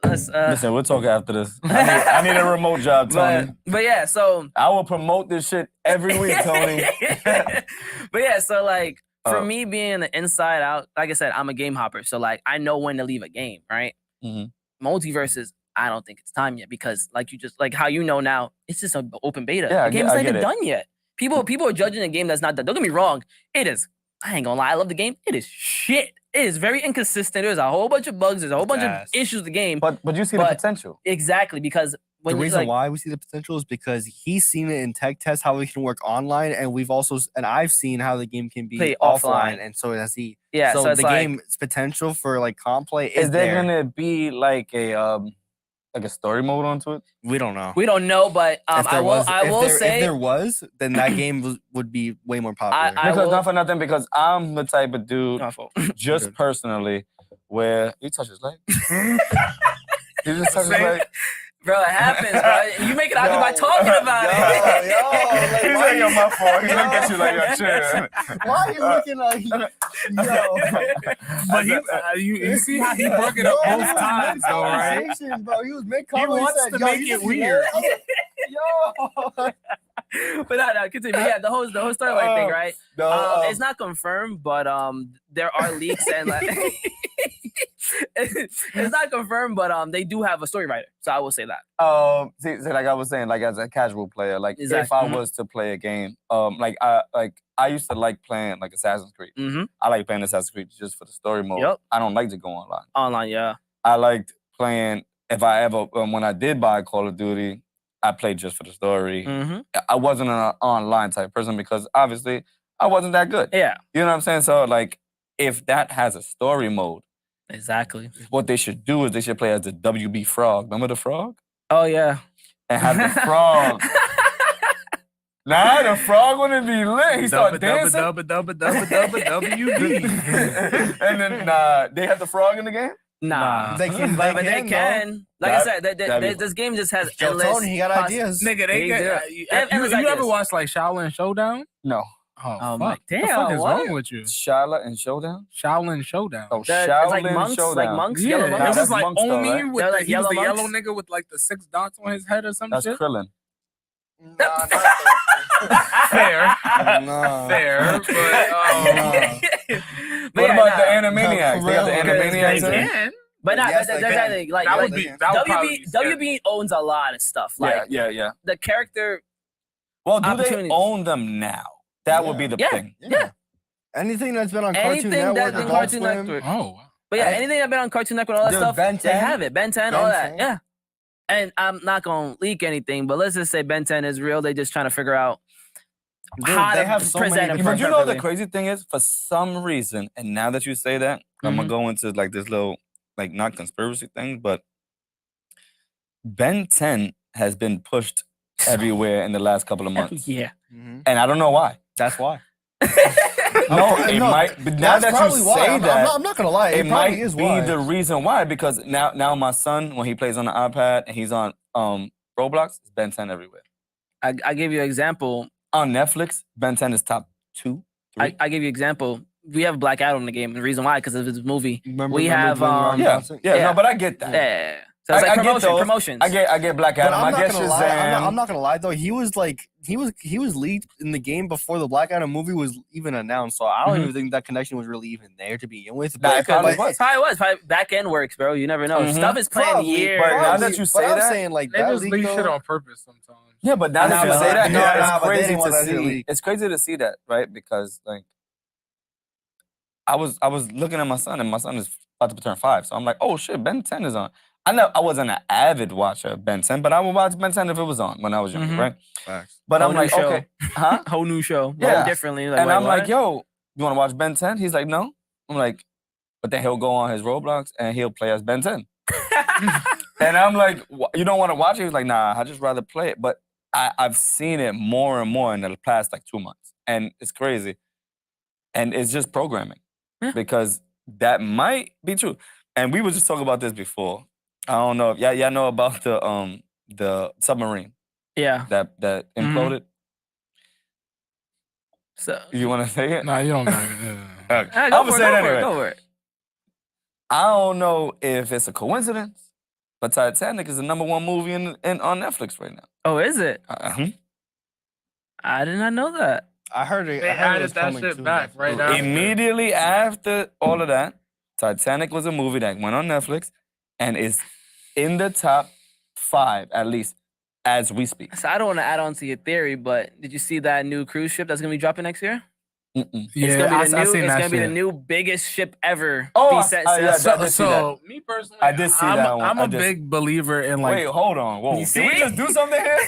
Listen, we'll talk after this. I need a remote job, Tony. But yeah, so I will promote this shit every week, Tony. But yeah, so like for me being the inside out, like I said, I'm a game hopper. So like I know when to leave a game, right? Multiverses, I don't think it's time yet because like you just like how you know now, it's just an open beta. Yeah, the game's not even done yet. People are judging a game that's not done. Don't get me wrong. It is. I ain't gonna lie. I love the game. It is shit. It is very inconsistent. There's a whole bunch of bugs. There's a whole bunch of issues with the game. But you see the potential. Exactly, because the reason why we see the potential is because he's seen it in tech tests how it can work online, and I've seen how the game can be offline, and so has he. Yeah, so the game's potential for like comp play is there gonna be like a story mode onto it? We don't know. We don't know, but I will say if there was, then that game would be way more popular. Because not for nothing, because I'm the type of dude, just personally, where he touches leg. He just touches leg. Bro, it happens, bro. You make it happen by talking about it. He's like, yo, my fault. He look at you like, yo, chill. Why are you looking like, yo? But you see how he broke it up both times, though, right? Bro, he was He wants to make it weird. Yo. But no, continue. Yeah, the whole storyline thing, right? It's not confirmed, but there are leaks and like it's not confirmed, but they do have a story writer. So I will say that. See, like I was saying, like as a casual player, like if I was to play a game, I used to like playing like Assassin's Creed. I like playing Assassin's Creed just for the story mode. I don't like to go online. Online, yeah. I liked playing. If I ever when I did buy Call of Duty, I played just for the story. I wasn't an online type person because obviously I wasn't that good. Yeah. You know what I'm saying? So like if that has a story mode, exactly. What they should do is they should play as the WB Frog. Remember the frog? Oh yeah. And have the frog. Nah, the frog wouldn't be lit. He started dancing. WB. And then they have the frog in the game? Nah. They can. But they can. Like I said, this game just has endless. Tony, he got ideas. Nigga, you ever watched like Shaolin Showdown? No. Oh, my damn! What the fuck is wrong with you? Shaolin Showdown? Shaolin Showdown. Oh, Shaolin like monks, Showdown. Like monks, yeah, yellow monks. It was like monks, Omi though, right? with like he was the yellow yellow nigga with like the 6 dots on his head or some That's shit. Krillin. Fair. No. Fair, but what about the Animaniacs? They got the Animaniacs in it? But not Yes, there's they that can. thing, like that would be WB owns a lot of stuff. Like Yeah. the character. Well, do they Opportunities. own them now? That would be the thing. Yeah. Anything that's been on Cartoon Anything Network, that's been Adult Cartoon Swim, Network. oh. But yeah, anything that's been on Cartoon Network, all that Dude, stuff, Ben they 10? have it. Ben 10, all that. Yeah. And I'm not gonna leak anything, but let's just say Ben 10 is real. They're just trying to figure out how they to have so present many it. But you know the perfectly. crazy thing is, for some reason, and now that you say that, I'm gonna go into like this little, like not conspiracy thing, but Ben 10 has been pushed everywhere in the last couple of months. Yeah. And I don't know why. That's why. No, it might. But now that you say that, I'm not gonna lie. it probably might is be why. the reason why. Because now my son, when he plays on the iPad and he's on Roblox, it's Ben 10 everywhere. I give you an example. On Netflix, Ben 10 is top 2, 3. I give you an example. We have Black Adam in the game. And the reason why, because of his movie. Remember we have Dwayne Johnson? No, but I get that. Yeah. So it's like I get those. promotions. I get Black But Adam. I'm I not get gonna lie. Shazam. I'm not gonna lie though. He was leaked in the game before the Black Adam movie was even announced. So I don't even think that connection was really even there to begin with. Nah, it probably was. Probably back end works, bro. You never know. Stuff is planned Probably, years. But now that you say I'm that, saying like They that just leak, leak though, shit on purpose sometimes. yeah, but now that you say that, but it's they crazy didn't want to that shit see. leaked. It's crazy to see that, right? Because like I was looking at my son, and my son is about to turn 5. So I'm like, oh shit, Ben 10 is on. I wasn't an avid watcher of Ben 10, but I would watch Ben 10 if it was on when I was younger, right? Facts. But Whole I'm new like, show. okay, huh? Whole new show. Yeah. Roll differently. Like, And wait, I'm what? like, yo, you want to watch Ben 10? He's like, no. I'm like, but then he'll go on his Roblox and he'll play as Ben 10. And I'm like, you don't want to watch it? He's like, nah, I'd just rather play it. But I've seen it more and more in the past like 2 months. And it's crazy. And it's just programming. Yeah. Because that might be true. And we were just talking about this before. I don't know if y'all know about the submarine Yeah. that imploded. So You want to say it? No, you don't got it. Okay. go I'm for gonna say it anyway. Go for it. I don't know if it's a coincidence, but Titanic is the #1 movie on Netflix right now. Oh, is it? I did not know that. I heard it. They I heard it added was that coming shit too, back but- right after. Immediately after all of that, Titanic was a movie that went on Netflix and is in the top 5, at least, as we speak. So I don't want to add on to your theory, but did you see that new cruise ship that's gonna be dropping next year? Mm-mm. Yeah, It's gonna be I the new. seen It's that gonna be the shit. new biggest ship ever. Oh, be I- set- yeah, set- I did see So me personally, I did see that one. I'm I a did- big believer in like. Wait, hold on. Whoa, You did we see? just do something here?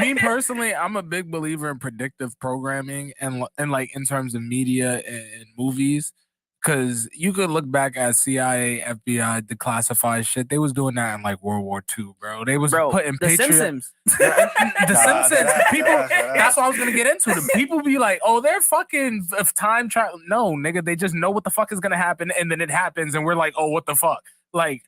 Me personally, I'm a big believer in predictive programming and like in terms of media and movies, because you could look back at CIA, FBI, declassified shit. They was doing that in like World War II, bro. They was Bro, putting The Simpsons. The Simpsons. People. that's- That's what I was gonna get into. The people be like, "Oh, they're fucking time travel." No, nigga, they just know what the fuck is gonna happen, and then it happens, and we're like, "Oh, what the fuck?" Like,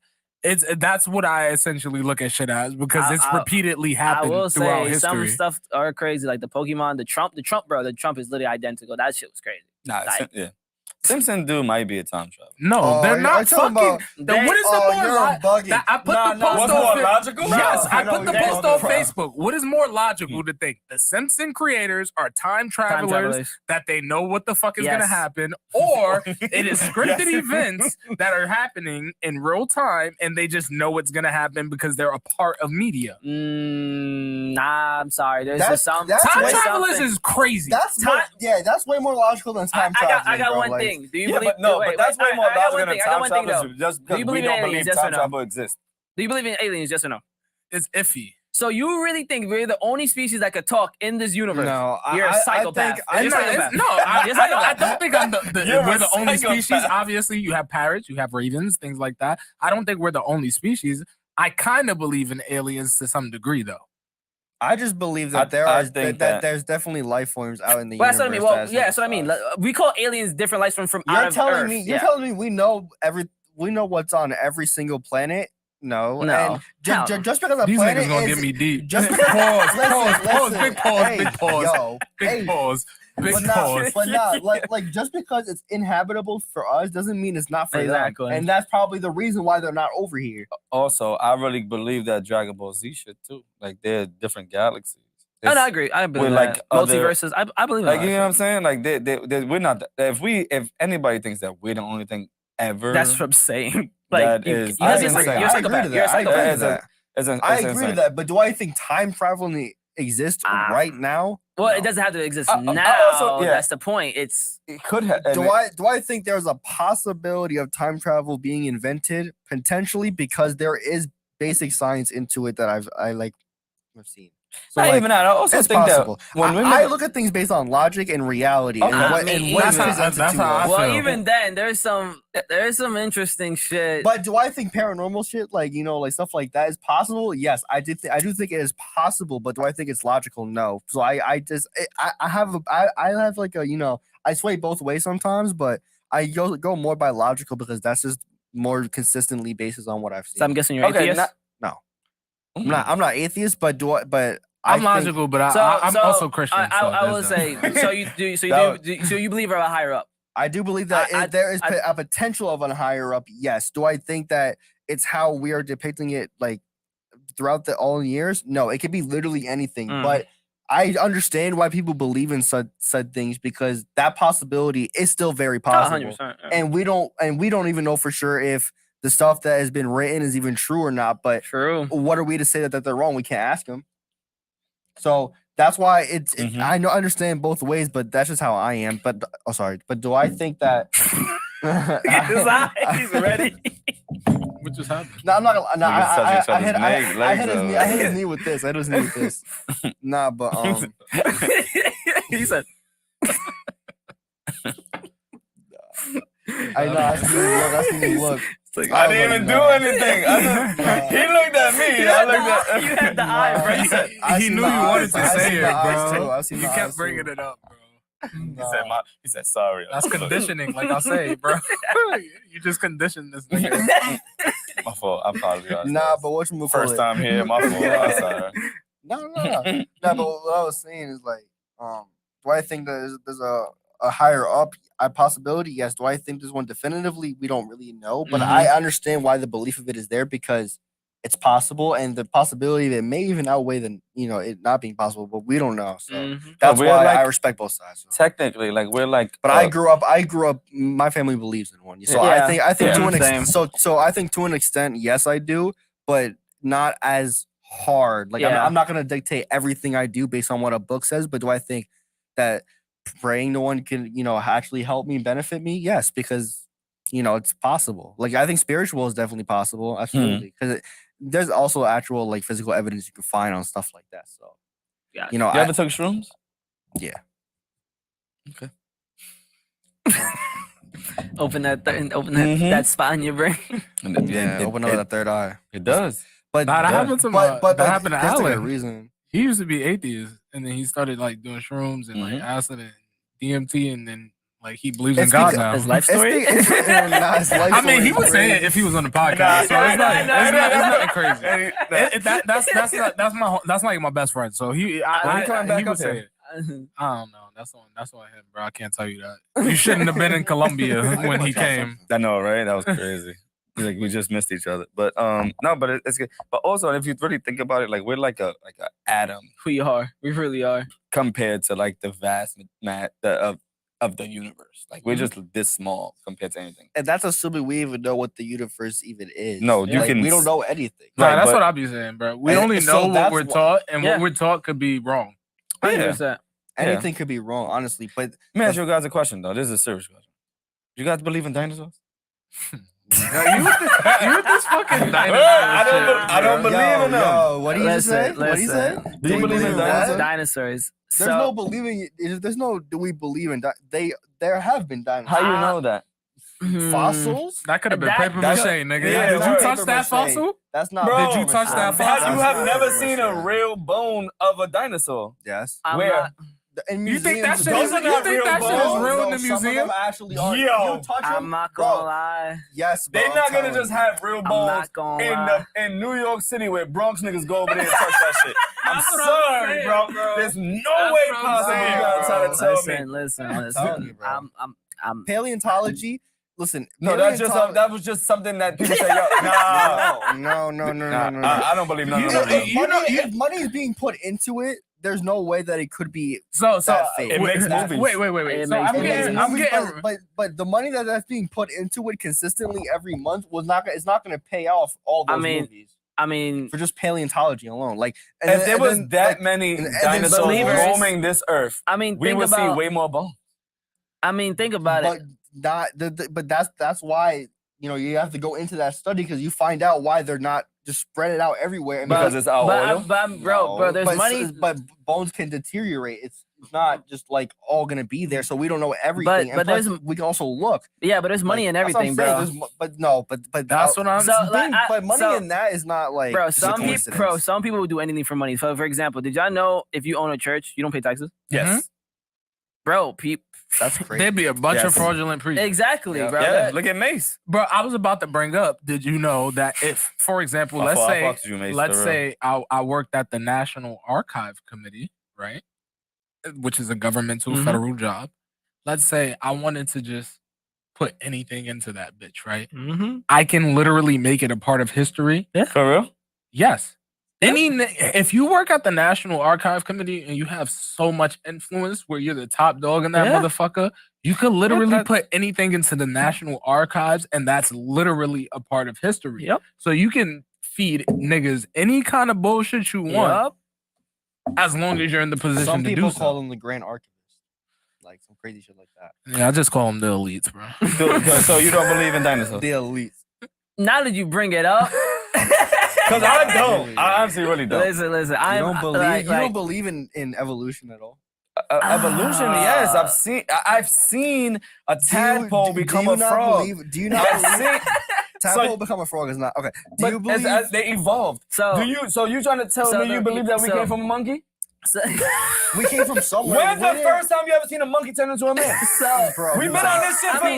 that's what I essentially look at shit as because it's repeatedly I happened will throughout say some history. stuff are crazy, like the Pokemon, the Trump, bro. The Trump is literally identical. That shit was crazy. Nah, Like- yeah. Simpson dude might be a time traveler. No, Oh, they're are not you talking fucking. about- What is the Oh, more you're bugging. I put Nah, the nah, post what's on more Fa- logical? Yes, No, I no, put the you post don't. on Facebook. What is more logical to think? The Simpson creators are time travelers that they know what the fuck is gonna Yes. happen, or it is scripted events that are happening in real time and they just know what's gonna happen because they're a part of media. Nah, I'm sorry. There's That's- just some that's Time way travelers something- is crazy. That's more, that's way more logical than time traveling. I got bro. one Like, thing. Do you Yeah, believe? but no, wait, but that's wait, way more I got logical one than thing. I got time one thing though. travelers just Do because you we believe in don't aliens, believe yes or time no? travel exists. Do you believe in aliens? Yes or no? It's iffy. So you really think we're the only species that could talk in this universe? No, You're a psychopath. I You're a psychopath. I don't think I'm You're we're a the only psychopath. species. Obviously, you have parrots, you have ravens, things like that. I don't think we're the only species. I kind of believe in aliens to some degree, though. I just believe I- that there I are think that that- there's definitely life forms out in the Well, that's universe. what I mean. Well, that yeah, that's what I mean. survive. We call aliens different life from out You're of telling Earth. me you're Yeah. telling me we know what's on every single planet? No. No. And Hell. just because a These planet niggas gonna is get me deep. just Pause, because- pause, listen, big pause, hey, big pause, yo, big hey, pause, big but pause. not like just because it's inhabitable for us doesn't mean it's not for Exactly. them. And that's probably the reason why they're not over here. Also, I really believe that Dragon Ball Z shit too. Like they're different galaxies. Oh, no, It's- I agree. I believe with, that. like, other- Multiverses. I believe in Like that you know what I'm shit. saying? Like we're not. If anybody thinks that we're the only thing ever, That's what I'm saying. Like That you, is- you I guys agree are to you're a that. I agree psychopath. to You're a that. I agree psychopath. to It's that. it's I insane. agree to that, but do I think time traveling exists right now? Well, No. it doesn't have to exist I now. also- yeah. That's the point. It's It could have. Do I think there's a possibility of time travel being invented potentially because there is basic science into it that I've seen. So Not like, even that. I also it's think possible. that when women, I look at things based on logic and reality and Okay. what, I mean, and what is that's how- presented that's to how I us. feel. well, even then, there's some interesting shit. But do I think paranormal shit, like like stuff like that, is possible? Yes, I do think it is possible. But do I think it's logical? No. So I have like a I sway both ways sometimes, but I go more by logical because that's just more consistently basis on what I've seen. so I'm guessing you're okay, atheist. I'm not atheist, but I'm think- logical, but I'm So, also Christian. I so will there's say. that. So you do. So That you believe we're a higher up. I do believe that there is I- a potential of a higher up. Yes. Do I think that it's how we are depicting it like throughout all years? No, it could be literally anything. Mm. But I understand why people believe in said things because that possibility is still very possible. 100%. And we don't even know for sure if the stuff that has been written is even true or not. But True. what are we to say that they're wrong? We can't ask them. So That's why it's. Mhm. I know, understand both ways, but that's just how I am. But sorry. But do I think that? He's ready. What just happened? No, I'm not gonna. No, Niggas touch each I other's hit legs, I hit his knee with this. I hit his knee with this. Nah, but He said, I know. I seen him look. I didn't even do anything. He looked at me. I looked at. You had the eye, bro. You said, He knew you wanted to say it, bro. I've seen You the kept eyes, bringing too. it up, bro. He said sorry. That's conditioning, like I say, bro. You just conditioned this nigga. My fault. I apologize. Nah, but what you First time here. My fault. I'm sorry. No. No, but what I was saying is like, do I think that there's a higher up possibility? Yes. Do I think there's one definitively? We don't really know, but I understand why the belief of it is there because it's possible, and the possibility of it may even outweigh the it not being possible, but we don't know. So that's we're why like- I respect both sides. So. Technically, like we're like. But I grew up. My family believes in one, so Yeah. I think to an Same. extent. So I think to an extent, yes, I do, but not as hard. Like Yeah. I'm not gonna dictate everything I do based on what a book says. But do I think that praying to one can actually help me, benefit me? Yes, because it's possible. Like I think spiritual is definitely possible, absolutely, because there's also actual like physical evidence you can find on stuff like that. So Yeah. You ever took shrooms? Yeah. Okay. open that Mhm. that spot in your brain. Open up that third eye. It does. But Nah, that happened to that happened to that's like a Alan. reason. He used to be atheist, and then he started like doing shrooms and like Mhm. acid and DMT, and then like he believes in It's God because- now. His life story. His life I mean, he story would is say it crazy. if he was on the podcast. So it's nothing crazy. That's like my best friend. So When he coming back he would up say here? it. I don't know. That's on him, bro. I can't tell you that. You shouldn't have been in Colombia when he came. I know, right? That was crazy. Like we just missed each other, but no, but it's good. But also, if you really think about it, like we're like a atom We are. We really are. compared to like the vast of the universe. Like we're just this small compared to anything. And that's assuming we even know what the universe even is. No, you Like, can- we don't know anything. Nah, Right, that's but- what I be saying, bro. We And only so know what that's we're why- taught, and Yeah. what we're taught could be wrong. 100%. Anything could be wrong, honestly. But Let me ask you guys a question though. This is a serious question. You guys believe in dinosaurs? You with this fucking dinosaur I don't shit, believe bro. in them. Yo, what do you Listen, say? What do you say? listen. Do you believe in dinosaurs? Dinosaurs. There's no believing. There's no. Do we believe in? There have been dinosaurs. How you know that? Fossils? That could have been That- paper mache, nigga. Yeah, Did you right. touch that Papier-mâché. fossil? That's not. Bro, Did you touch that Have fossil? you have never Papier-mâché. seen a real bone of a dinosaur? Yes. I'm Where? not- In You think that museums, shit Those is are not real real bones. in the Some of museum? them actually are. Yo. You touch them, I'm not bro. gonna lie. Yes, bro, They're I'm not gonna telling just you. have real I'm bones not gonna lie. in New York City where Bronx niggas go over there and touch that shit. I'm That's what I'm sorry, saying, bro. bro. There's no That's way what I'm possible you saying, gotta try bro. to tell Listen, me. listen. telling you, bro. I'm Paleontology. Listen, No, that was just something that people say, yo, nah. No. I don't believe none of them. If money is being put into it, there's no way that it could be So that fake. It makes movies. Wait. It So makes I'm movies. getting. but the money that's being put into it consistently every month it's not going to pay off all those movies I mean, for just paleontology alone. Like, If there was that many and then dinosaurs believers- roaming this earth, I mean, we think would see about. way more bones. I mean, think about but it. but that's why you have to go into that study because you find out why they're not just spread it out everywhere. And Because it's our oil? Bro, there's but, money. but bones can deteriorate. It's not just like all gonna be there, so we don't know everything. But and plus, there's- we can also look. Yeah, but there's money in That's what I'm everything, bro. saying. But That's what I'm So, like, but money so- in that is not like Bro, just a some coincidence. some people would do anything for money. So, for example, did y'all know if you own a church, you don't pay taxes? Yes. Bro, That's crazy. There'd be a bunch of Yes. fraudulent priests. exactly, Yeah. bro. Yeah, That- look at Mace. Bro, I was about to bring up. Did you know that if, for example, I let's fucked say, you, Mace, let's for real. say I worked at the National Archive Committee, right, which is a governmental Mhm. federal job. Let's say I wanted to just put anything into that bitch, right? Mhm. I can literally make it a part of history. For real? Yes. If you work at the National Archive Committee and you have so much influence where you're the top dog in that Yeah. motherfucker, you could literally that- put anything into the National Archives and that's literally a part of history. Yep. So you can feed niggas any kind of bullshit you want. Yup. as long as you're in the position Some to people do call so. them the Grand Archivist, like some crazy shit like that. Yeah, I just call them the elites, bro. So you don't believe in dinosaurs? The elites. Now that you bring it up, Because I don't. I honestly really don't. listen. You I don't believe. like, you don't believe in evolution at all. Evolution, yes. I've seen a tadpole become a frog. Do you not believe? Tadpole become a frog is not okay. Do you believe as they evolved? So you trying to tell me you believe that we came from a monkey? So, we came from somewhere? When's the first time you ever seen a monkey turn into a man? Bro, We've been on this shit for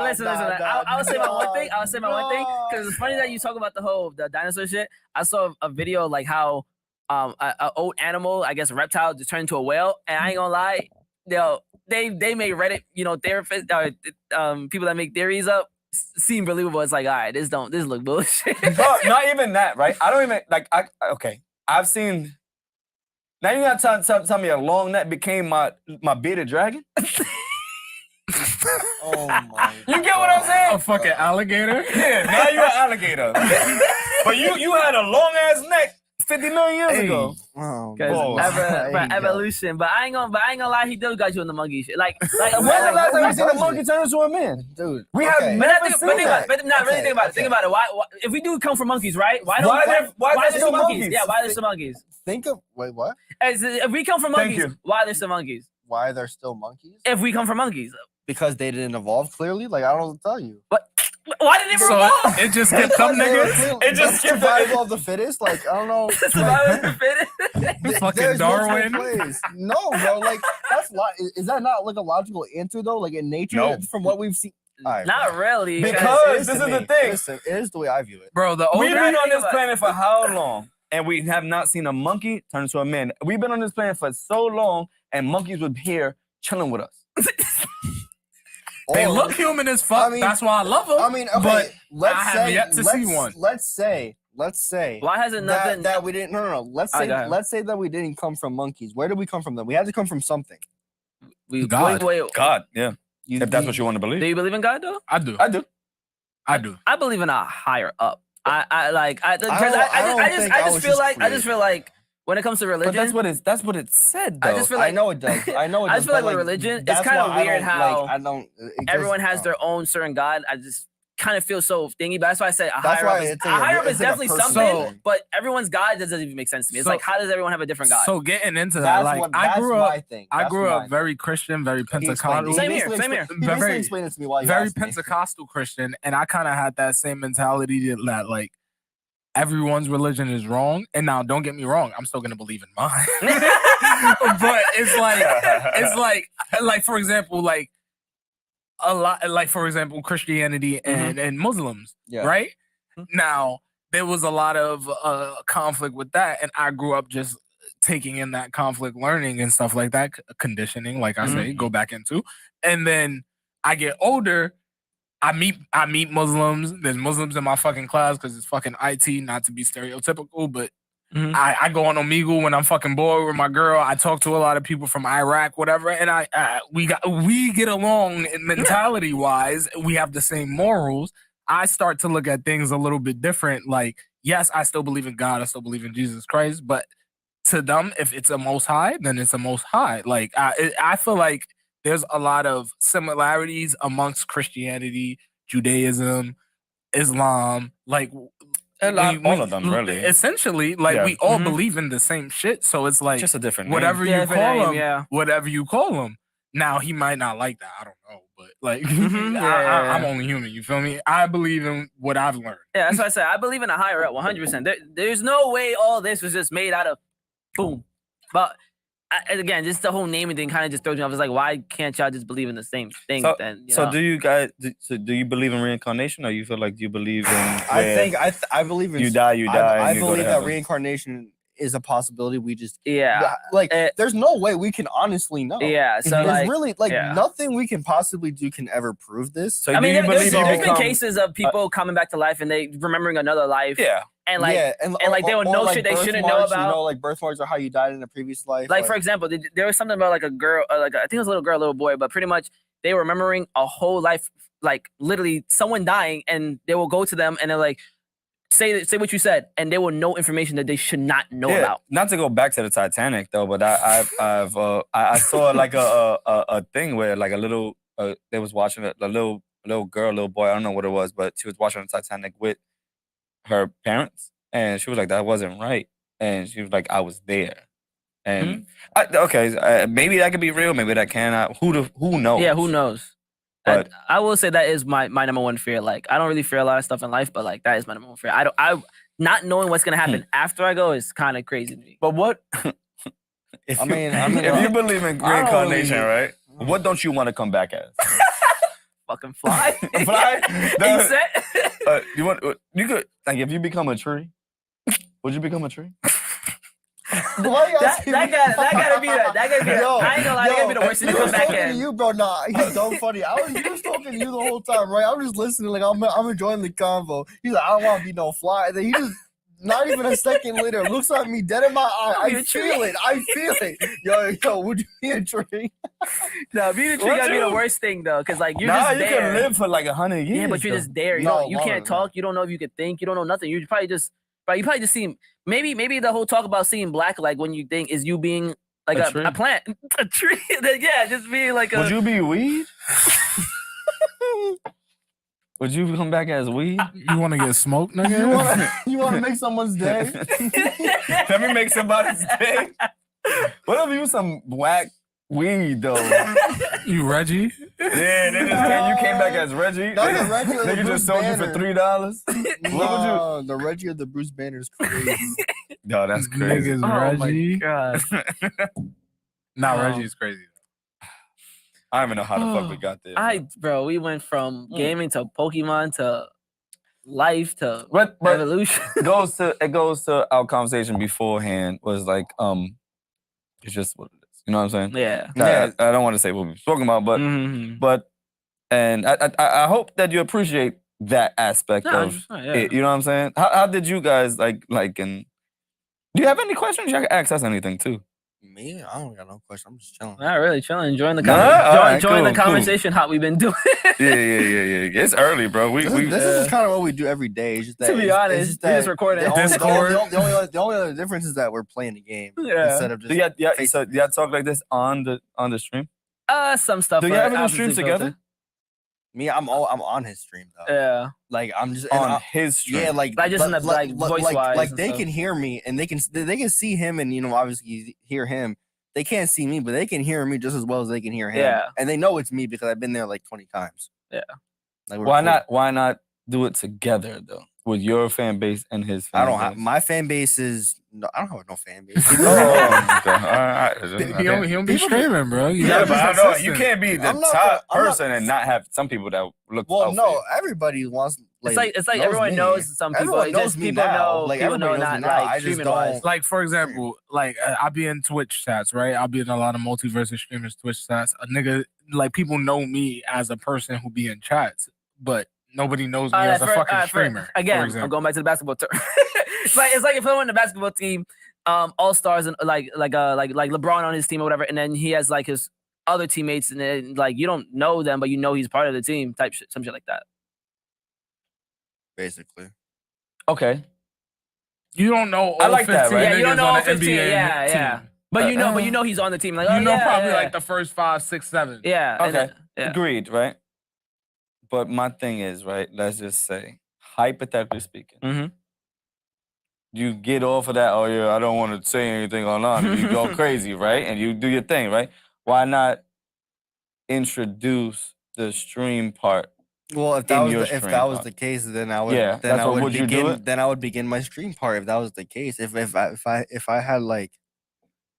listen. I'll say my one thing. I'll say my one thing because it's funny that you talk about the dinosaur shit. I saw a video like how an old animal, I guess a reptile, just turned into a whale, and I ain't gonna lie, they made Reddit, therapists, people that make theories up seem believable. It's like, all right, this look bullshit. Bro, not even that, right? I don't even like. Okay, I've seen. Now you gotta tell me a long neck became my bearded dragon. Oh my! You get what I'm saying? A fucking alligator? Yeah, now you're an alligator. But you had a long ass neck 50 million years ago. Oh, Evolution, but I ain't gonna lie, he still got you in the monkey shit. Like When's the last time you seen a monkey turn into a man? dude. We have never seen that. But not really think about it. Think about it. Why if we do come from monkeys, right? Why Why there's some monkeys? Yeah, why there's some monkeys? Wait, what? If we come from monkeys, why there's some monkeys? Why there's still monkeys? If we come from monkeys, Because they didn't evolve clearly. Like I don't know what to tell you. but why did it So evolve? it just gets some niggas. It just skipped survival of the fittest. Like I don't know. Survival of the fittest. Fucking There's Darwin. multiple ways. No, bro. Like that's is that not like a logical answer though? Like in nature, No. from what we've seen. All right, Not bro. really. Because this is the thing. Listen, it is the way I view it. Bro, the We've older been on think this about- planet for how long? And we have not seen a monkey turn into a man. We've been on this planet for so long, and monkeys were here chilling with us. they Or- look human as fuck. I mean- That's why I love them. I mean, okay, but let's I have say, yet to see one. Let's say Why hasn't nothing? that we didn't. No. Let's I say got it. let's say that we didn't come from monkeys. Where did we come from? Then we had to come from something. God. Wait. God, yeah. If that's what you want to Do believe. you believe in God though? I do. I do. I believe in a higher up. I just feel like when it comes to religion, But that's what it said though. I just feel I like know it does. I know it does. I just feel like but, with religion, it's that's kind of why I weird don't, how like, I don't. it just- everyone has their own certain God. I just kind of feel so thingy, but that's why I say a That's higher why up is, it's a like higher up it's is like a definitely personal something, thing. but everyone's God doesn't even make sense to me. It's So- like, how does everyone have a different God? So getting into that, That's like I grew my up. thing. I That's grew my up thing. very Christian, very He explained Pentecostal. it. Same He here, basically same here. He basically Very- explained it to me while you Very asked me. Pentecostal Christian, and I kind of had that same mentality that like everyone's religion is wrong. And now, don't get me wrong, I'm still gonna believe in mine. But it's like for example, like a lot, like for example, Christianity and Muslims, Yeah. right? Now there was a lot of conflict with that, and I grew up just taking in that conflict, learning and stuff like that, conditioning, like I say, go back into, and then I get older. I meet Muslims. There's Muslims in my fucking class because it's fucking IT, not to be stereotypical, but I go on Omegle when I'm fucking bored with my girl. I talk to a lot of people from Iraq, whatever, and we get along mentality wise. We have the same morals. I start to look at things a little bit different. Like, yes, I still believe in God. I still believe in Jesus Christ, but to them, if it's a Most High, then it's a Most High. Like, I feel like there's a lot of similarities amongst Christianity, Judaism, Islam, like all of them, really. Essentially, like Yeah. we all believe in the same shit. So it's like Just a different whatever name. you call him, yeah. whatever you call him. Now he might not like that. I don't know, but like Yeah. I'm only human. You feel me? I believe in what I've learned. Yeah, that's what I said. I believe in a higher up, 100%. There's no way all this was just made out of boom. But again, just the whole naming thing kind of just throws me off. It's like, why can't y'all just believe in the same thing? So, then, you so know? do you guys? Do you believe in reincarnation, or you feel like you believe in? I believe in you die, you die. I and you go to believe that heaven? reincarnation is a possibility. We just Yeah. like Eh. there's no way we can honestly know. Yeah. So There's like, really like yeah. nothing we can possibly do can ever prove this. So I do mean, you there's believe you been become? cases of people coming back to life and they remembering another life, Yeah. and like, yeah, and, like, they would know like shit they shouldn't know birthmarks, about. You know, like birthmarks are how you died in a previous life. like for example, there was something about like a girl, like I think it was a little girl, a little boy, but pretty much they were remembering a whole life, like literally someone dying, and they will go to them and they're like, say what you said, and there will know information that they should not know about. Not to go back to the Titanic though, but I saw like a thing where like a little they was watching a little girl, little boy, I don't know what it was, but she was watching the Titanic with her parents, and she was like, that wasn't right, and she was like, I was there. And maybe that could be real, maybe that cannot. Who knows? Yeah, who knows? But I will say that is my number one fear. Like, I don't really fear a lot of stuff in life, but like that is my number one fear. I not knowing what's gonna happen after I go is kind of crazy to me. But what? I mean, if you believe in reincarnation, right? What don't you want to come back as? Fucking fly. Fly. Insect. You could like if you become a tree. Would you become a tree? That gotta be that. That gotta be. Yo, I ain't gonna lie. That gotta be the worst thing to come back talking in. to you, bro. Nah, he's dumb funny. He was talking to you the whole time, right? I'm just listening, like I'm enjoying the convo. He's like, I don't want to be no fly. And then he just, not even a second later, looks at me dead in my eye. I feel it. Yo, would you be a tree? No, being a tree gotta be the worst thing though, because like you're just there. You can live for like 100 years. Yeah, but you're just there. You can't talk. You don't know if you could think. You don't know nothing. You probably just see. Maybe the whole talk about seeing black, like when you think is you being like a plant, a tree. Yeah, just being like a. Would you be weed? Would you come back as weed? You want to get smoked, nigga? You want to make someone's day? Let me make somebody's day. What if you some whack weed though? You Reggie? Yeah, you came back as Reggie. They just sold you for $3. No, the Reggie of the Bruce Banner is crazy. No, that's crazy. Niggas Reggie. God. Reggie is crazy. I don't even know how the fuck we got there. Bro, we went from gaming to Pokemon to life to but evolution. It goes to our conversation beforehand was like, it's just what it is. You know what I'm saying? Yeah. I don't want to say what we've spoken about, but and I hope that you appreciate that aspect of it. You know what I'm saying? How did you guys like and do you have any questions? You can ask us anything too. Me? I don't got no question. I'm just chilling. Not really chilling, enjoying the conversation. How we've been doing. Yeah. It's early, bro. This is kind of what we do every day. It's just that, to be honest, we just recording. The only other difference is that we're playing the game instead of just. So y'all talk like this on the stream? Some stuff. Do you have any streams together? Me, I'm on his stream though. Yeah. Like I'm just on his stream. Yeah, like just in the voice wise. Like they can hear me and they can see him and obviously hear him. They can't see me, but they can hear me just as well as they can hear him. Yeah. And they know it's me because I've been there like 20 times. Yeah. Like why not do it together though? With your fan base and his fan base. I don't have my fan base is I don't have no fan base. All right. He don't be streaming, bro. But I know you can't be the top person and not have some people that look. Well, no, everybody wants. It's like everyone knows some people. Everyone knows me now. Like people know not like streaming wise. Like for example, like I'll be in Twitch chats, right? I'll be in a lot of multiverse streamers Twitch chats. A nigga, like people know me as a person who be in chats, but nobody knows me as a fucking streamer. Again, I'm going back to the basketball term. it's like if I went to the basketball team, all stars and like LeBron on his team or whatever, and then he has like his other teammates, and then like you don't know them, but you know he's part of the team, type shit, some shit like that. Basically. Okay. You don't know all I like 15 that, right? Yeah, you don't know all 15. NBA Yeah. team. But you know he's on the team. Like probably like the first 5, 6, 7. Yeah. Okay. Yeah. Agreed, right? But my thing is, right, let's just say, hypothetically speaking, you get off of that, oh yeah, I don't want to say anything online. You go crazy, right? And you do your thing, right? Why not introduce the stream part? Well, if that was the case, then I would. Yeah, then I would would begin. you do it? Then I would begin my stream part. If that was the case, if I had like,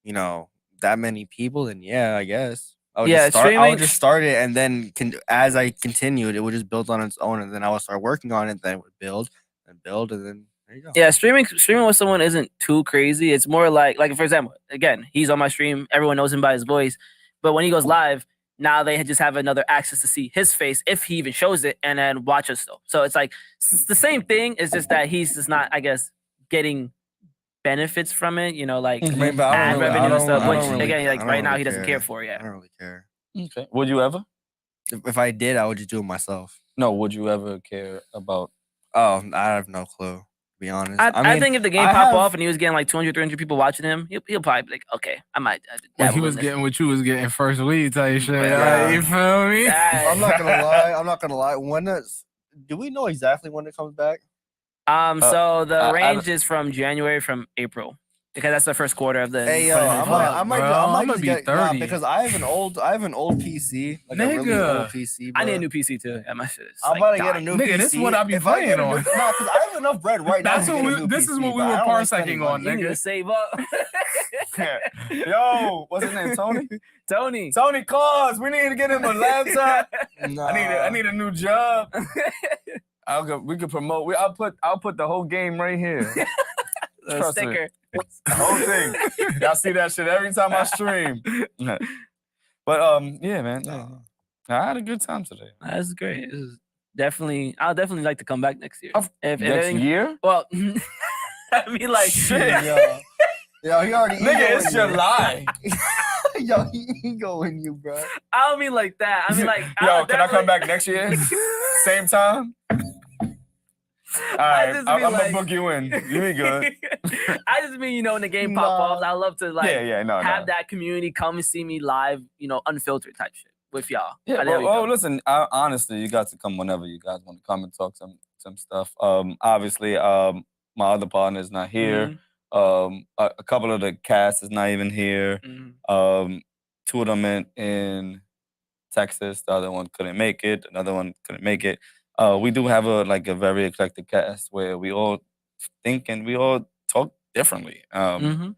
that many people, then yeah, I guess. I would just start it, and then as I continued, it would just build on its own, and then I would start working on it. Then it would build, and then there you go. Yeah, streaming with someone isn't too crazy. It's more like for example, again, he's on my stream. Everyone knows him by his voice, but when he goes live, now they just have another access to see his face if he even shows it, and then watch us still. So it's like it's the same thing. It's just that he's just not, I guess, getting benefits from it, like ad revenue and stuff, which again, like right now he doesn't care for yet. I don't really care. Okay. Would you ever? If I did, I would just do it myself. No, would you ever care about? Oh, I have no clue. be honest. I think if the game I pop have- off and he was getting like 200, 300 people watching him, he'll probably be like, okay, I might. When he was getting what you was getting first week type shit. Yeah. You feel me? I'm not gonna lie. Do we know exactly when it comes back? So the range is from April. Because that's the first quarter of the. Hey yo, I might I'ma just be get 30. because I have an old PC, like a really Nigga. old PC. I need a bro. new PC too. Yeah, my shit is. I'm like, about to get a dying. new Nigga, PC. this is what I be If I get playing a on. Nah, because I have enough bread right now. That's to what get a we- new this PC, is what we bro. were I don't like spending parsecing on, money. You need to save up. Yo, what's his name? Tony? Tony. Tony Claus. We need to get him a laptop. Nah. I need a new job. We could promote. I'll put the whole game right here. A Trust me. sticker. The whole thing. Y'all see that shit every time I stream. But yeah, man. Yeah. I had a good time today. That's great. It was I'll definitely like to come back next year. If Next anything- year? Well, I mean, like, Shit. Yo, he already. Nigga, it's July. Yo, he going you, bro. I don't mean like that. I mean, like, Yo, can I come back next year? Same time? All right, just I'm mean gonna like- book you in. You be good. I just mean, when the game pop off, I love to like No. have that community come and see me live, unfiltered type shit with y'all. Yeah, There we well, go. listen. Honestly, you got to come whenever you guys want to come and talk some stuff. Obviously, my other partner is not here. A couple of the cast is not even here. Mhm. Two of them in Texas. The other one couldn't make it. Another one couldn't make it. We do have a very eclectic cast where we all think and we all talk differently. Mhm.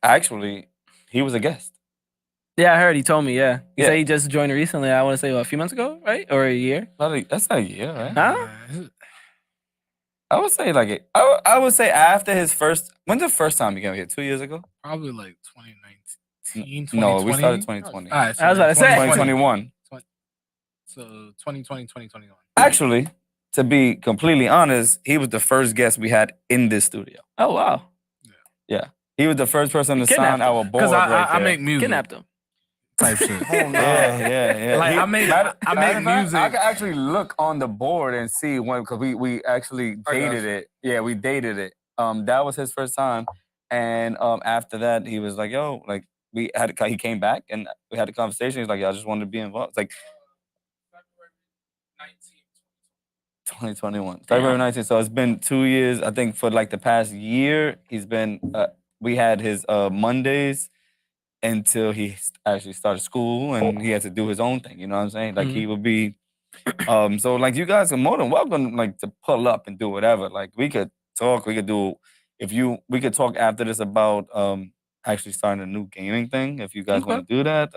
Actually, he was a guest. Yeah, I heard. He told me. Yeah, he Yeah. said he just joined recently. I want to say a few months ago, right, or a year? That's not a year, right? Huh? I would say I would say after his first. When's the first time you came here? 2 years ago? Probably like 2019, 2020. No, we started 2020. All right, so I was about to say. 2021. So 2020, 2021. Actually, to be completely honest, he was the first guest we had in this studio. Oh wow, He was the first person to Kidnapped sign our board. Because right I there. make music kidnapped him. type shit. Yeah. Like, I make matter of fact, music. I can actually look on the board and see when, because we actually dated it. Yeah, we dated it. That was his first time, and after that he was like, "Yo, like he came back and we had a conversation. He's like, "Yeah, I just wanted to be involved." It's like 2021, February 19th. So it's been 2 years. I think for like the past year, he's been. We had his Mondays until he actually started school and he had to do his own thing. You know what I'm saying? Like he would be. So like you guys are more than welcome, like to pull up and do whatever. Like we could talk. We could do. We could talk after this about actually starting a new gaming thing. If you guys want to do that,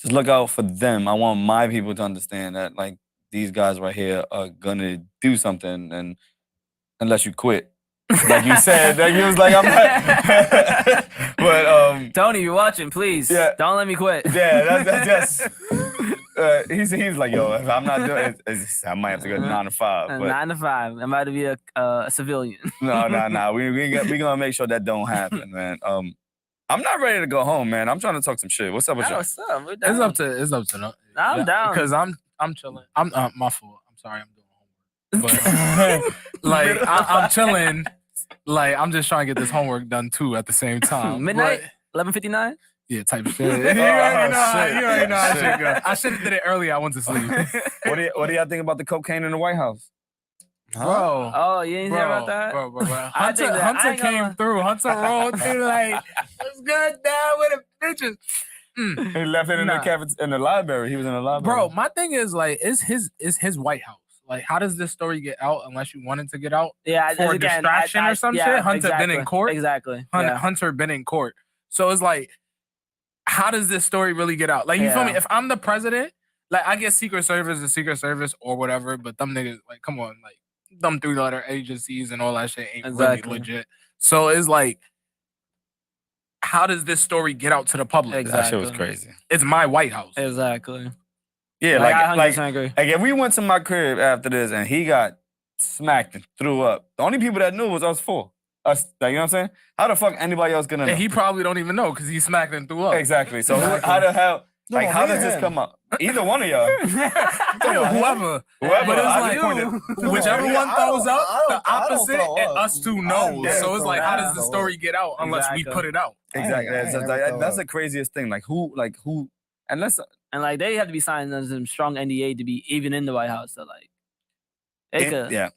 just look out for them. I want my people to understand that like these guys right here are gonna do something, and unless you quit. Like you said, like he was like, I'm not. But Tony, you're watching, please. Yeah. Don't let me quit. yeah, that's he's like, yo, if I'm not doing it, I might have to go 9 to 5. But 9 to 5. I'm about to be a civilian. no. We gonna make sure that don't happen, man. I'm not ready to go home, man. I'm trying to talk some shit. What's up with y'all? What's up? We're It's down. up to them. I'm down. Because I'm chilling. I'm my fault. I'm sorry. I'm doing homework. But like I'm chilling. Like I'm just trying to get this homework done too at the same time. Midnight, But, 11:59. yeah, type shit. You already know how Shit. shit go. I should have did it earlier. I went to sleep. What do y'all think about the cocaine in the White House? Bro. Oh, you didn't hear about that? Bro. I think that- I Hunter ain't gonna came lie. through. Hunter rolled through like, what's good down with the bitches? He left it in Nah. in the library. He was in the library. Bro, my thing is like, is his White House. Like, how does this story get out unless you want it to get out? Yeah, For a distraction or some shit? Hunter been in court? Exactly. Hunter been in court. So it's like, how does this story really get out? Like, you feel me? Yeah. If I'm the president, like, I get Secret Service is Secret Service or whatever, but them niggas, like, come on, like, them 3-letter agencies and all that shit ain't Exactly. really legit. So it's like, how does this story get out to the public? Exactly. That shit was crazy. It's my White House. Exactly. Yeah, I like 100% agree. if we went to my crib after this and he got smacked and threw up, the only people that knew was us four. Us, like, you know what I'm saying? How the fuck anybody else gonna know? And he probably don't even know because he smacked and threw up. Exactly. So Exactly. how the hell? Like, how does this come up? Either one of y'all. Whoever. Whoever. But it's I like just pointed- whichever Yeah, one I throws don't- up, I don't- the I don't opposite, throw and up. us two I knows. don't So it's throw like, how does up. the story get out unless we put it out? Exactly. I ain't never That's throw the craziest thing. Like who, unless And like they have to be signing some strong NDA to be even in the White House. So like, they could. yeah.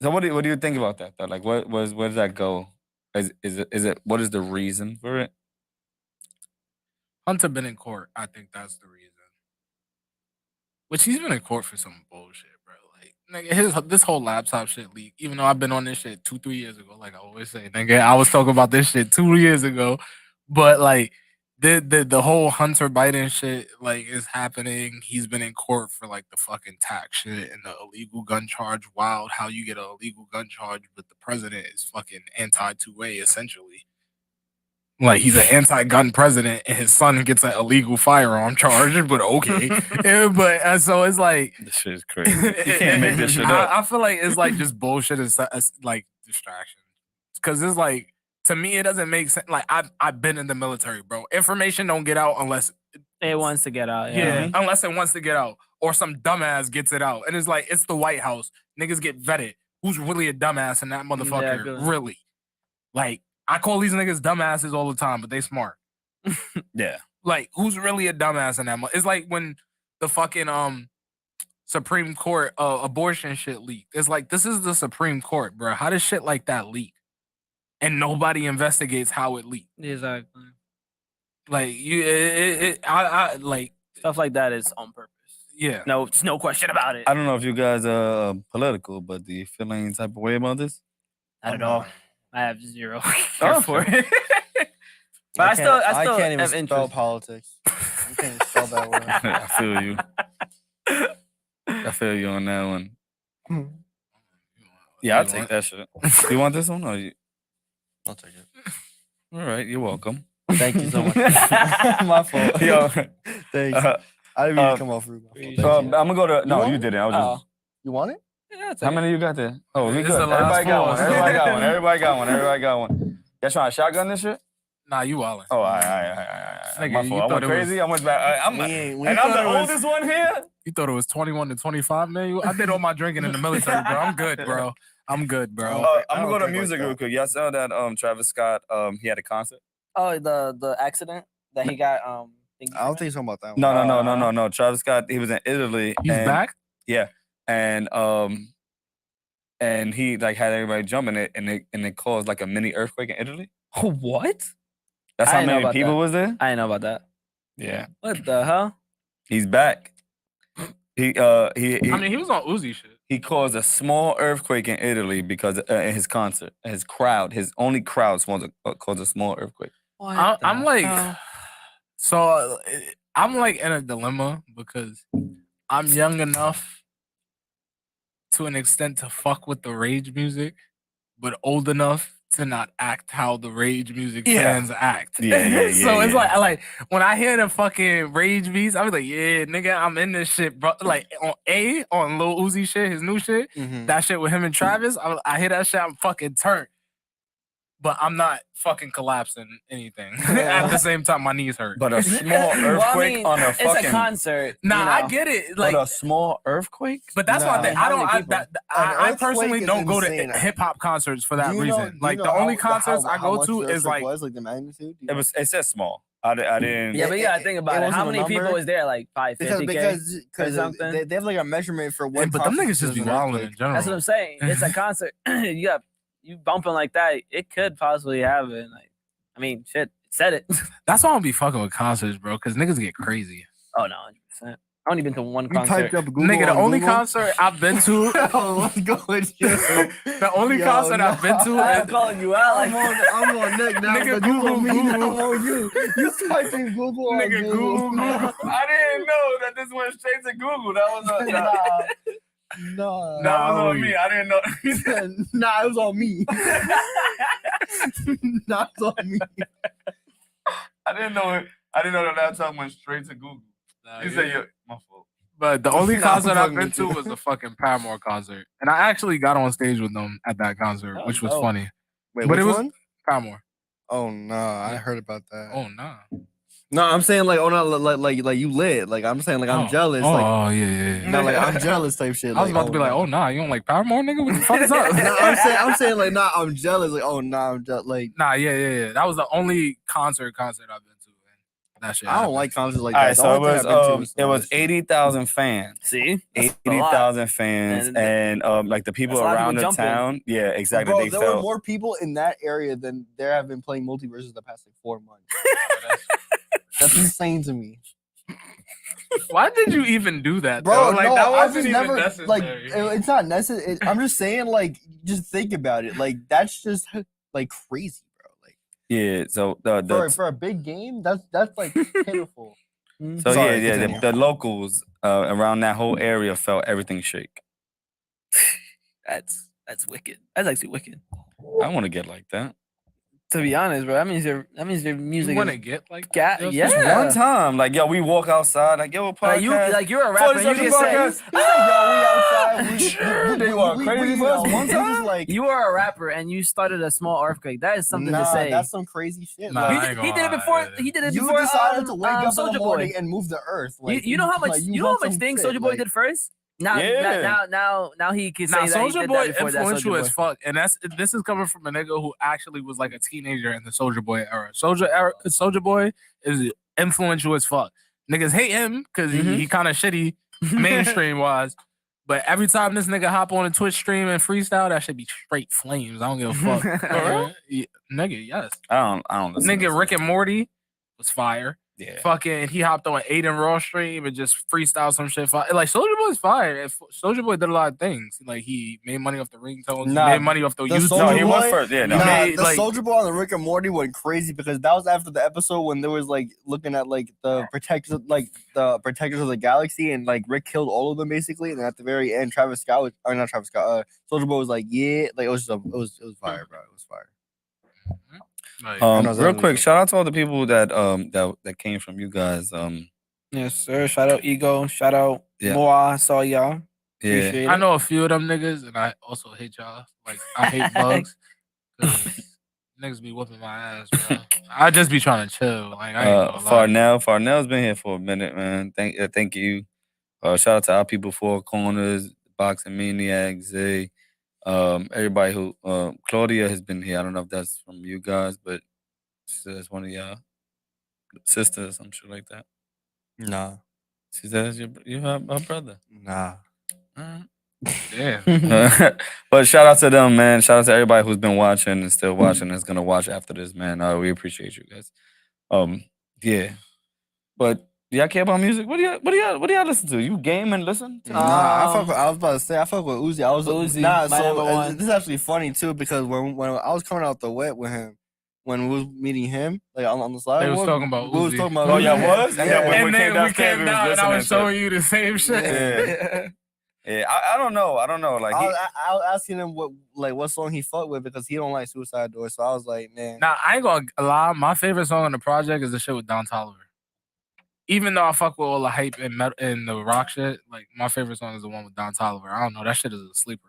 So what do you think about that though? Like where does that go? Is it what is the reason for it? Hunter been in court. I think that's the reason. Which he's been in court for some bullshit, bro. Like, nigga, this whole laptop shit leak. Even though I've been on this shit 2-3 years ago, like I always say, nigga, I was talking about this shit 2 years ago. But like, the whole Hunter Biden shit like is happening. He's been in court for like the fucking tax shit and the illegal gun charge. Wild, how you get an illegal gun charge, but the president is fucking anti-2A essentially. Like he's an anti-gun president, and his son gets an illegal firearm charge. But okay, so it's like This shit is crazy. You can't make this shit up. I feel like it's like just bullshit, as like distraction. Because it's like to me, it doesn't make sense. Like I've been in the military, bro. Information don't get out unless It wants to get out. yeah, unless it wants to get out, or some dumbass gets it out. And it's like it's the White House. Niggas get vetted. Who's really a dumbass in that motherfucker? good. Really? Like I call these niggas dumbasses all the time, but they smart. Yeah. Like who's really a dumbass in that? It's like when the fucking Supreme Court abortion shit leaked. It's like this is the Supreme Court, bro. How does shit like that leak? And nobody investigates how it leaked. Exactly. Like I like Stuff like that is on purpose. yeah. No, it's no question about it. I don't know if you guys are political, but do you feel any type of way about this? I don't know. I have zero Oh, care for it. But I still can't even have spell interest. politics. I can't even spell that word. I feel you. I feel you on that one. Yeah, I'll take that shit. You want this one? Or you... I'll take it. All right, you're welcome. Thank you so much. My fault. Yo, Thanks. I didn't mean to come off rude. My fault. so I'm gonna go to. No, want you it? didn't. I was just. You want it? Yeah, How many you got there? Oh, we It's good. the last Everybody got four. one. Everybody got one. Everybody got one. Everybody got one. Y'all trying to shotgun this shit? Nah, you wildin'. Oh, all right. Nigga, My you fault. I thought went it was- crazy. I went back. I'm We and I'm thought the it was- oldest one here. You thought it was 21 to 25, man? I did all my drinking in the military, bro. I'm good, bro. I'm good, bro. I'm gonna go to drink music like real quick. Y'all saw that Travis Scott he had a concert. Oh, the accident that he got. I don't think so about that one. No. Travis Scott, he was in Italy. He's and, back? Yeah, and he like had everybody jumping it, and it caused like a mini earthquake in Italy. What? That's I how didn't know many about people that. was there. I didn't know about that. Yeah, What the hell? he's back. He I mean, he was on Uzi shit. he caused a small earthquake in Italy because in his concert, his only crowd caused a small earthquake. I'm like, so I'm like in a dilemma because I'm young enough to an extent to fuck with the rage music, but old enough to not act how the rage music fans act. Yeah, So it's yeah. like when I hear the fucking rage beats, I be like, yeah, nigga, I'm in this shit, bro. Like on Lil Uzi shit, his new shit, that shit with him and Travis, I hear that shit, I'm fucking turned. But I'm not fucking collapsing anything. At the same time, my knees hurt. But a small earthquake on a fucking. It's a concert. Nah, you know. I get it. Like, But a small earthquake. but that's why Nah. How many people? I personally earthquake is don't go to insane. hip hop concerts for that Do you know- reason. do you Like know the only how- concerts how I go much to the is like earthquake was, the magnitude. Do you know? It said small. I didn't. Yeah, but you gotta think about it. wasn't How a many people number? is there? Like 550K? because something? they have like a measurement for what. but them niggas just be constitutes an wilding in earthquake. general. That's what I'm saying. It's a concert. You bumping like that, it could possibly happen. Like, I mean, shit, it said it. That's why I don't be fucking with concerts, bro, because niggas get crazy. Oh no, 100%. I only been to one You concert. typed up Google Nigga, the on only Google? concert I've been to, Oh, let's go with you. the only Yo, concert no. I've been to I'm is calling you out. Like, I'm on Nick now. Nigga, but you Google, on me, Google. I'm on you. You typing Google on nigga Google. I didn't know that this went straight to Google. That was Nah, that was on me. I didn't know. nah, it was on me. Nah, it was on me. I didn't know it. I didn't know that laptop went straight to Google. You said my fault. But the only Nah, concert I'm I've fucking been with to you. was a fucking Paramore concert, and I actually got on stage with them at that concert, Oh, which was dope. funny. Wait, But which it was one? Paramore. Oh no, I heard about that. Oh nah. No, I'm saying like, oh no, like you lit. Like I'm saying like I'm jealous. Like yeah. no, like I'm jealous type shit. I was about to be like, oh nah, you don't like Paramore, nigga? What the fuck is up? No, I'm saying like, nah, I'm jealous. Like, oh nah, I'm just like, nah, yeah. That was the only concert I've been to. That shit. I don't like concerts like All that. right, The so only thing I've been to is it was 80,000 fans. See, 80,000 fans, and like the people around the town. Yeah, exactly. Bro, there were more people in that area than there have been playing multiverses the past like 4 months. That's insane to me. Why did you even do that, bro? Though? Like no, that I wasn't just even never necessary. like. It's not necessary. I'm just saying, like, just think about it. Like, that's just like crazy, bro. Like, yeah. So for a big game, that's like pitiful. So the locals around that whole area felt everything shake. That's wicked. That's actually wicked. I want to get like that. To be honest, bro, that means your music. You want to get like yeah. Just one time, like yo, we walk outside, like yo, podcast. Like you're a rapper. You can say, he's like, yo, we outside. They are crazy for us one time. Like, you are a rapper and you started a small earthquake. That is something to say. That's some crazy shit. Nah, like, he did it before. He did it you before. decided to wake up in the Soulja morning Boy and move the earth. Like, you know how much things Soulja Boy did first. Now he can say that Soulja he did Boy that before. influential as fuck, and this is coming from a nigga who actually was like a teenager in the Soulja Boy era. Soulja Boy is influential as fuck. Niggas hate him because he kind of shitty mainstream wise, but every time this nigga hop on a Twitch stream and freestyle, that should be straight flames. I don't give a fuck. Nigga, yes. I don't listen. Nigga, Rick and Morty was fire. Yeah. Fucking, he hopped on Aiden Raw stream and just freestyle some shit. Like Soulja Boy's fire. Soulja Boy did a lot of things. Like he made money off the ringtones. He made money off the YouTube. No, he was first. Yeah, no. The Soulja Boy on the Rick and Morty went crazy because that was after the episode when there was like looking at like the protectors of the galaxy, and like Rick killed all of them basically. And then at the very end, Soulja Boy was like, yeah, like it was fire, bro. It was fire. Real quick, shout out to all the people that that came from you guys. Yes, sir. Shout out Ego. Shout out Moa. I saw y'all. Yeah, I know a few of them niggas, and I also hate y'all. Like I hate bugs. Niggas be whooping my ass, bro. I just be trying to chill. Like I ain't Farnell's been here for a minute, man. Thank you. Shout out to our people, Four Corners, Boxing Maniac, Zay. Everybody who Claudia has been here. I don't know if that's from you guys, but she says one of y'all sisters, some shit like that. Nah. She says you're her brother. Nah. Damn. But shout out to them, man. Shout out to everybody who's been watching and still watching and is gonna watch after this, man. We appreciate you guys. Yeah. But do y'all care about music? What do y'all listen to? You game and listen? I was about to say I fuck with Uzi. I was Uzi, nah. my number one. This is actually funny too because when I was coming out the wet with him, when we was meeting him like on the slide, They was talking about we was Uzi. talking about. Oh, yeah, was? Yeah. And then we came down and I was showing you the same shit. Yeah. I don't know. Like I was asking him what song he fucked with because he don't like Suicide Door. So I was like, man. Now I ain't gonna lie. My favorite song on the project is the shit with Don Toliver. Even though I fuck with all the hype and the rock shit, like my favorite song is the one with Don Toliver. I don't know, that shit is a sleeper.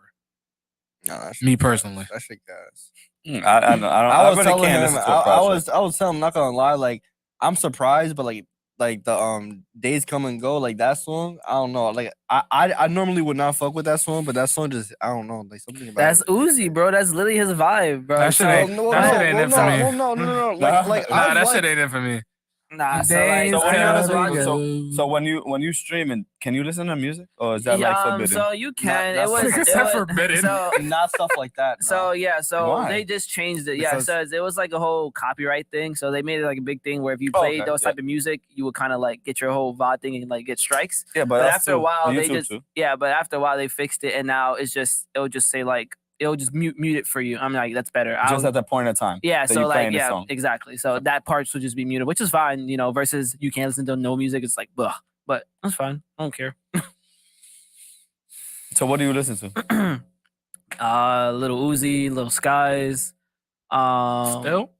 No, Me personally, that shit guys. I was telling him. I was telling him, not gonna lie, like I'm surprised, but like the Days Come and Go, like that song, I don't know. Like I normally would not fuck with that song, but that song just I don't know, like something about That's it. Uzi, bro. That's literally his vibe, bro. That shit ain't it for me. No. Like that shit ain't it for me. Nah, So when you streaming, can you listen to music or is that like forbidden? So you can. Not It was forbidden. So, not stuff like that. No. So they just changed it. Because- So it was like a whole copyright thing. So they made it like a big thing where if you played those type of music, you would kind of like get your whole VOD thing and like get strikes. Yeah, But after a while, on they YouTube just too. but after a while they fixed it, and now it'll just say like it'll just mute it for you. I'm like, that's better. Just at that point in time. Yeah, that so you like, playing the yeah, song. exactly. So that part should just be muted, which is fine, you know, versus you can't listen to no music. It's like, ugh. But that's fine. I don't care. So what do you listen to? Little Uzi, Little Skies. Still,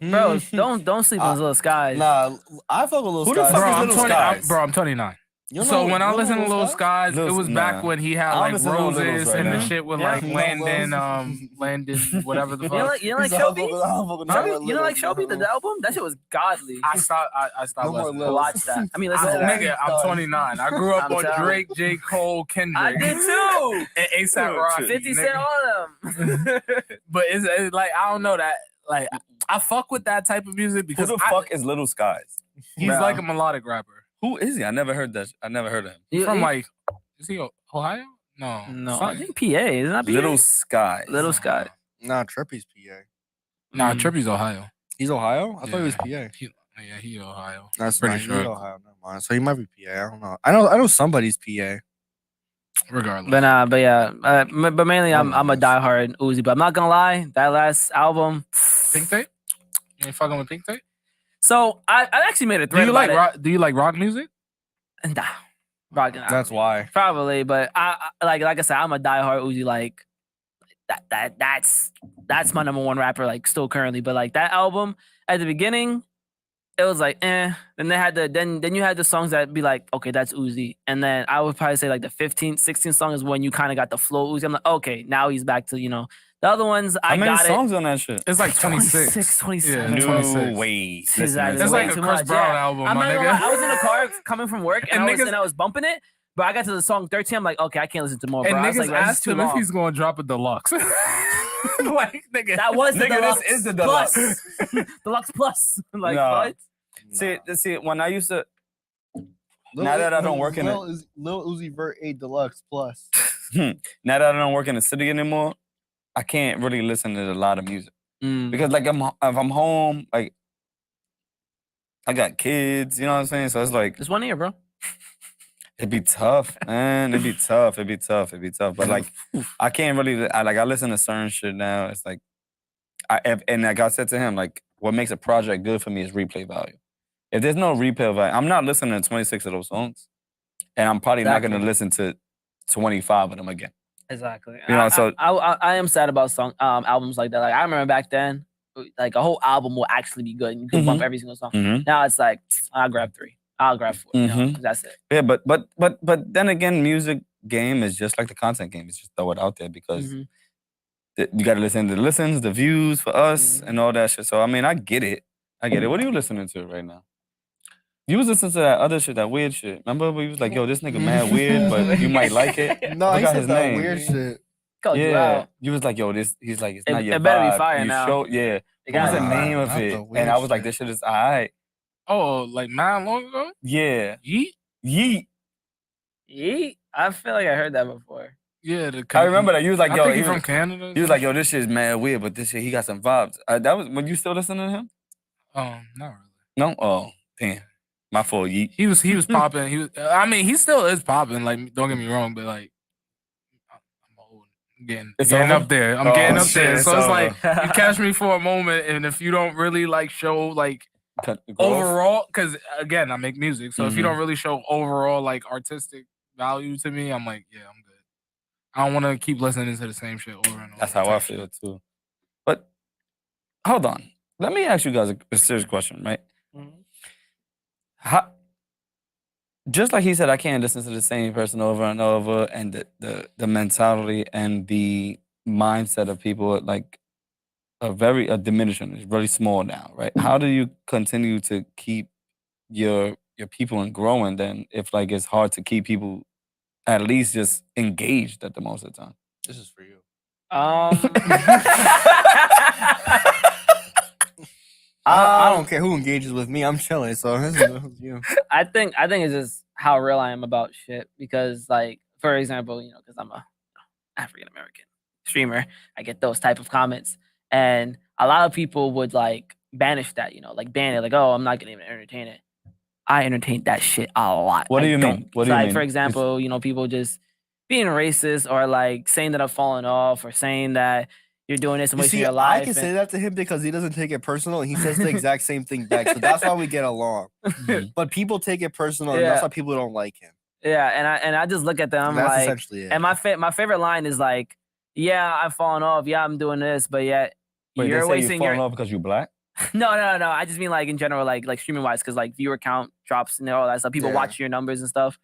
Bro, don't sleep on Little Skies. Nah, I fuck with Lil Who the Skies. fuck bro, is I'm Little 20. Skies? I'm 29. So when I listened to Lil Skies, it was back Nah. when he had I like listen to Lil Roses right and the now. shit with Yeah. like Landon, whatever the You don't fuck. like, you don't like Shelby? You don't like Shelby, the album? That shit was godly. I stopped No more listening. Lil. Watch that. I mean, listen to that. Nigga, I'm 29. I grew up I'm on telling you. Drake, J. Cole, Kendrick. I did too. And ASAP Rocky. 50 nigga. Cent, all of them. But it's like I don't know that. Like I fuck with that type of music Who because the fuck is Little Skies? he's Bro. like a melodic rapper. Who is he? I never heard that. I never heard of him. He's from like, is he Ohio? No, No, I Something. think PA. Isn't that PA? Little Skies. Little Sky. Nah, Trippy's PA. Nah, Trippy's Ohio. He's Ohio? I thought he was PA. He Ohio. That's pretty pretty sure. sure. Ohio. Never mind. So he might be PA. I don't know. I know somebody's PA. Regardless. But yeah, but mainly I'm a diehard Uzi. But I'm not gonna lie, that last album. Pink Tape? You ain't fucking with Pink Tape? So I actually made a Do thread you about like rock? Do you like rock music? it. Nah, rock. That's why. Probably, but I like I said, I'm a diehard Uzi. Like that's my number one rapper. Like still currently, but like that album at the beginning, it was like Then they had then you had the songs that be like, okay, that's Uzi, and then I would probably say like the 15th, 16th song is when you kind of got the flow Uzi. I'm like, okay, now he's back to the other ones. How many got songs on that shit? It's like 26. 27. Yeah, 26. way. Exactly. That's Way like a too Chris much, Brown yeah. album, I'm my not gonna nigga. lie, I was in the car coming from work and, And I was bumping it, but I got to the song 13. I'm like, okay, I can't listen to more. And Bro. I was niggas like, that's asked too him if long. he's gonna drop a deluxe. Like nigga, That was the Nigga, deluxe. this is the plus. deluxe. Deluxe plus. Like No. what? See, when I used to, now that I don't work in it, Lil Uzi Vert 8 Deluxe Plus. now that I don't work in the city anymore, I can't really listen to a lot of music because like if I'm home, like I got kids, you know what I'm saying? So it's like Just 1 year, bro. it'd be tough, man. It'd be tough. But like I can't really. I listen to certain shit now. It's like and like I said to him, like what makes a project good for me is replay value. If there's no replay value, I'm not listening to 26 of those songs, and I'm probably not going to listen to 25 of them again. Exactly. You know, so I am sad about albums like that. Like I remember back then, like a whole album will actually be good and you can bump every single song. Now it's like I'll grab 3. I'll grab 4. That's it. Yeah, but then again, music game is just like the content game. It's just throw it out there because you got to listen to the listens, the views for us, and all that shit. So I mean, I get it. What are you listening to right now? You was listening to that other shit, that weird shit. Remember we was like, yo, this nigga mad weird, but you might like it. No, Look he at said his that name. weird shit. Yeah, you was like, yo, he's like, it's not your It better be vibe. fire You now. What was the name of not the it? weird And I was like, shit. this shit is alright. oh, like mad long ago? Yeah. Yeet? Yeet. Yeet. I feel like I heard that before. Yeah, I remember that. You was like, I yo, think he he's from was, Canada. he was like, yo, this shit's mad weird, but this shit, he got some vibes. That was when you still listening to him? Not really. No? Oh, damn. My fault, Yeet. He was popping. I mean, he still is popping. Like, don't get me wrong, but like, I'm old. Getting over? up there. I'm Oh, getting up shit, there. it's So it's over. like you catch me for a moment, and if you don't really like show like Cut the growth. overall, because again, I make music. So if you don't really show overall like artistic value to me, I'm like, yeah, I'm good. I don't want to keep listening to the same shit over and over. That's how I feel too. But hold on. Let me ask you guys a serious question, right? How, just like he said, I can't listen to the same person over and over, and the mentality and the mindset of people like are diminishing. It's really small now, right? How do you continue to keep your people and growing then if like it's hard to keep people at least just engaged at the most of the time? This is for you. I don't care who engages with me. I'm chilling. So this is you. I think it's just how real I am about shit. Because like, for example, because I'm a African American streamer, I get those type of comments, and a lot of people would like banish that, like ban it, like, oh, I'm not gonna even entertain it. I entertain that shit a lot. What do I you don't. mean? What do you like, mean? for example, people just being racist or like saying that I'm falling off or saying that you're doing this and You wasting see, your life. I can say that to him because he doesn't take it personal, and he says the exact same thing back. So that's why we get along. But people take it personal, and that's why people don't like him. Yeah, and I just look at them That's like, essentially it. and my favorite line is like, yeah, I've fallen off. Yeah, I'm doing this, but yet Wait, you're they say wasting you your. falling off because you black? No. I just mean like in general, like streaming wise, because like viewer count drops and all that stuff. People watch your numbers and stuff,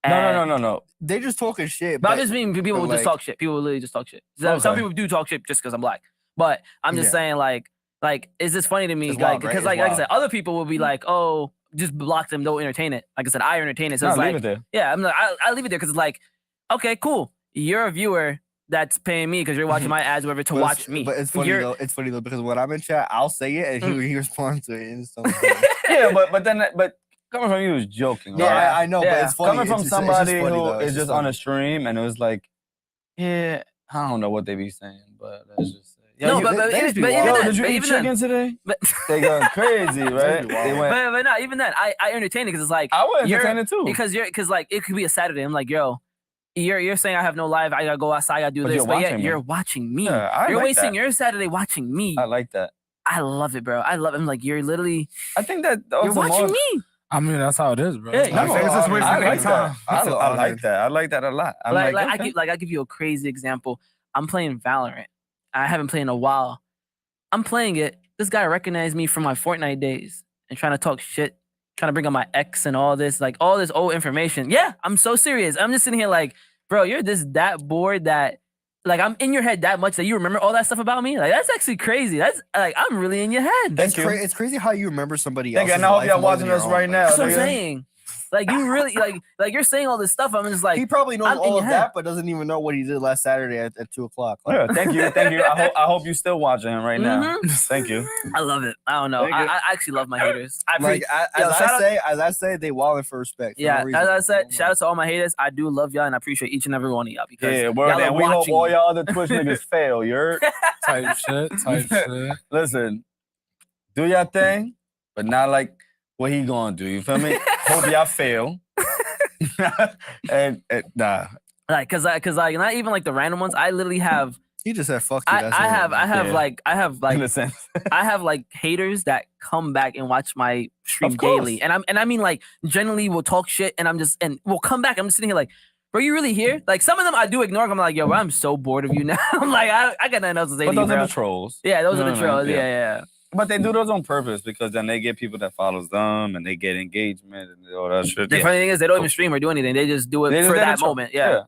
No. They just talking shit. But I just mean people but, will just like- talk shit. People will literally just talk shit. Some Okay. people do talk shit just because I'm black. But I'm just saying, like, is this funny to me? It's Like, wild, right? because It's like I wild. said, other people will be like, oh, just block them, don't entertain it. Like I said, I entertain it. So No, it's leave like, it there. yeah, I'm like, I leave it there because it's like, okay, cool. You're a viewer that's paying me because you're watching my ads, whatever, to But watch me. But it's funny You're- though. It's funny though because when I'm in chat, I'll say it and he responds to it. And it's so Yeah, but coming from you is joking. no, right? I know, Yeah. but it's funny. Coming from It's somebody just funny, who though. It's is just funny. on a stream and it was like, yeah, I don't know what they be saying, but let's just say. No, you- but they even just be but wild. even Yo, then, did you but eat even then- chicken today? but- They going crazy, right? be wild. They went. but not even then. I entertain it because it's like I would you're- entertain it too. because like it could be a Saturday. I'm like, yo, you're saying I have no life. I gotta go outside. I gotta do But this. you're But yet watching me. you're watching me. Yeah, I You're like wasting that. your Saturday watching me. I like that. I love it, bro. I love it. I'm like, you're literally I think that you're also watching more, me. I mean, that's how it is, bro. Yeah, Like, no, it's just wasting I their like time. that. I feel like honored. that. I like that a lot. I'm Like like, I okay. give I give you a crazy example. I'm playing Valorant. I haven't played in a while. I'm playing it. This guy recognized me from my Fortnite days and trying to talk shit, trying to bring up my ex and all this, like all this old information. Yeah, I'm so serious. I'm just sitting here like, bro, you're just that bored that like I'm in your head that much that you remember all that stuff about me. Like that's actually crazy. That's like I'm really in your head. Thank you. It's crazy how you remember somebody Thank you, else's and I hope life y'all more watching than us your right own. now. That's what I'm nigga. saying. Like you really like you're saying all this stuff. I'm just like He probably knows I'm in all your of head. that, but doesn't even know what he did last Saturday at 2:00. Yeah, thank you. I hope you still watching him right now. Mhm. Thank you. I love it. I don't know. Thank you. I actually love my haters. I Like Yo, shout out- as I say, they walling for respect. For Yeah, no reason. as I said, shout out to all my haters. I do love y'all and I appreciate each and every one of y'all because Yeah, y'all word. are And we hope watching all me. y'all other Twitch niggas fail. You're Type shit. listen. Do your thing, but not like what he gonna do. You feel me? Hope y'all fail. and nah. Like, cause like not even like the random ones. I literally have. He just said fuck you. I that's have it. I have In like a sense. I have like haters that come back and watch my stream Of course. daily, and I mean like generally will talk shit, and we'll come back. I'm just sitting here like, bro, you really here? Like some of them I do ignore. I'm like, yo, bro, I'm so bored of you now. I'm like, I got nothing else to say But to you, those are bro. the trolls. Yeah, those You are know the what I mean? trolls. Yeah. But they do those on purpose because then they get people that follows them and they get engagement and all that shit. The Yeah. funny thing is, they don't even stream or do anything. They just do it They just for let it that show. moment. Yeah,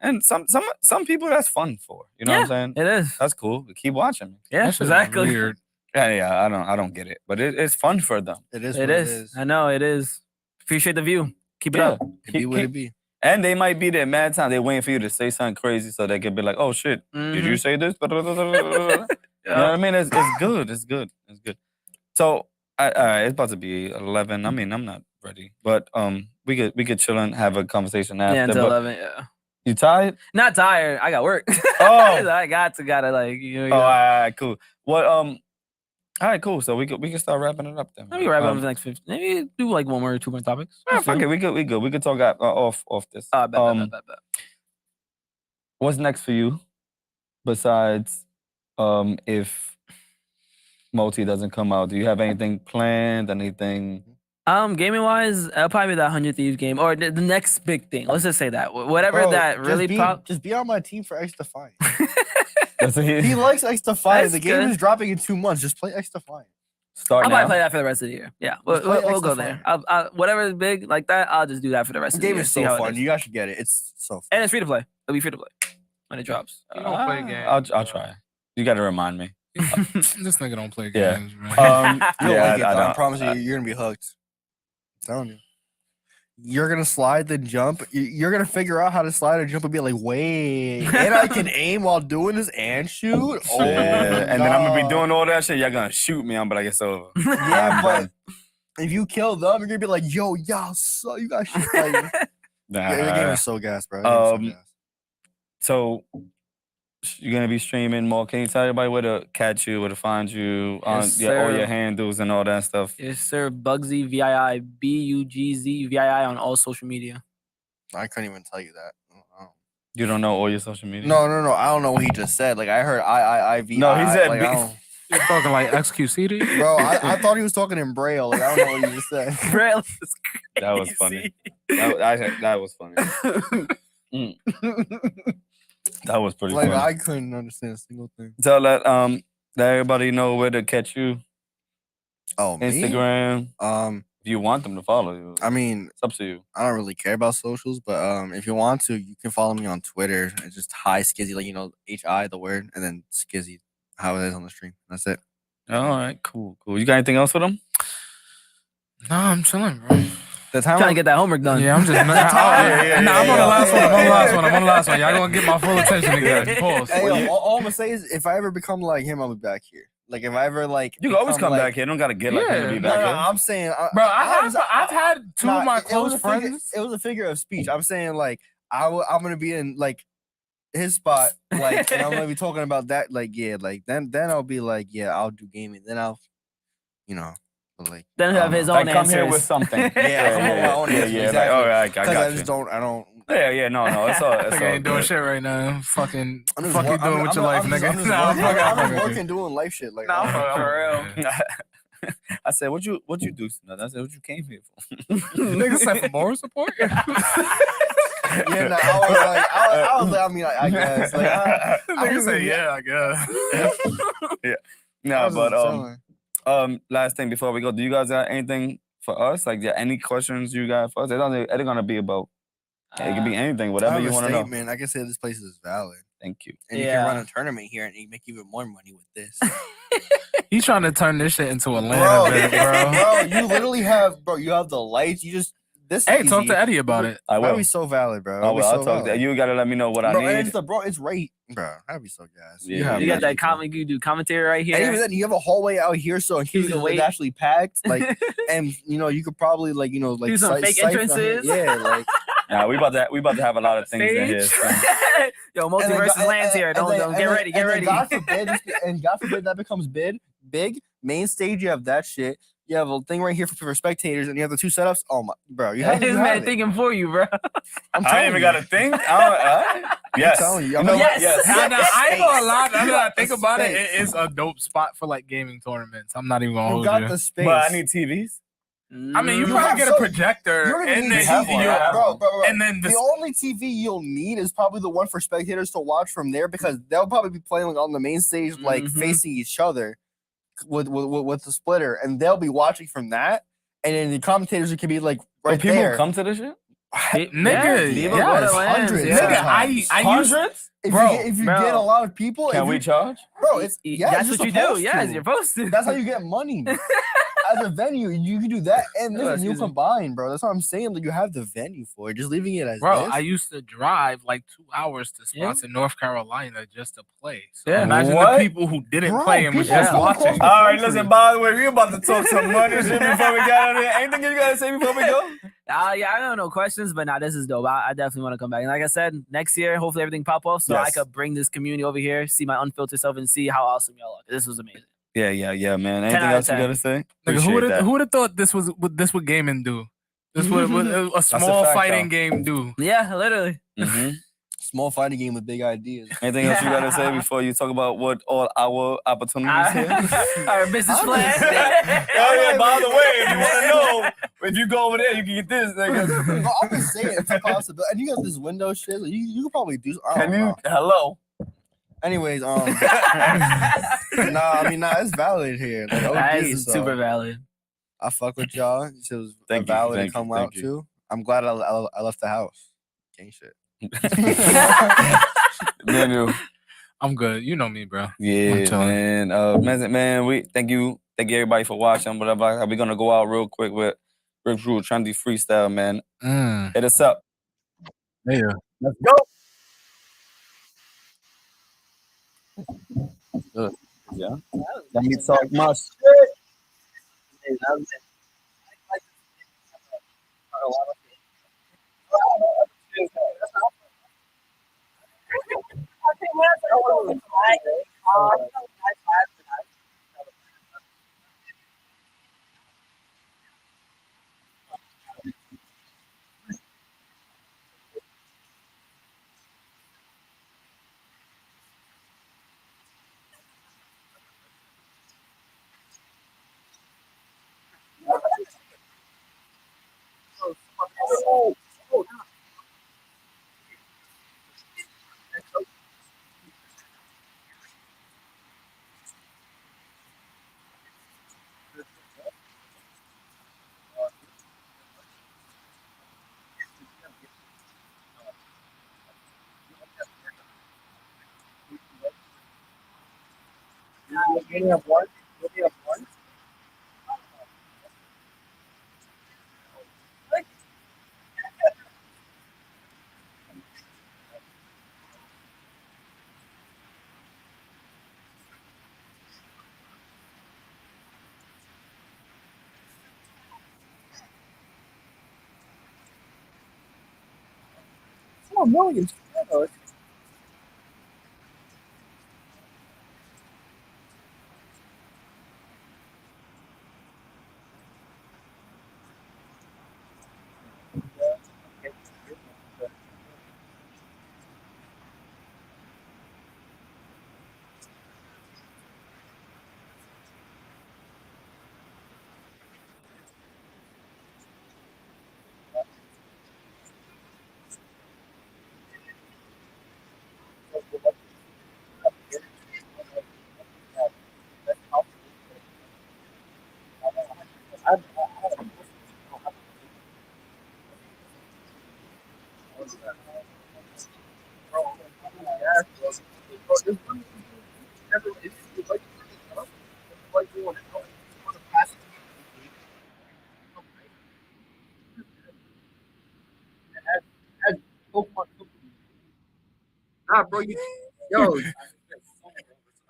And some people that's fun for. You know what I'm saying? it is. That's cool. Keep watching me. Yeah, That shit is exactly. weird. Yeah, I don't get it. But it's fun for them. It is. It what is. I know it is. Appreciate the view. Keep it Yeah. up. It be what it be. And they might be there mad time. They waiting for you to say something crazy so they can be like, oh shit, did you say this? You know what I mean? It's good. It's good. It's good. So it's about to be 11. I mean, I'm not ready. But we could chill and have a conversation after. Yeah, until but 11. Yeah. you tired? Not tired. I got work. Oh. I gotta like you know. Oh, all right, cool. What all right, cool. So we can start wrapping it up then. Maybe wrap up the next 15. Maybe do like one more or two more topics. Fuck it, we good. We could talk off this. Bet. What's next for you besides if Multi doesn't come out? Do you have anything planned? Anything? Gaming wise, it'll probably be that 100 Thieves game or the next big thing. Let's just say that whatever Bro, that really pop. Just be on my team for X Defiant. That's He likes X Defiant. That's The game good. is dropping in 2 months. Just play X Defiant. Start I'll now. probably play that for the rest of the year. Yeah, we'll play go Extra there. Fire. Whatever is big like that, I'll just do that for the rest The of the game year. is see so how it fun. is. You guys should get it. It's so fun. And it's free to play. It'll be free to play when it drops. You don't play games. I'll try. You got to remind me. This nigga don't play Yeah. games, man. You don't like it, I though. I don't. promise you, you're gonna be hooked. I'm telling you. You're gonna slide then jump. You're gonna figure out how to slide and jump and be like, wait, and I can aim while doing this and shoot. Oh, Yeah, and then I'm gonna be God. doing all that shit. Y'all gonna shoot me. I'm like, it's over. Yeah, I'm but done. if you kill them, you're gonna be like, yo, y'all, so you got shit. Like, yeah, the game is so gas, bro. The game is so gas. So you're gonna be streaming more. Can you tell everybody where to catch you, where to find you, on Yes, all sir. your handles and all that stuff? Yes, sir. Bugzvii, VII, Bugzvii on all social media. I couldn't even tell you that. You don't know all your social media? No. I don't know what he just said. Like I heard I-I-I-V. No, he said like, B- I don't- You talking like XQCD? Bro, I thought he was talking in Braille. Like I don't know what he just said. Braille is That was funny. That was funny. That was pretty Like funny. I couldn't understand a single thing. Tell that let everybody know where to catch you. Oh, me? Instagram. If you want them to follow you, I mean, it's up to you. I don't really care about socials, but if you want to, you can follow me on Twitter. It's just hi Skiiizy, like HI the word, and then Skiiizy, how it is on the stream. That's it. All right, cool. You got anything else for them? Nah, I'm chilling, bro. The time Trying to get that homework done. Yeah, I'm just. I'm on the last one. I'm on the last one. Y'all gonna get my full attention again. Pause. Hey, all I'm gonna say is, if I ever become like him, I'll be back here. Like if I ever like, you can always come back here. Don't gotta get like him to be back here. I'm saying, bro, I've had two of my close friends. It was a figure of speech. I'm saying like I'm gonna be in like his spot, like, and I'm gonna be talking about that, like, yeah, like then I'll be like, yeah, I'll do gaming. Then I'll, like then he'll have his own come answers. here with something. Yeah. Like, all right, I got I you. just don't. Yeah, no, it's all. It's I all ain't doing good. shit right now. Fucking I'm just doing with your life, nigga. I'm working doing life shit. Like, for real. I said, what you do? I said, what you came here for? Nigga said for moral support. Yeah, no, I was like, I mean, I guess. Like, Nigga said, yeah, I guess. Yeah. No, but last thing before we go, do you guys got anything for us? Like, any questions you got for us? It's gonna be about. It can be anything, whatever you want to know. Man, I can say this place is valid. Thank you. And you can run a tournament here and you make even more money with this. He's trying to turn this shit into Atlanta, bro. Bro, you literally have, you have the lights. You just this. Hey, talk to Eddie about it. I will. That'd be so valid, bro. I'll talk to you. Gotta let me know what I need. It's right, bro. That'd be so gas. Yeah, you got that comment. You do commentary right here. And even then, you have a hallway out here, so in case it's actually packed, like, and you could probably like do some fake entrances. Yeah, like. Nah, we about to have a lot of things in here. So. Yo, multiverse lands here. Don't get ready. God forbid that becomes big. Main stage, you have that shit. You have a thing right here for spectators, and you have the two setups. Oh my, bro, you have this man thinking for you, bro. I ain't even got to think. Yes. I'm telling you. Yes. I ain't gonna lie. Now that I think about it, it is a dope spot for like gaming tournaments. I'm not even gonna hold you. You got the space. But I need TVs. I mean, you probably get a projector, and then bro. And then the only TV you'll need is probably the one for spectators to watch from there, because they'll probably be playing like on the main stage, like facing each other with the splitter, and they'll be watching from that. And then the commentators can be like right people there. Come to this shit, nigga. Yes, hundreds. Nigga, I use hundreds. If you get a lot of people, can we charge? Bro, that's what you do. Yes, you're supposed to. That's how you get money. As a venue, you can do that and this, you combine, bro. That's what I'm saying. Like, you have the venue for it. Just leaving it as bro. this. I used to drive like 2 hours to spots in North Carolina just to play. So yeah, imagine the people who didn't play and was just watching. All right, listen. By the way, we about to talk some money shit before we get out of here. Anything you gotta say before we go? Yeah, I don't know questions, but this is dope. I definitely want to come back. And like I said, next year, hopefully everything pop off, so I could bring this community over here, see my unfiltered self, and see how awesome y'all are. This was amazing. Yeah, man. Anything else you gotta say? Like, who would have thought this would gaming do? This would a small fighting game do? Yeah, literally. Small fighting game with big ideas. Anything else you gotta say before you talk about what all our opportunities here? Our business plan. Yeah. By the way, if you want to know, if you go over there, you can get this. I'm just saying, it's a possibility. And you got this window shit. Like, you could probably do. Hello. Anyways, nah, it's valid here. Like, that is super valid. I fuck with y'all. It was valid to come out too. I'm glad I left the house. Gang shit. Daniel, I'm good. You know me, bro. Yeah, man. Man, we thank you everybody for watching. Whatever. We're gonna go out real quick with Rick Drew Trendy Freestyle, man. Hit us up. Yeah. Let's go. Good. Yeah. Let me talk my shit.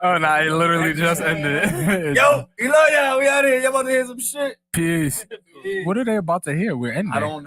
Oh, nah, it literally just ended. Yo, Eloya, we out here. You about to hear some shit? Peace. What are they about to hear? We're ending. I don't know.